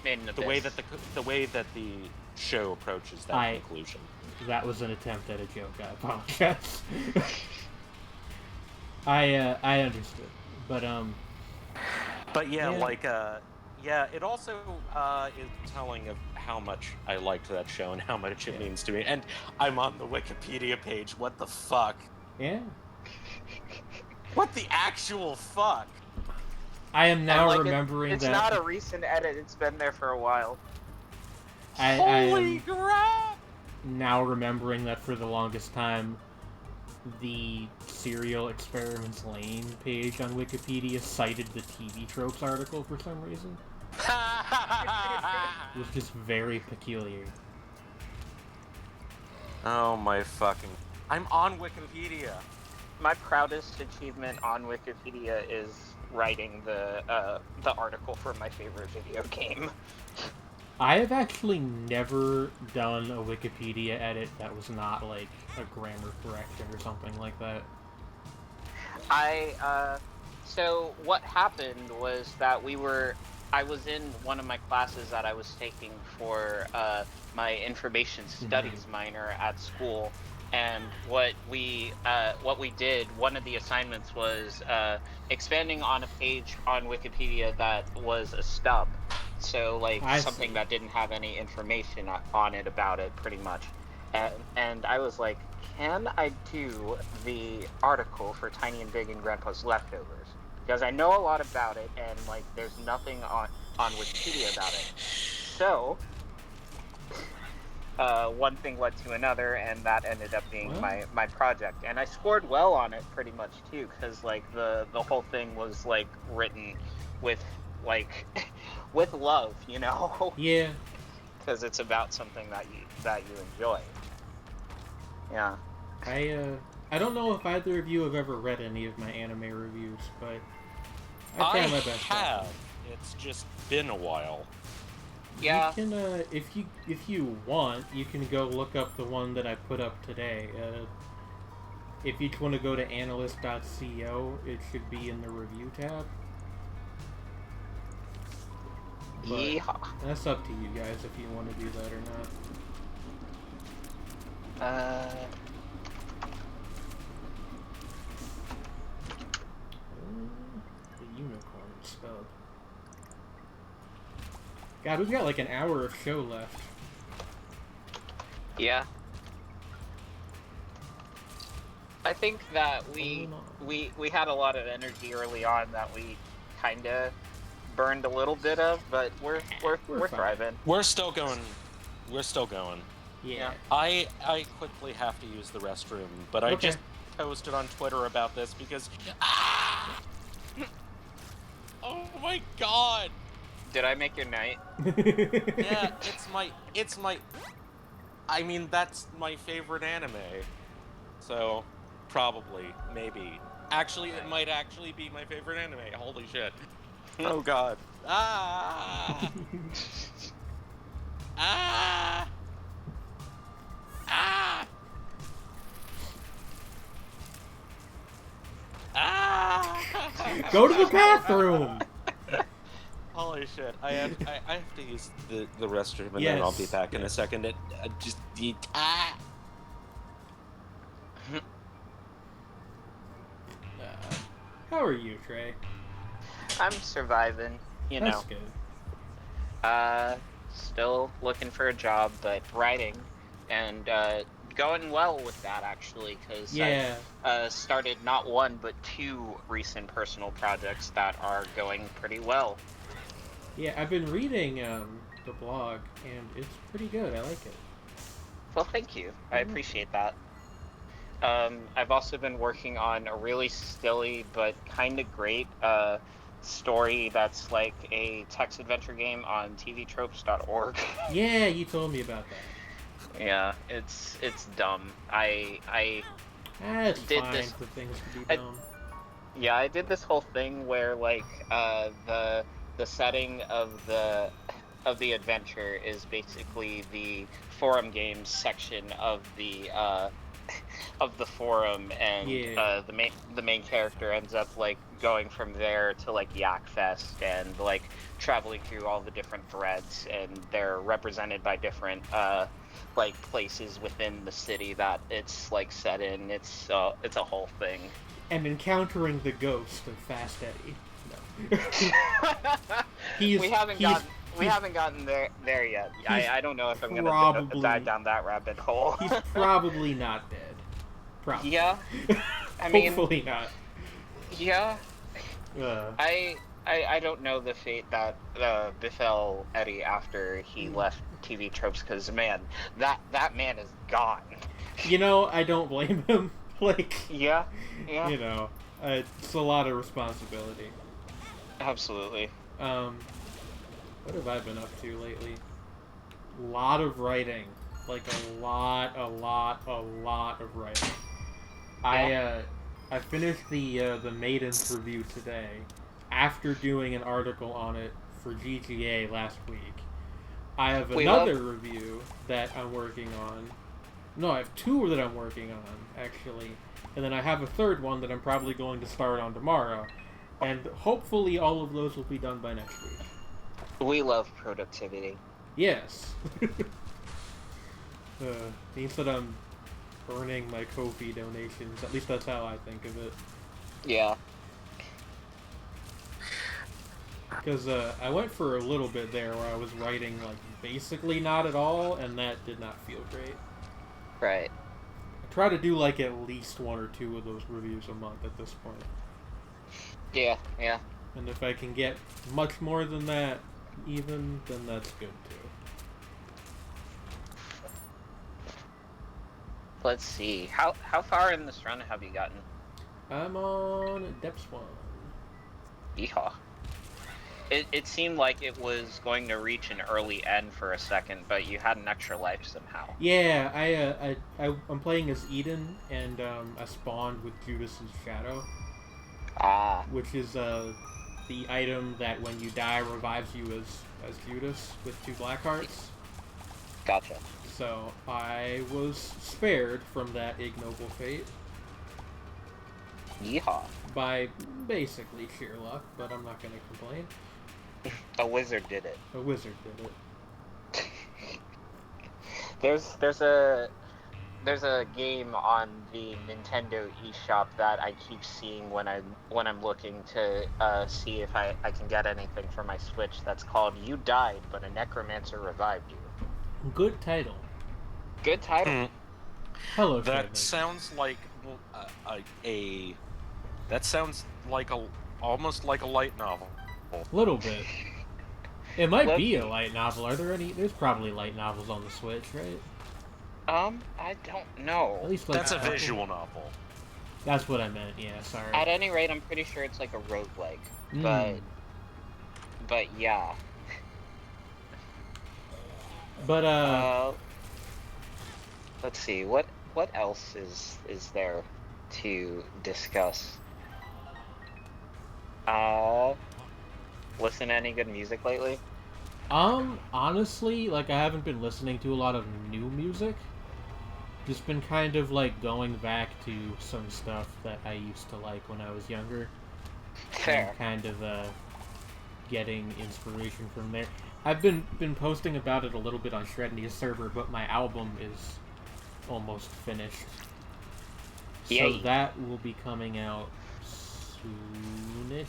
the way that the show approaches that conclusion. That was an attempt at a joke. I apologize. I understood, but yeah, like it also is telling of how much I liked that show and how much it means to me. And I'm on the Wikipedia page. What the fuck? Yeah. What the actual fuck? I am now remembering it's that... It's not a recent edit, it's been there for a while. Holy crap! Now remembering that for the longest time, the Serial Experiments Lane page on Wikipedia cited the TV Tropes article for some reason. It was just very peculiar. Oh my fucking... I'm on Wikipedia! My proudest achievement on Wikipedia is writing the article for my favorite video game. I have actually never done a Wikipedia edit that was not, like, a grammar correction or something like that. So what happened was that I was in one of my classes that I was taking for my information studies minor at school, and what we did, one of the assignments was expanding on a page on Wikipedia that was a stub. So, like, something that didn't have any information on it about it, pretty much. And I was like, can I do the article for Tiny and Big and Grandpa's Leftovers? Because I know a lot about it, and, like, there's nothing on Wikipedia about it. So, one thing led to another, and that ended up being my project. And I scored well on it, pretty much, too, because, like, the whole thing was, like, written with, like... with love, you know? Yeah. Because it's about something that you enjoy. Yeah. I don't know if either of you have ever read any of my anime reviews, but I try my best. I have. It's just been a while. Yeah. You can, if you want, you can go look up the one that I put up today. If you want to go to analyst.co, it should be in the review tab. But that's up to you guys if you want to do that or not. The unicorn spelled. God, we've got like an hour of show left. Yeah. I think that we had a lot of energy early on that we kinda burned a little bit of, but we're thriving. We're still going. Yeah. I quickly have to use the restroom, but I just posted on Twitter about this because oh my god! Did I make your night? Yeah, it's my I mean, that's my favorite anime. So probably, maybe. Actually, it might actually be my favorite anime. Holy shit. Oh god. Ah! Ah! Ah! Ah! Go to the bathroom! Holy shit. I have to use the restroom and Yes. then I'll be back in a second. How are you, Trey? I'm surviving, you That's know. good. Still looking for a job, but writing, and going well with that, actually, because I started not one, but 2 recent personal projects that are going pretty well. Yeah, I've been reading the blog, and it's pretty good. I like it. Well, thank you. I appreciate that. I've also been working on a really silly but kind of great story that's like a text adventure game on tvtropes.org. Yeah, you told me about that. Yeah, it's dumb. I did fine this for things to be dumb. I did this whole thing where like the setting of the adventure is basically the forum games section of the forum, and the main character ends up like going from there to like Yakfest and like traveling through all the different threads, and they're represented by different like places within the city that it's like set in. It's a whole thing. And encountering the ghost of Fast Eddie. No. We haven't gotten there yet. I don't know if I'm gonna dive down that rabbit hole. He's probably not dead. Probably. Yeah. I mean, hopefully not. Yeah. I don't know the fate that befell Eddie after he left TV Tropes, because man, that man is gone. You know, I don't blame him. Like, yeah. You know, it's a lot of responsibility. Absolutely. What have I been up to lately? A lot of writing. Like a lot of writing. Yeah. I finished the Maiden's review today after doing an article on it for GGA last week. I have another review that I'm working on. No, I have 2 that I'm working on, actually. And then I have a 3rd one that I'm probably going to start on tomorrow. And hopefully all of those will be done by next week. We love productivity. Yes. Means that I'm earning my Ko-fi donations. At least that's how I think of it. Yeah. Because I went for a little bit there where I was writing like basically not at all, and that did not feel great. Right. I try to do like at least 1 or 2 of those reviews a month at this point. Yeah. And if I can get much more than that, even, then that's good too. Let's see. How far in this run have you gotten? I'm on Depths 1. Yeehaw. It seemed like it was going to reach an early end for a second, but you had an extra life somehow. Yeah, I'm playing as Eden, and I spawned with Judas's Shadow. Which is the item that when you die revives you as Judas with 2 black hearts. Gotcha. So I was spared from that ignoble fate. Yeehaw. By basically sheer luck, but I'm not going to complain. A wizard did it. A wizard did it. There's a game on the Nintendo eShop that I keep seeing when I'm looking to see if I can get anything for my Switch. That's called "You Died, but a Necromancer Revived You." Good title. Good title. Hello. That Sredni. sounds like that sounds like almost like a light novel. Little bit. It might be a light novel. Are there any? There's probably light novels on the Switch, right? I don't know. At least like that's a visual novel. That's what I meant. Yeah, sorry. At any rate, I'm pretty sure it's like a roguelike. But yeah. But let's see. What else is there to discuss? Listen to any good music lately? Honestly, like, I haven't been listening to a lot of new music. Just been kind of, like, going back to some stuff that I used to like when I was younger. Fair. And kind of, getting inspiration from there. I've been posting about it a little bit on Sredni's server, but my album is almost finished. Yay. So that will be coming out soonish.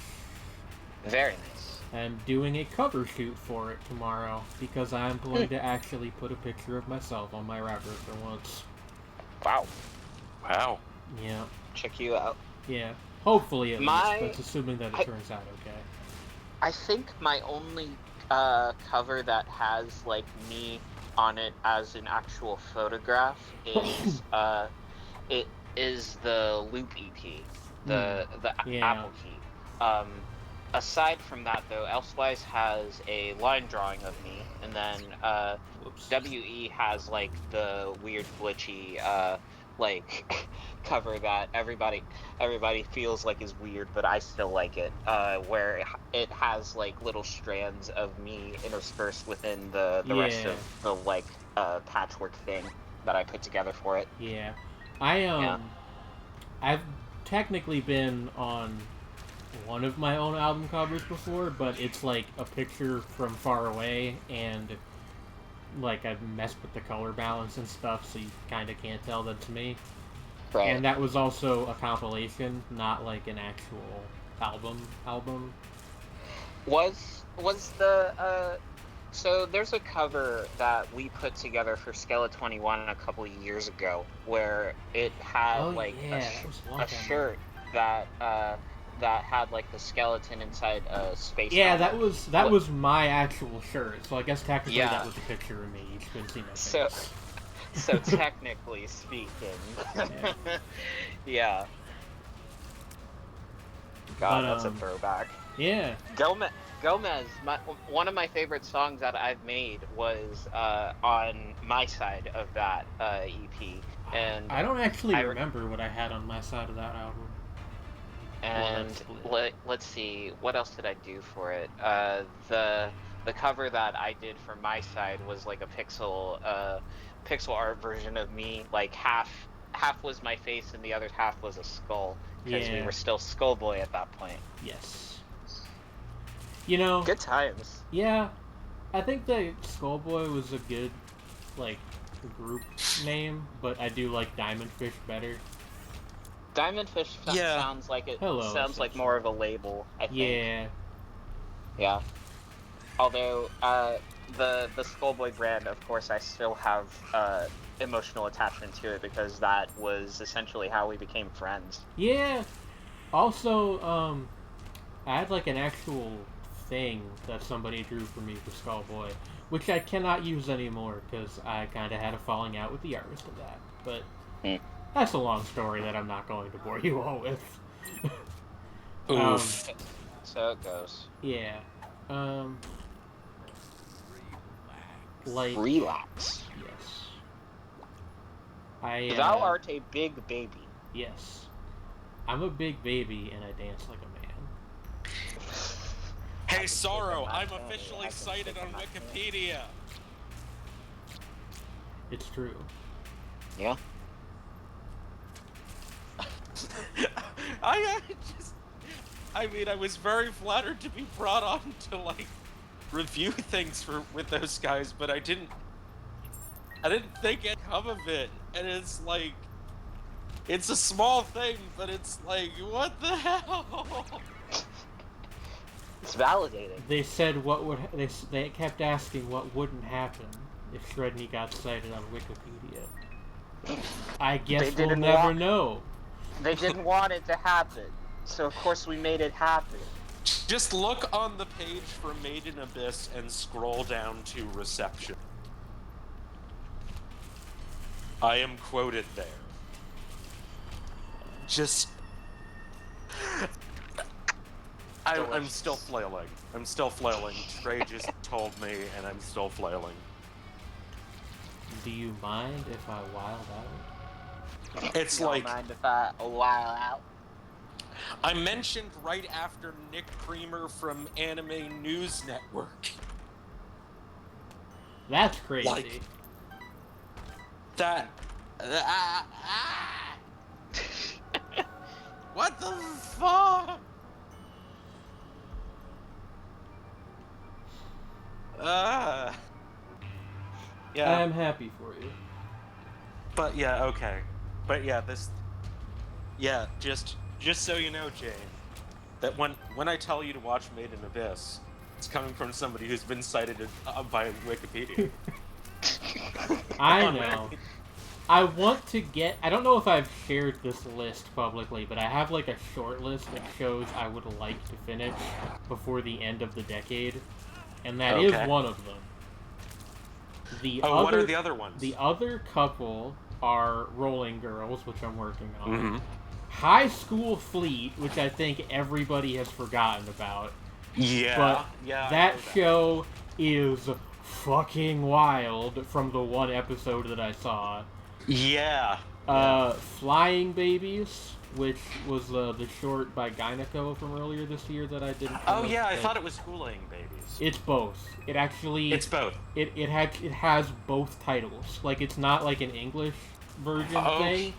Very nice. I'm doing a cover shoot for it tomorrow because I'm going to actually put a picture of myself on my rapper for once. Wow. Wow. Yeah. Check you out. Yeah. Hopefully at least, but assuming that it turns out okay. I think my only cover that has like me on it as an actual photograph is it is the Loop EP, the Apple Key. Aside from that though, Elsewise has a line drawing of me, and then WE has like the weird glitchy like cover that everybody feels like is weird, but I still like it, where it has like little strands of me interspersed within the rest of the like patchwork thing that I put together for it. Yeah. I've technically been on one of my own album covers before, but it's like a picture from far away, and like I've messed with the color balance and stuff, so you kind of can't tell that it's me. Right. And that was also a compilation, not like an actual album. Was the so there's a cover that we put together for Skella 21 a couple of years ago where it had a shirt that that had like the skeleton inside a space. Yeah, helmet. that was my actual shirt. So I guess technically that was a picture of me. You couldn't see my face. So technically speaking, yeah. God, that's a throwback. Yeah. Gomez, one of my favorite songs that I've made was on my side of that EP, and I don't actually remember what I had on my side of that album. And let's see, what else did I do for it? The cover that I did for my side was like a pixel art version of me. Like half was my face and the other half was a skull, because we were still Skullboy at that point. Yes. You know, good times. Yeah, I think that Skullboy was a good like group name, but I do like Diamondfish better. Diamondfish sounds like sounds like more of a label, I think. Yeah. Although the Skullboy brand, of course, I still have emotional attachment to it because that was essentially how we became friends. Yeah. Also, I had like an actual thing that somebody drew for me for Skullboy, which I cannot use anymore because I kind of had a falling out with the artist of that. But that's a long story that I'm not going to bore you all with. Oof. So it goes. Yeah. Relax. Yes. Thou art a big baby. Yes. I'm a big baby and I dance like a man. Hey, Sorrow, I'm officially cited on Wikipedia. It's true. Yeah. I was very flattered to be brought on to like review things with those guys, but I didn't think it'd come of it. And it's like, it's a small thing, but it's like, what the hell? It's validating. They said they kept asking what wouldn't happen if Sredni got cited on Wikipedia. I guess we'll never know. They didn't want it to happen, so of course we made it happen. Just look on the page for Made in Abyss and scroll down to reception. I am quoted there. Just... I'm still flailing. Trey just told me, and I'm still flailing. Do you mind if I wild out? It's like... Don't mind if I wild out? I mentioned right after Nick Creamer from Anime News Network. That's crazy. Like, that... What the fuck? Yeah. I am happy for you. But yeah, okay. But yeah, this... Yeah, just so you know, Jane, that when I tell you to watch Made in Abyss, it's coming from somebody who's been cited by Wikipedia. I know. I want to get... I don't know if I've shared this list publicly, but I have like a short list of shows I would like to finish before the end of the decade, and that is one of them. What are the other ones? The other couple are Rolling Girls, which I'm working on. Mm-hmm. High School Fleet, which I think everybody has forgotten about. Yeah. But yeah, that show is fucking wild from the one episode that I saw. Yeah. Flying Babies, which was the short by Gyneco from earlier this year that I didn't. Oh yeah, I thought it was Hoolaying Babies. It's both. It actually. It's both. It has both titles. Like, it's not like an English version thing.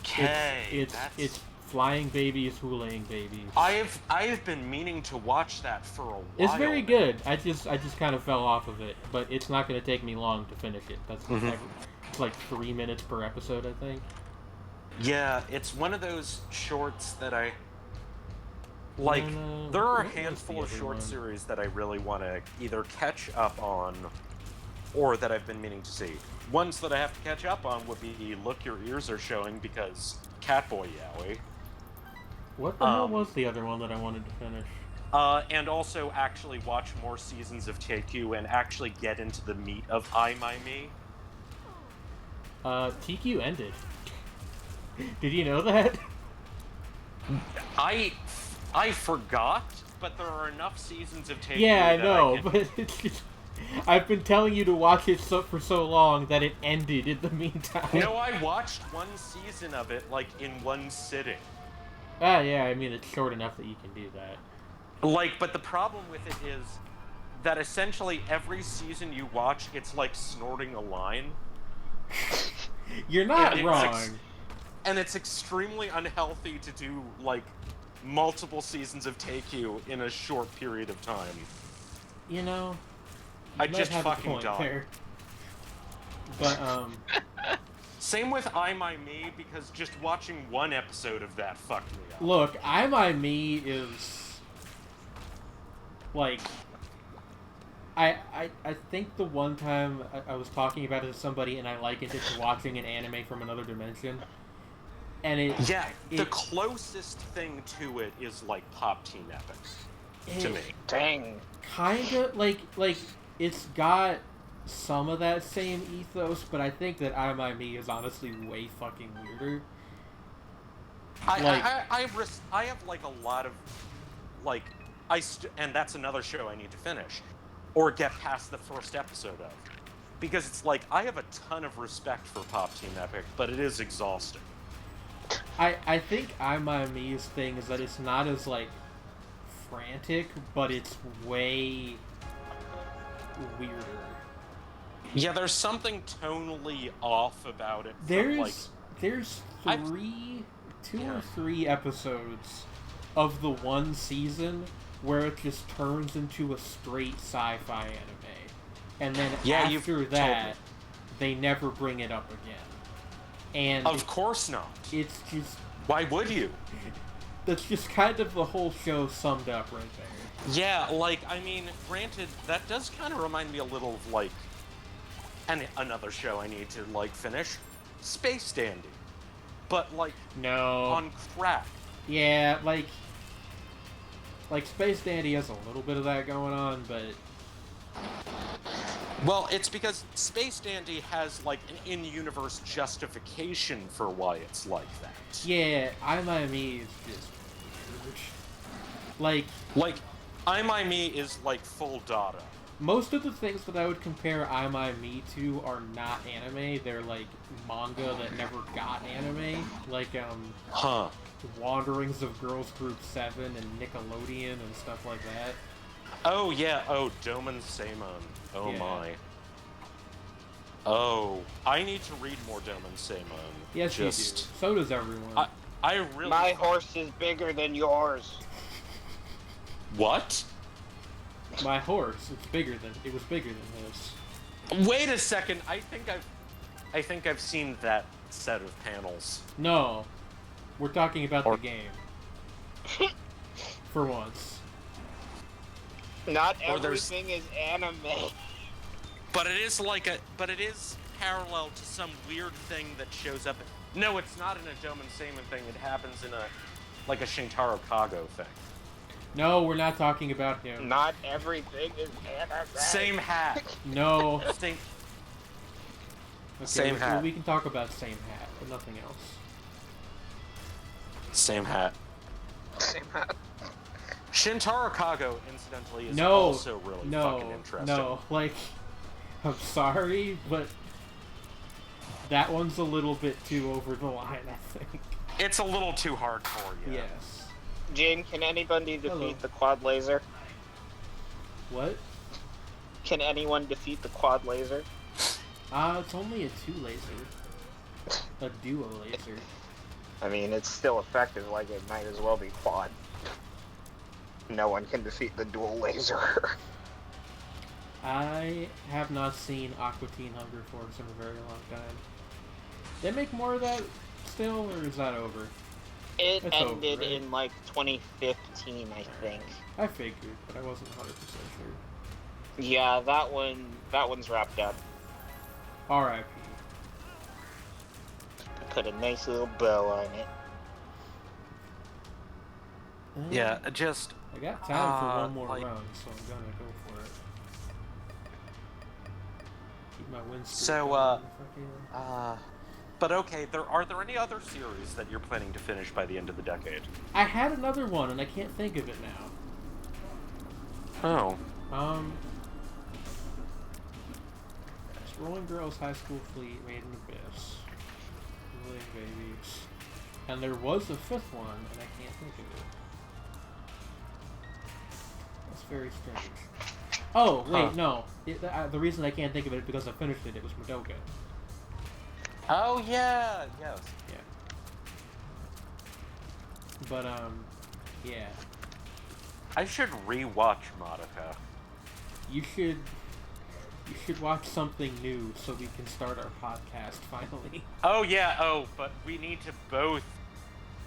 Okay. It's Flying Babies, Hoolaying Babies. I've been meaning to watch that for a while. It's very good. I just kind of fell off of it, but it's not going to take me long to finish it. That's it's like 3 minutes per episode, I think. Yeah, it's one of those shorts that I like. There are a handful of short series that I really want to either catch up on, or that I've been meaning to see. Ones that I have to catch up on would be Look Your Ears Are Showing, because Catboy Yaoi. What the hell was the other one that I wanted to finish? And also actually watch more seasons of TQ and actually get into the meat of I, My, Me. TQ ended. Did you know that? I forgot, but there are enough seasons of TQ. Yeah, I know, but it's just... I've been telling you to watch it for so long that it ended in the meantime. No, I watched one season of it, like, in one sitting. Ah, yeah, I mean, it's short enough that you can do that. Like, but the problem with it is that essentially every season you watch, it's like snorting a line. You're not wrong. And it's extremely unhealthy to do, like, multiple seasons of Take You in a short period of time. You know... I just fucking died. But, Same with I, My, Me, because just watching one episode of that fucked me up. Look, I, My, Me is... Like... I think the one time I was talking about it to somebody and I likened it to watching an anime from another dimension. And the closest thing to it is, like, Pop Team Epic. To me. Dang. Kinda, like... It's got some of that same ethos, but I think that I, My, Me is honestly way fucking weirder. I have, like, a lot of, like, and that's another show I need to finish, or get past the first episode of. Because it's like, I have a ton of respect for Pop Team Epic, but it is exhausting. I think I, My, Me's thing is that it's not as, like, frantic, but it's way... weirder. Yeah, there's something tonally off about it. There's two or three episodes of the one season where it just turns into a straight sci-fi anime, and then after that, they never bring it up again. And of course not. It's just... Why would you? That's just kind of the whole show summed up right there. Yeah, like, I mean, granted, that does kind of remind me a little of, like, another show I need to, like, finish. Space Dandy. But, like, no, on crack. Yeah, like, Space Dandy has a little bit of that going on, but... Well, it's because Space Dandy has, like, an in-universe justification for why it's like that. Yeah, I, My, Me is just weird. Like, I, My, Me is, like, full data. most of the things that I would compare I My Me to are not anime. They're like manga that never got anime. Like Wanderings of Girls Group 7 and Nickelodeon and stuff like that. Oh yeah, Domen Seimon. Oh yeah. My. Oh, I need to read more Domen Seimon. Yes, you do. So does everyone. I really. My horse is bigger than yours. What? My horse. It was bigger than his. Wait a second. I think I've seen that set of panels. No, we're talking about the game. For once. Not everything is anime. But it is parallel to some weird thing that shows up. No, it's not in a Domen Seimon thing. It happens in a Shintaro Kago thing. No, we're not talking about him. Not everything is anime. Same hat. No. Same. Okay, same hat. We can talk about same hat, but nothing else. Same hat. Same hat. Shintaro Kago, incidentally, is also really fucking interesting. No, like, I'm sorry, but that one's a little bit too over the line, I think. It's a little too hardcore, yeah. Yes. Jane, can anybody defeat the quad laser? What? Can anyone defeat the quad laser? It's only a 2 laser. A duo laser. I mean, it's still effective, like it might as well be quad. No one can defeat the dual laser. I have not seen Aqua Teen Hunger Force in a very long time. They make more of that still, or is that over? It ended in like 2015, I think. I figured, but I wasn't 100% sure. Yeah, that one's wrapped up. R.I.P. Put a nice little bow on it. Yeah, just... I got time for one more round, so I'm gonna go for it. Keep my win streak. But okay, are there any other series that you're planning to finish by the end of the decade? I had another one, and I can't think of it now. Oh. It's Rolling Girls High School Fleet, Made in Abyss. Living Babies. And there was a 5th one, and I can't think of it. That's very strange. Oh, wait, no. The reason I can't think of it is because I finished it. It was Madoka. Oh, yeah. Yes. Yeah. But, yeah. I should rewatch Madoka. You should watch something new so we can start our podcast finally. Oh, yeah. But we need to both,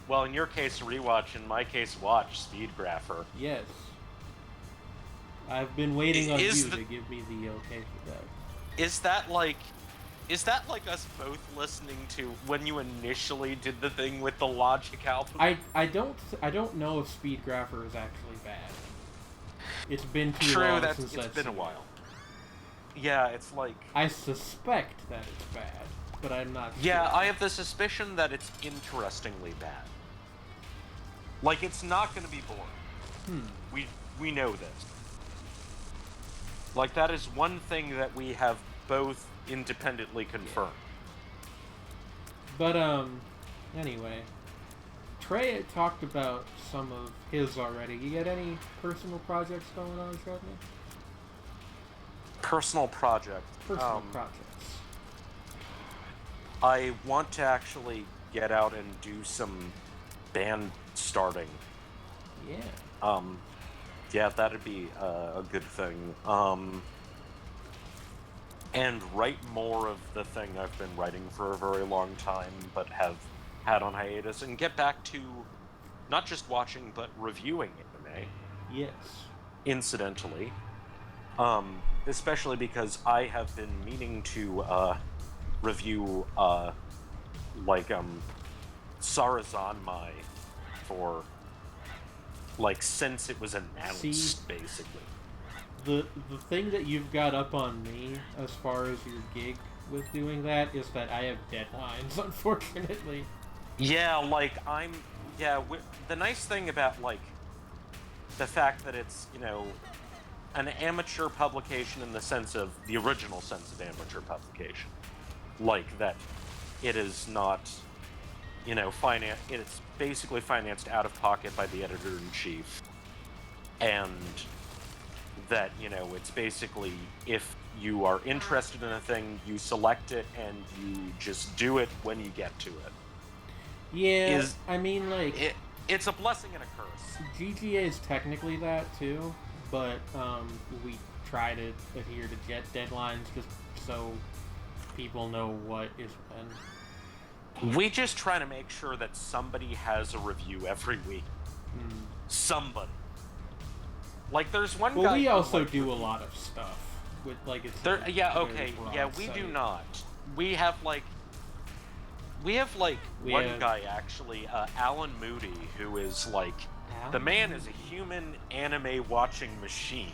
well, in your case, rewatch. In my case, watch Speedgrapher. Yes. I've been waiting on you to give me the okay for that. Is that like us both listening to when you initially did the thing with the Logic album? I don't know if Speedgrapher is actually bad. It's been too long since it's been a while. Yeah, it's like... I suspect that it's bad, but I'm not sure. Yeah, I have the suspicion that it's interestingly bad. Like, it's not going to be boring. We know this. Like, that is one thing that we have both independently confirmed. But, anyway. Trey had talked about some of his already. You got any personal projects going on, Sredni? Personal projects. I want to actually get out and do some band starting. Yeah. Yeah, that'd be a good thing. And write more of the thing I've been writing for a very long time, but have had on hiatus, and get back to not just watching, but reviewing anime. Yes. Incidentally. Especially because I have been meaning to review Sarazanmai for since it was announced. Basically. The thing that you've got up on me as far as your gig with doing that is that I have deadlines, unfortunately. Yeah, the nice thing about the fact that it's an amateur publication in the sense of the original sense of amateur publication. Like that it is not, it's basically financed out of pocket by the editor-in-chief. And that, it's basically, if you are interested in a thing, you select it and you just do it when you get to it. Yeah, it's a blessing and a curse. GGA is technically that too, but we try to adhere to jet deadlines just so people know what is when. We just try to make sure that somebody has a review every week. Somebody. Like, there's one guy... Well, we also do a lot of stuff. With, like, it's... we do not. We have one guy, actually, Alan Moody, who is, the man is a human anime-watching machine.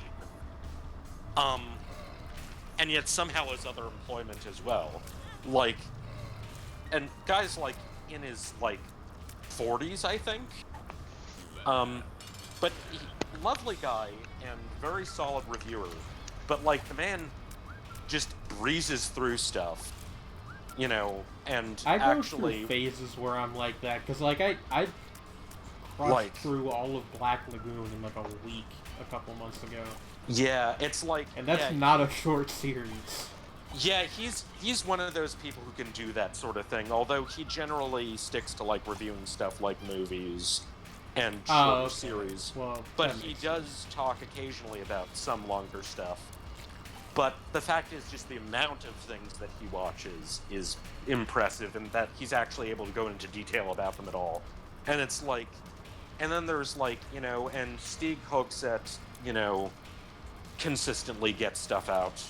And yet somehow has other employment as well. And guys, in his, 40s, I think. But lovely guy and very solid reviewer. But, the man just breezes through stuff. And I go through phases where I'm like that, because, I crushed through all of Black Lagoon in, a week a couple months ago. Yeah, it's And that's not a short series. Yeah, he's one of those people who can do that sort of thing, although he generally sticks to, reviewing stuff like movies and shorter series. Well, but he does talk occasionally about some longer stuff. But the fact is, just the amount of things that he watches is impressive, and that he's actually able to go into detail about them at all. And it's and then there's and Stieg Hogsett, consistently gets stuff out.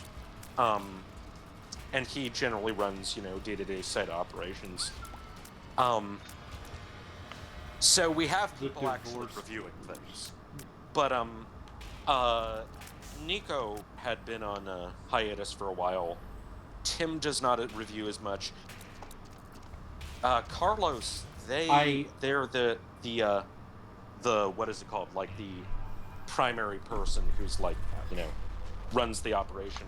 And he generally runs, day-to-day site operations. So we have people actually reviewing things. But, Nico had been on a hiatus for a while. Tim does not review as much. Carlos, they're the what is it called? The primary person who's runs the operation.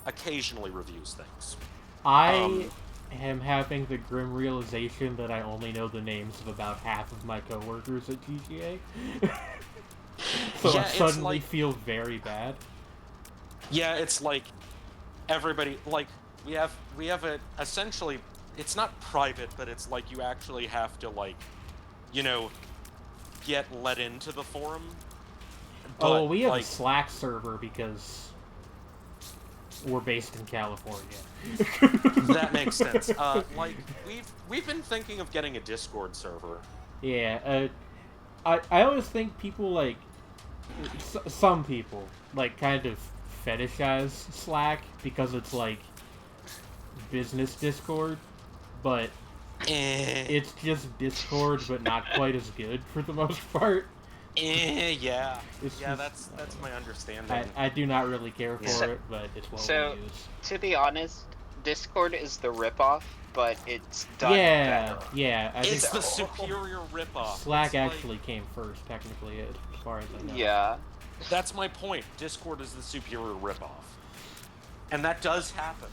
Occasionally reviews things. I am having the grim realization that I only know the names of about half of my coworkers at GGA. So I suddenly feel very bad. Yeah, it's everybody, we have a, essentially, it's not private, but it's you actually have to, get let into the forum. But, we have a Slack server because we're based in California. That makes sense. We've been thinking of getting a Discord server. Yeah, I always think people some people kind of fetishize Slack because it's business Discord, but it's just Discord, but not quite as good for the most part. Yeah. That's my understanding. I do not really care for it, but it's what we use. To be honest, Discord is the ripoff, but it's done better. Yeah. It's the superior ripoff. Slack actually came first, technically, as far as I know. Yeah. That's my point. Discord is the superior ripoff. And that does happen.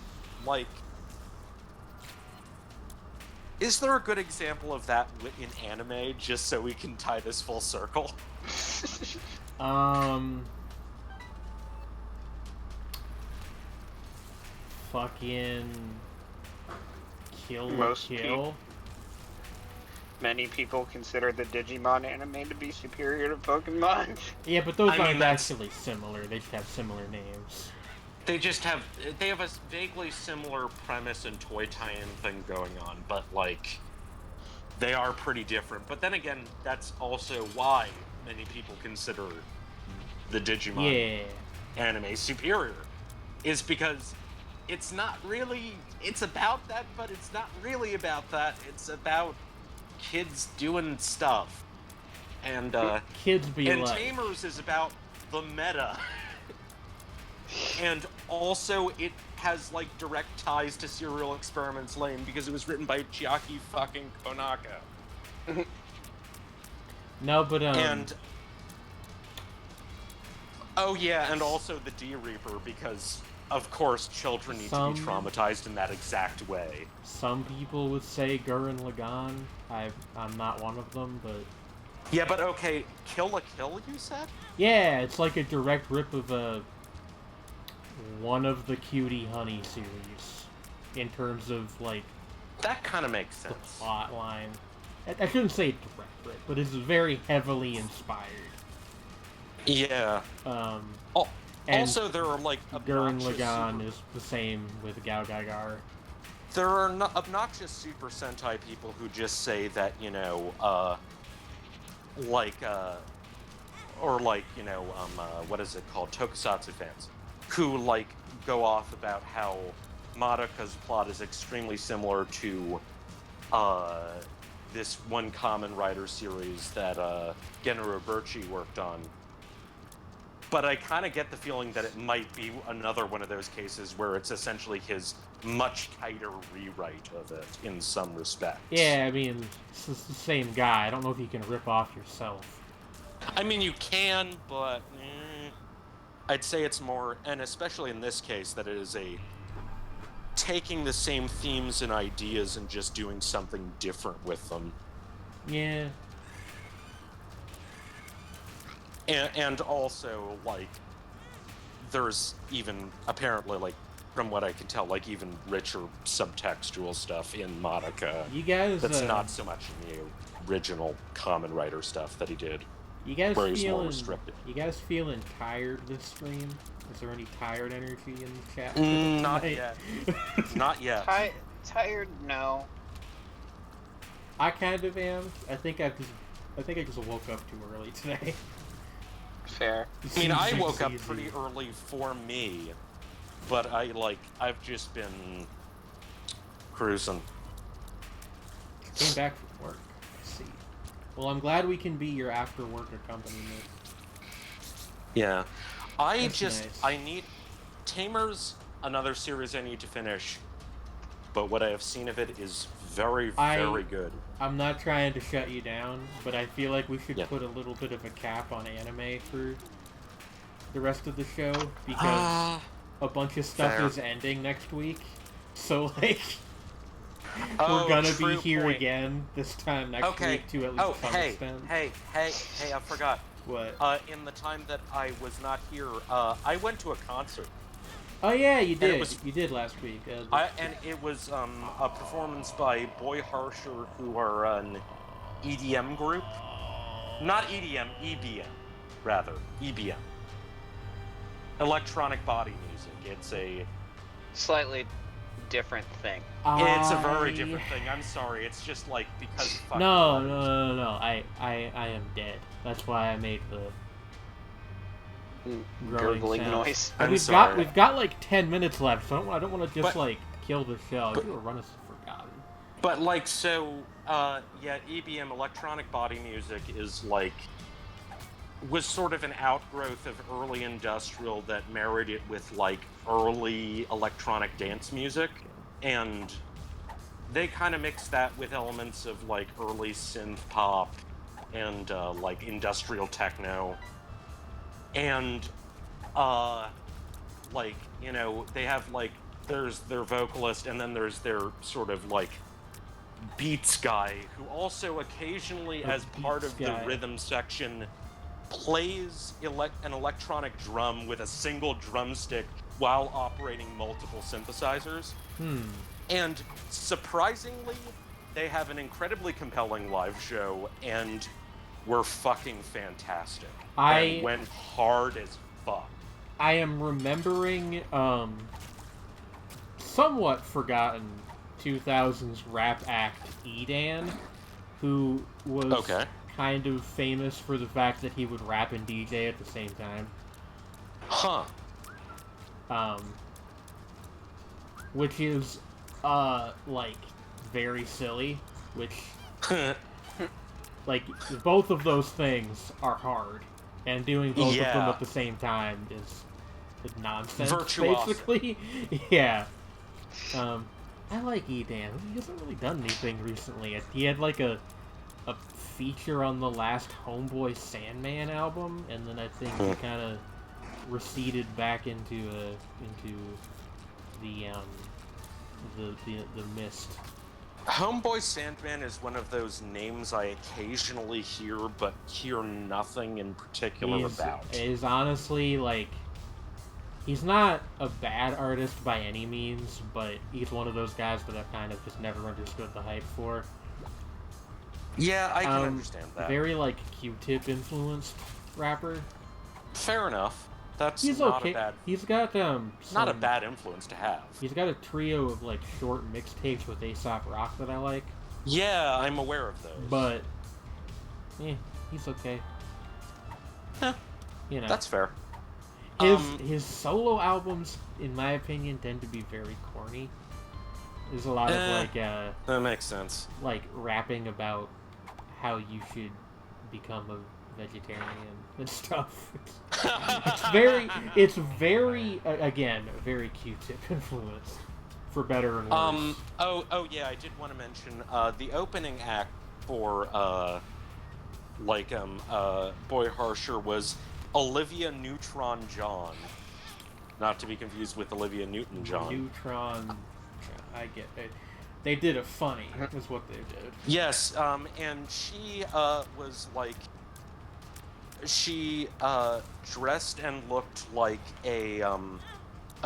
Is there a good example of that in anime, just so we can tie this full circle? Fucking Kill Most Kill. people. Many people consider the Digimon anime to be superior to Pokemon. Yeah, but those aren't actually similar. They just have similar names. They have a vaguely similar premise and toy tie-in thing going on, but they are pretty different. But then again, that's also why many people consider the Digimon anime superior, is because it's not really, it's about that, but it's not really about that. It's about kids doing stuff. And kids be and Tamers is about the meta. And also, it has direct ties to Serial Experiments Lane because it was written by Chiaki fucking Konaka. No, but Oh yeah, and also the D-Reaper, because of course children need to be traumatized in that exact way. Some people would say Gurren Lagann. I'm not one of them, but... Yeah, but okay, Kill la Kill, you said? Yeah, it's like a direct rip of one of the Cutie Honey series, in terms of, like... That kind of makes sense. The plot line. I shouldn't say direct rip, but it's very heavily inspired. Yeah. Also, there are, like, Gurren Lagann is the same with Gao Gaigar. There are obnoxious Super Sentai people who just say that, you know, what is it called? Tokusatsu fans. Who, like, go off about how Madoka's plot is extremely similar to, this one Kamen Rider series that, Genro Birchi worked on. But I kind of get the feeling that it might be another one of those cases where it's essentially his much tighter rewrite of it in some respects. Yeah, I mean, it's the same guy. I don't know if you can rip off yourself. I mean, you can, but I'd say it's more, and especially in this case, that it is taking the same themes and ideas and just doing something different with them. Yeah. And also, like, there's even, apparently, like, from what I can tell, like, even richer subtextual stuff in Madoka. You guys... That's not so much in the original Kamen Rider stuff that he did. You guys where he's more restricted. You guys feeling tired this stream? Is there any tired energy in the chat? Not yet. Not yet. Tired? No. I kind of am. I think I just woke up too early today. Fair. I mean, I woke up pretty early for me, but I've just been cruising. Came back from work. I see. Well, I'm glad we can be your after-work accompaniment. Yeah. Nice. I need... Tamer's another series I need to finish, but what I have seen of it is very, very good. I'm not trying to shut you down, but I feel like we should put a little bit of a cap on anime for the rest of the show, because a bunch of stuff is ending next week. So, like, we're gonna be here again this time next week to at least some extent. Hey, I forgot. What? In the time that I was not here, I went to a concert. Oh yeah, you did. You did last week. And it was a performance by Boy Harsher, who are an EDM group. Not EDM, EBM, rather. EBM. Electronic body music. It's a... slightly different thing. It's a very different thing. I'm sorry. It's just like, because... No. I am dead. That's why I made the... gurgling noise. We've got like 10 minutes left, so I don't want to just kill the show. Do a run as forgotten. But EBM, electronic body music, is was sort of an outgrowth of early industrial that married it with early electronic dance music, and they kind of mixed that with elements of early synth pop and industrial techno. And, they have, there's their vocalist, and then there's their sort of, beats guy, who also occasionally, as part of the rhythm section, plays an electronic drum with a single drumstick while operating multiple synthesizers. And, surprisingly, they have an incredibly compelling live show, and were fucking fantastic. And went hard as fuck. I am remembering somewhat forgotten 2000s rap act Edan, who was kind of famous for the fact that he would rap and DJ at the same time. Huh. Which is very silly, which both of those things are hard, and doing both of them at the same time is nonsense, basically. Yeah. I like Edan. He hasn't really done anything recently. He had a feature on the last Homeboy Sandman album, and then I think he kind of receded back into the mist. Homeboy Sandman is one of those names I occasionally hear, but hear nothing in particular about. Is honestly, like, he's not a bad artist by any means, but he's one of those guys that I've kind of just never understood the hype for. Yeah, I can understand that. Very, like, Q-Tip influenced rapper. Fair enough. He's not okay. a bad... He's got, not a bad influence to have. He's got a trio of, like, short mixtapes with A$AP Rock that I like. Yeah, I'm aware of those. But, he's okay. Huh. You know. That's fair. His solo albums, in my opinion, tend to be very corny. There's a lot of, like, that makes sense. Like, rapping about how you should become a vegetarian and stuff. It's very, again, very Q-Tip influenced, for better and worse. Oh yeah, I did want to mention, the opening act for, Boy Harsher was Olivia Neutron John. Not to be confused with Olivia Newton-John. Neutron, I get it. They did a funny, is what they did. Yes, and she, was, like... She, dressed and looked like a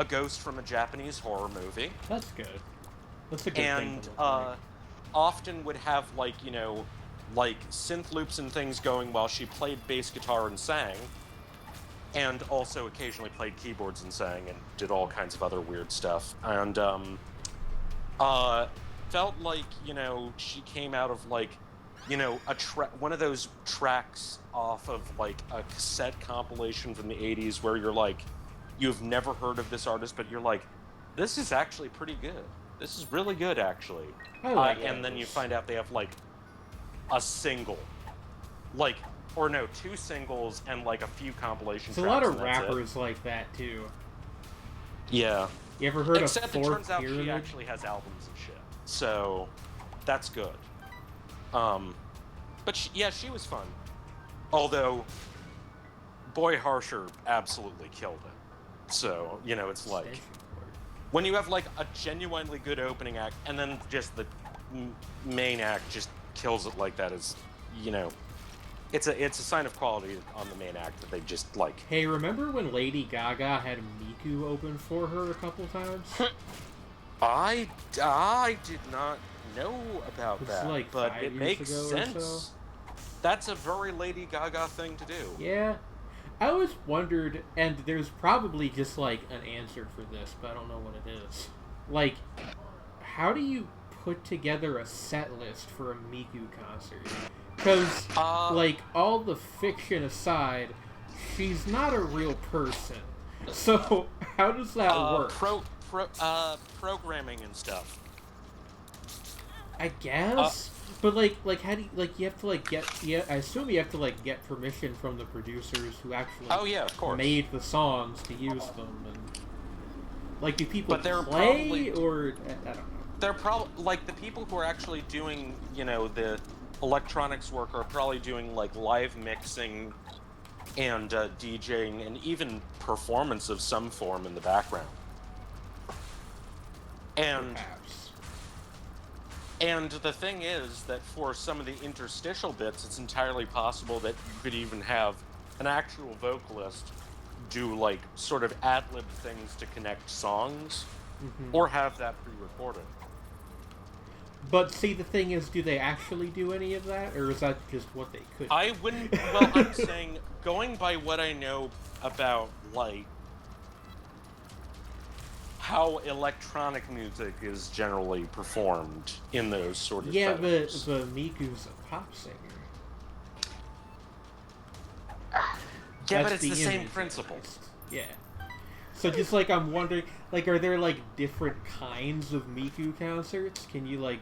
ghost from a Japanese horror movie. That's good. That's a good thing to look like. Often would have, like, you know, like, synth loops and things going while she played bass guitar and sang. And also occasionally played keyboards and sang and did all kinds of other weird stuff. And, felt like, you know, she came out of, like, you know, one of those tracks off of, like, a cassette compilation from the 80s where you're like, you've never heard of this artist, but you're like, this is actually pretty good. This is really good, actually. I like and then you find out they have, like, a single. Like, or no, 2 singles and, like, a few compilation tracks. There's a lot of rappers like that, too. Yeah. You ever heard Except of it turns out Pyramid? she actually has albums and shit. So, that's good. But she was fun. Although, Boy Harsher absolutely killed it. So, you know, it's like, when you have, like, a genuinely good opening act, and then just the main act just kills it like that is, you know, it's a sign of quality on the main act that they just, like... Hey, remember when Lady Gaga had Miku open for her a couple times? I did not know about that, like but 5 it years makes ago sense. or so. That's a very Lady Gaga thing to do. Yeah. I always wondered, and there's probably just, like, an answer for this, but I don't know what it is. Like, how do you put together a set list for a Miku concert? Because, like, all the fiction aside, she's not a real person. So, how does that work? Programming and stuff. I guess, but like, how do you, like, you have to, like, I assume you have to, like, get permission from the producers who actually of course. made the songs to use them, and, like, do people play, probably, or, I don't know. They're probably, like, the people who are actually doing, you know, the electronics work are probably doing, like, live mixing and DJing and even performance of some form in the background. And... Perhaps. And the thing is that for some of the interstitial bits, it's entirely possible that you could even have an actual vocalist do, like, sort of ad-lib things to connect songs, or have that pre-recorded. But see, the thing is, do they actually do any of that, or is that just what they could do? I wouldn't... Well, I'm saying, going by what I know about, like, how electronic music is generally performed in those sort of settings. but Miku's a pop singer. Yeah, but it's the same principle. Yeah. So just, like, I'm wondering, like, are there, like, different kinds of Miku concerts? Can you, like,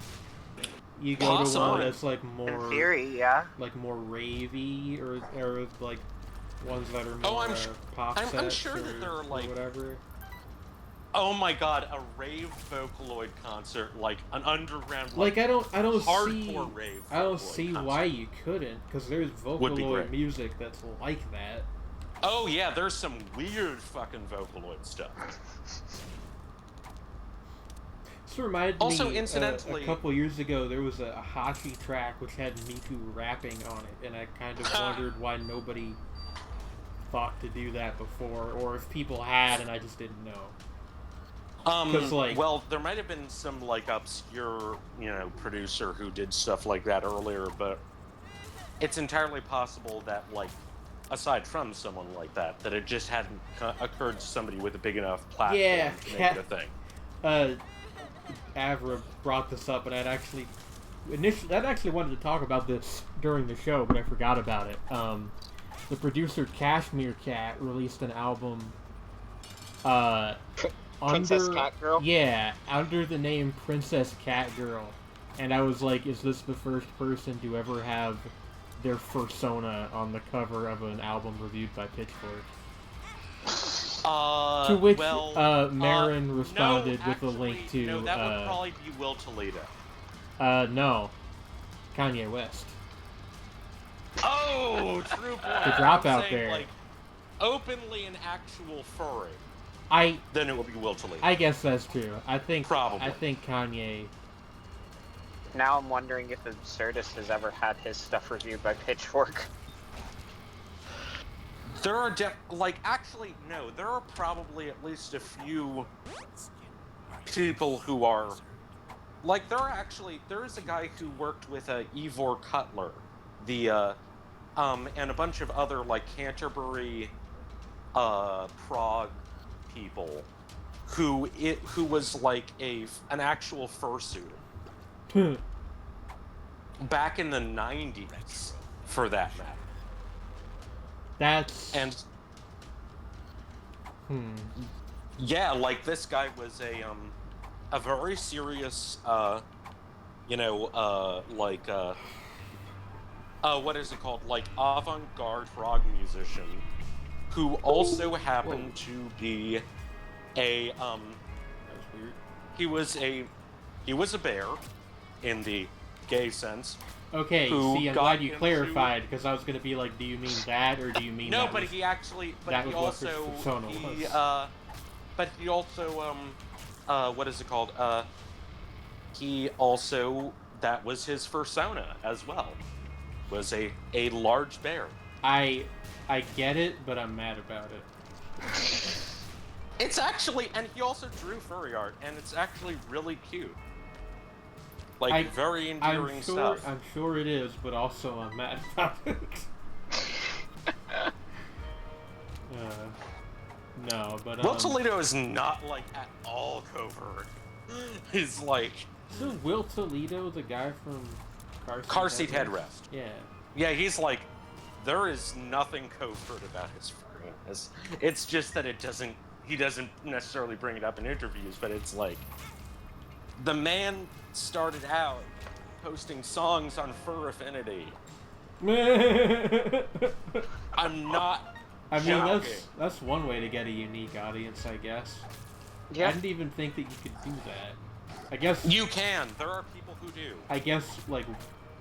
you go to one that's, like, more... In theory, yeah. Like, more ravey, or like, ones that are more pop sets, I'm sure that there are, like... whatever. Oh my god, a rave Vocaloid concert, like an underground, like I don't hardcore see, rave. I don't see concert. why you couldn't, because there's Vocaloid music that's like that. Oh yeah, there's some weird fucking Vocaloid stuff. This reminded Also, me, incidentally, a couple years ago, there was a Hashi track which had Miku rapping on it, and I kind of wondered why nobody thought to do that before, or if people had and I just didn't know. Well, there might have been some, like, obscure, producer who did stuff like that earlier, but it's entirely possible that, like, aside from someone like that, that it just hadn't occurred to somebody with a big enough platform to make it a thing. Avra brought this up, and I'd actually wanted to talk about this during the show, but I forgot about it. The producer Cashmere Cat released an album Princess Cat Girl? Yeah, under the name Princess Cat Girl. And I was like, is this the first person to ever have their fursona on the cover of an album reviewed by Pitchfork? To which Marin responded with a link to... No, that would probably be Will Toledo. No. Kanye West. Oh, true point. The dropout there. Like, openly an actual furry. Then it will be Will Toledo. I guess that's true. I think Kanye... Now I'm wondering if Absurdist has ever had his stuff reviewed by Pitchfork. There are actually, no, there are probably at least a few people who are, like, there is a guy who worked with Ivor Cutler, and a bunch of other, like, Canterbury, Prague people, who was, like, an actual fursuiter. Back in the 90s, for that matter. Yeah, like, this guy was a very serious, what is it called? Like, avant-garde prog musician who also happened to be a, that was weird. He was a bear in the gay sense. Okay, see, I'm glad you clarified, because I was going to be like, do you mean that, or do you mean no, that? But he also, what is it called? He also, that was his fursona as well, was a large bear. I get it, but I'm mad about it. It's actually, and he also drew furry art, and it's actually really cute. Like, very endearing stuff. I'm sure it is, but also I'm mad about it. No, but Will Toledo is not, like, at all covert. He's like... Isn't Will Toledo the guy from Car Seat Headrest? Yeah. Yeah, he's like, there is nothing covert about his furriness. It's just that he doesn't necessarily bring it up in interviews, but it's like... The man started out posting songs on Fur Affinity. I'm not joking. That's one way to get a unique audience, I guess. Yeah. I didn't even think that you could do that. I guess you can. There are people who do. I guess, like,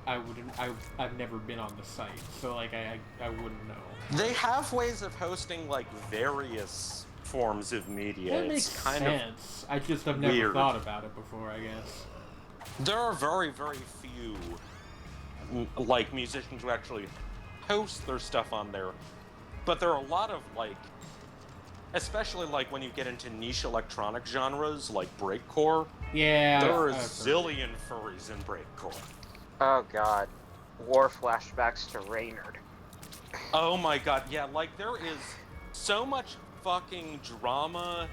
I've never been on the site, so, like, I wouldn't know. They have ways of hosting, like, various forms of media. That makes sense. I just have never thought about it before, I guess. There are very, very few, like, musicians who actually post their stuff on there. But there are a lot of, like, especially, like, when you get into niche electronic genres, like breakcore. Yeah. There are a zillion furries in breakcore. Oh, God. War flashbacks to Reynard. Oh, my God. Yeah, like, there is so much fucking drama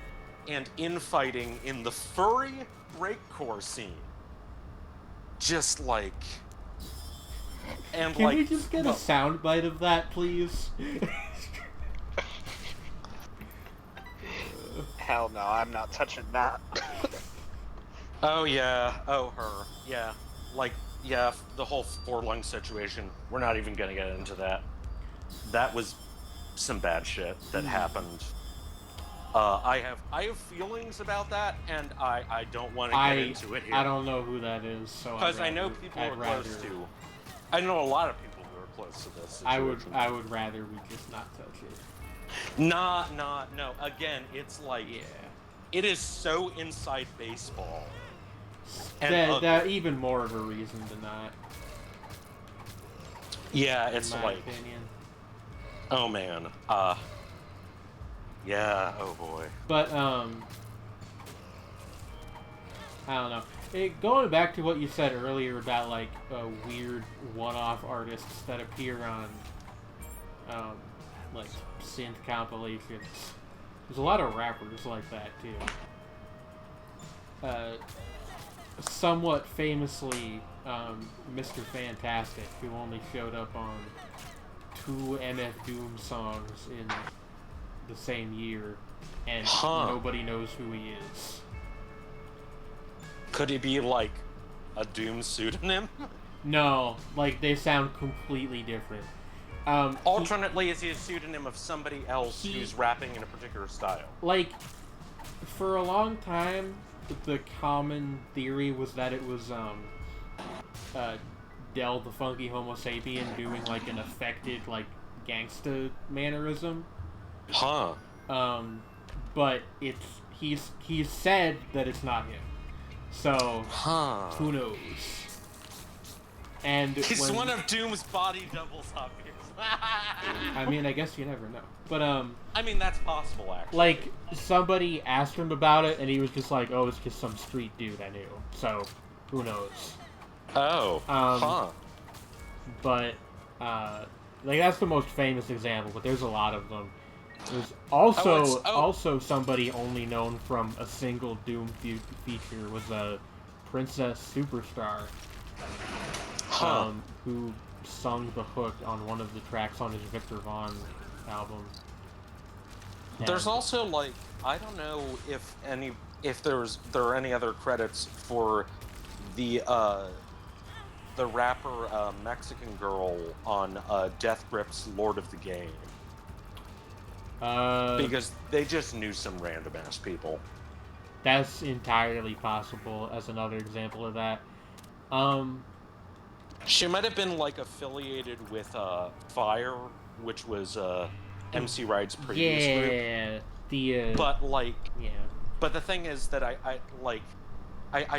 and infighting in the furry breakcore scene. Just, like... And, Can we just get a soundbite of that, please? Hell no, I'm not touching that. Oh, yeah. Oh, her. Yeah. Like, yeah, the whole Forlung situation. We're not even gonna get into that. That was some bad shit that happened. I have feelings about that, and I don't want to get into it here. I don't know who that is, so because I know people who are close to. I know a lot of people who are close to this situation. I would rather we just not touch it. No. Again, it's like, it is so inside baseball. And that even more of a reason than that. Yeah, it's in my like, opinion. oh man, yeah, oh boy. But I don't know. Going back to what you said earlier about like weird one-off artists that appear on like synth compilations. There's a lot of rappers like that too. Somewhat famously, Mr. Fantastic, who only showed up on 2 MF Doom songs in the same year, and nobody knows who he is. Could he be like a Doom pseudonym? No, like they sound completely different. Alternately, is he a pseudonym of somebody else who's rapping in a particular style? Like, for a long time, the common theory was that it was Del the Funky Homo Sapien doing like an affected like gangsta mannerism. But he's said that it's not him. So who knows? And he's one of Doom's body doubles, obviously. I mean, I guess you never know. But I mean, that's possible, actually. Like, somebody asked him about it, and he was just like, "Oh, it's just some street dude I knew." So who knows? But like that's the most famous example. But there's a lot of them. There's also somebody only known from a single Doom feature was a Princess Superstar, who sung the hook on one of the tracks on his Victor Vaughn album. And there's also like, I don't know if there are any other credits for the rapper Mexican girl on Death Grip's Lord of the Game. Because they just knew some random ass people. That's entirely possible as another example of that. She might have been like affiliated with Fire, which was MC Ride's previous group. But like, but the thing is that I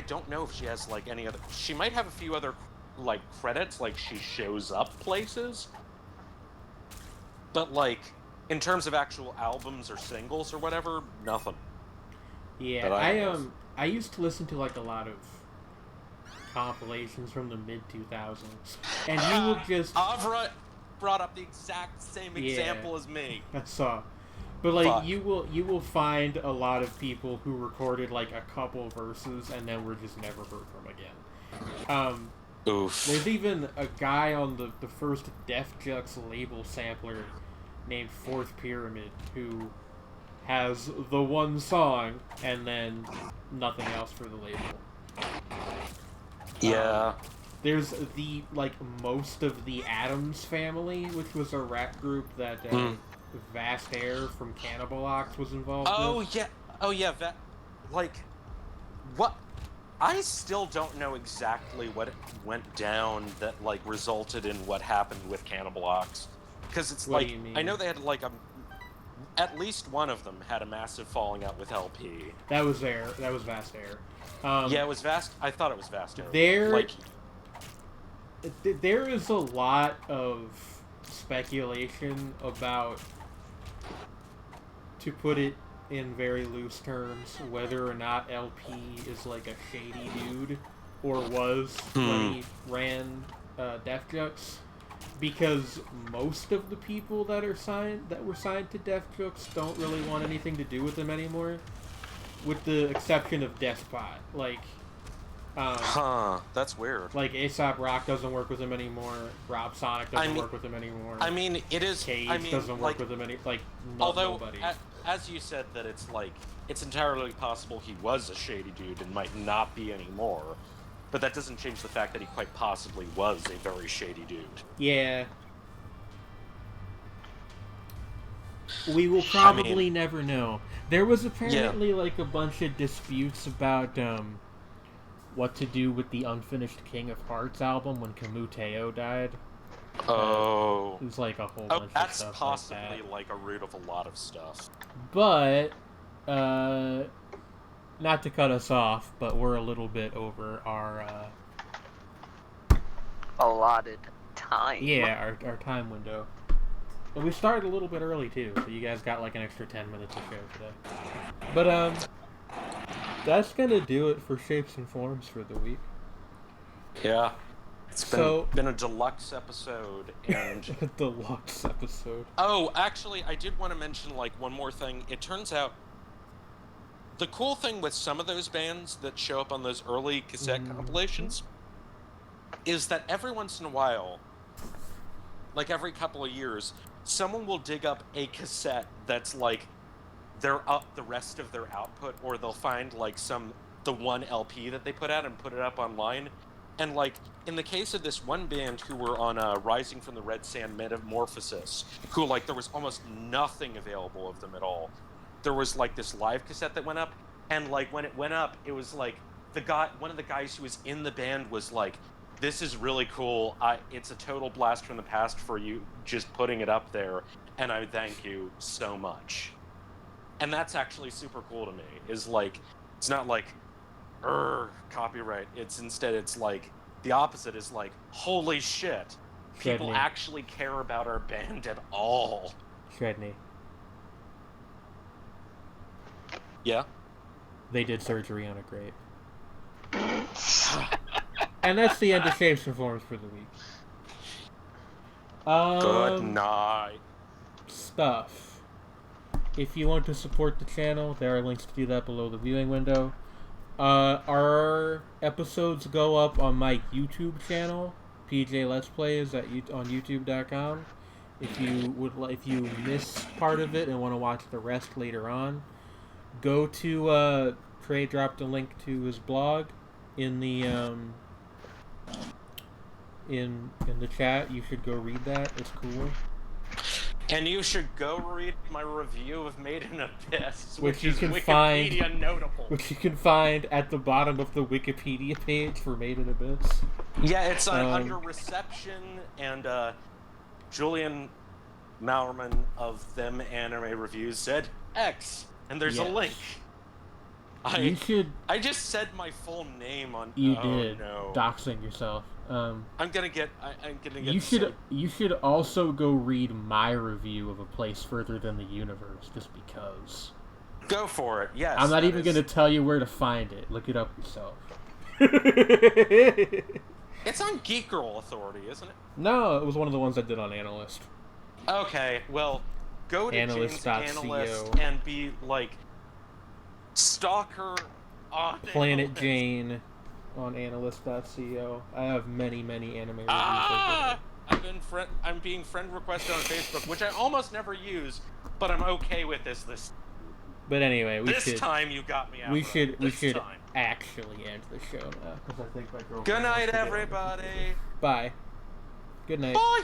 don't know if she has like any other. She might have a few other like credits, like she shows up places. But like, in terms of actual albums or singles or whatever, nothing. Yeah, I used to listen to like a lot of compilations from the mid-2000s, and you will just... Avra brought up the exact same example as me. I saw. But like, you will find a lot of people who recorded like a couple verses and then were just never heard from again. Oof. There's even a guy on the first Def Jux label sampler named Fourth Pyramid who has the one song and then nothing else for the label. Yeah. There's the, like, most of the Addams Family, which was a rap group that Vast Air from Cannibal Ox was involved with. Like, what? I still don't know exactly what went down that, like, resulted in what happened with Cannibal Ox. Because it's what like, do you mean? I know they had, like, at least one of them had a massive falling out with LP. That was Vast Air. Yeah, it was Vast. I thought it was Vast Air. There is a lot of speculation about, to put it in very loose terms, whether or not LP is like a shady dude, or was when he ran Def Jux. Because most of the people that were signed to Def Jux don't really want anything to do with them anymore, with the exception of Despot. Like, that's weird. Like, Aesop Rock doesn't work with him anymore. Rob Sonic doesn't work with him anymore. I mean, it is. Cage doesn't work with him anymore. Although, nobody. As you said, that it's like, it's entirely possible he was a shady dude and might not be anymore. But that doesn't change the fact that he quite possibly was a very shady dude. Yeah. We will probably never know. There was apparently like a bunch of disputes about what to do with the unfinished King of Hearts album when Kamuteo died. Oh. There's like a whole bunch of stuff that's possibly like a root of a lot of stuff. But, not to cut us off, but we're a little bit over our, allotted time. Yeah, our time window. And we started a little bit early, too, so you guys got like an extra 10 minutes of show today. But, that's gonna do it for Shapes and Forms for the week. Yeah. It's been a deluxe episode, and... A deluxe episode. Oh, actually, I did want to mention, like, one more thing. It turns out, the cool thing with some of those bands that show up on those early cassette compilations is that every once in a while, like every couple of years, someone will dig up a cassette that's, like, they're up the rest of their output, or they'll find, like, the one LP that they put out and put it up online. And, like, in the case of this one band who were on Rising from the Red Sand Metamorphosis, who, like, there was almost nothing available of them at all. There was, like, this live cassette that went up, and, like, when it went up, it was, like, one of the guys who was in the band was, like, this is really cool. It's a total blast from the past for you just putting it up there, and I thank you so much. And that's actually super cool to me, is, like, it's not, like, copyright. It's like the opposite is like, holy shit, people Sredni. actually care about our band at all. Sredni. Yeah? They did surgery on a grape. And that's the end of Shapes and Forms for the week. Good night. Stuff. If you want to support the channel, there are links to do that below the viewing window. Our episodes go up on my YouTube channel, PJ Let's Plays on YouTube.com. If you miss part of it and want to watch the rest later on, go to Trey dropped a link to his blog in the in the chat. You should go read that. It's cool. And you should go read my review of Made in Abyss, which you can Wikipedia notable. Which you can find at the bottom of the Wikipedia page for Made in Abyss. Yeah, it's under reception, and Julian Maurman of Them Anime Reviews said X, and there's a link. I just said my full name on. You did. No. Doxing yourself. I'm gonna get. You should also go read my review of A Place Further Than the Universe, just because. Go for it. Yes. I'm not even gonna tell you where to find it. Look it up yourself. It's on Geek Girl Authority, isn't it? No, it was one of the ones I did on Analyst. Okay, well, go to Jane's Analyst and be like, stalker on Planet Analyst. Jane on Analyst.co. I have many anime reviews. I'm being friend requested on Facebook, which I almost never use, but I'm okay with this. But anyway, this time you got me out. We should actually end the show now, because I think my girlfriend. Good night, everybody. Bye. Good night. Bye.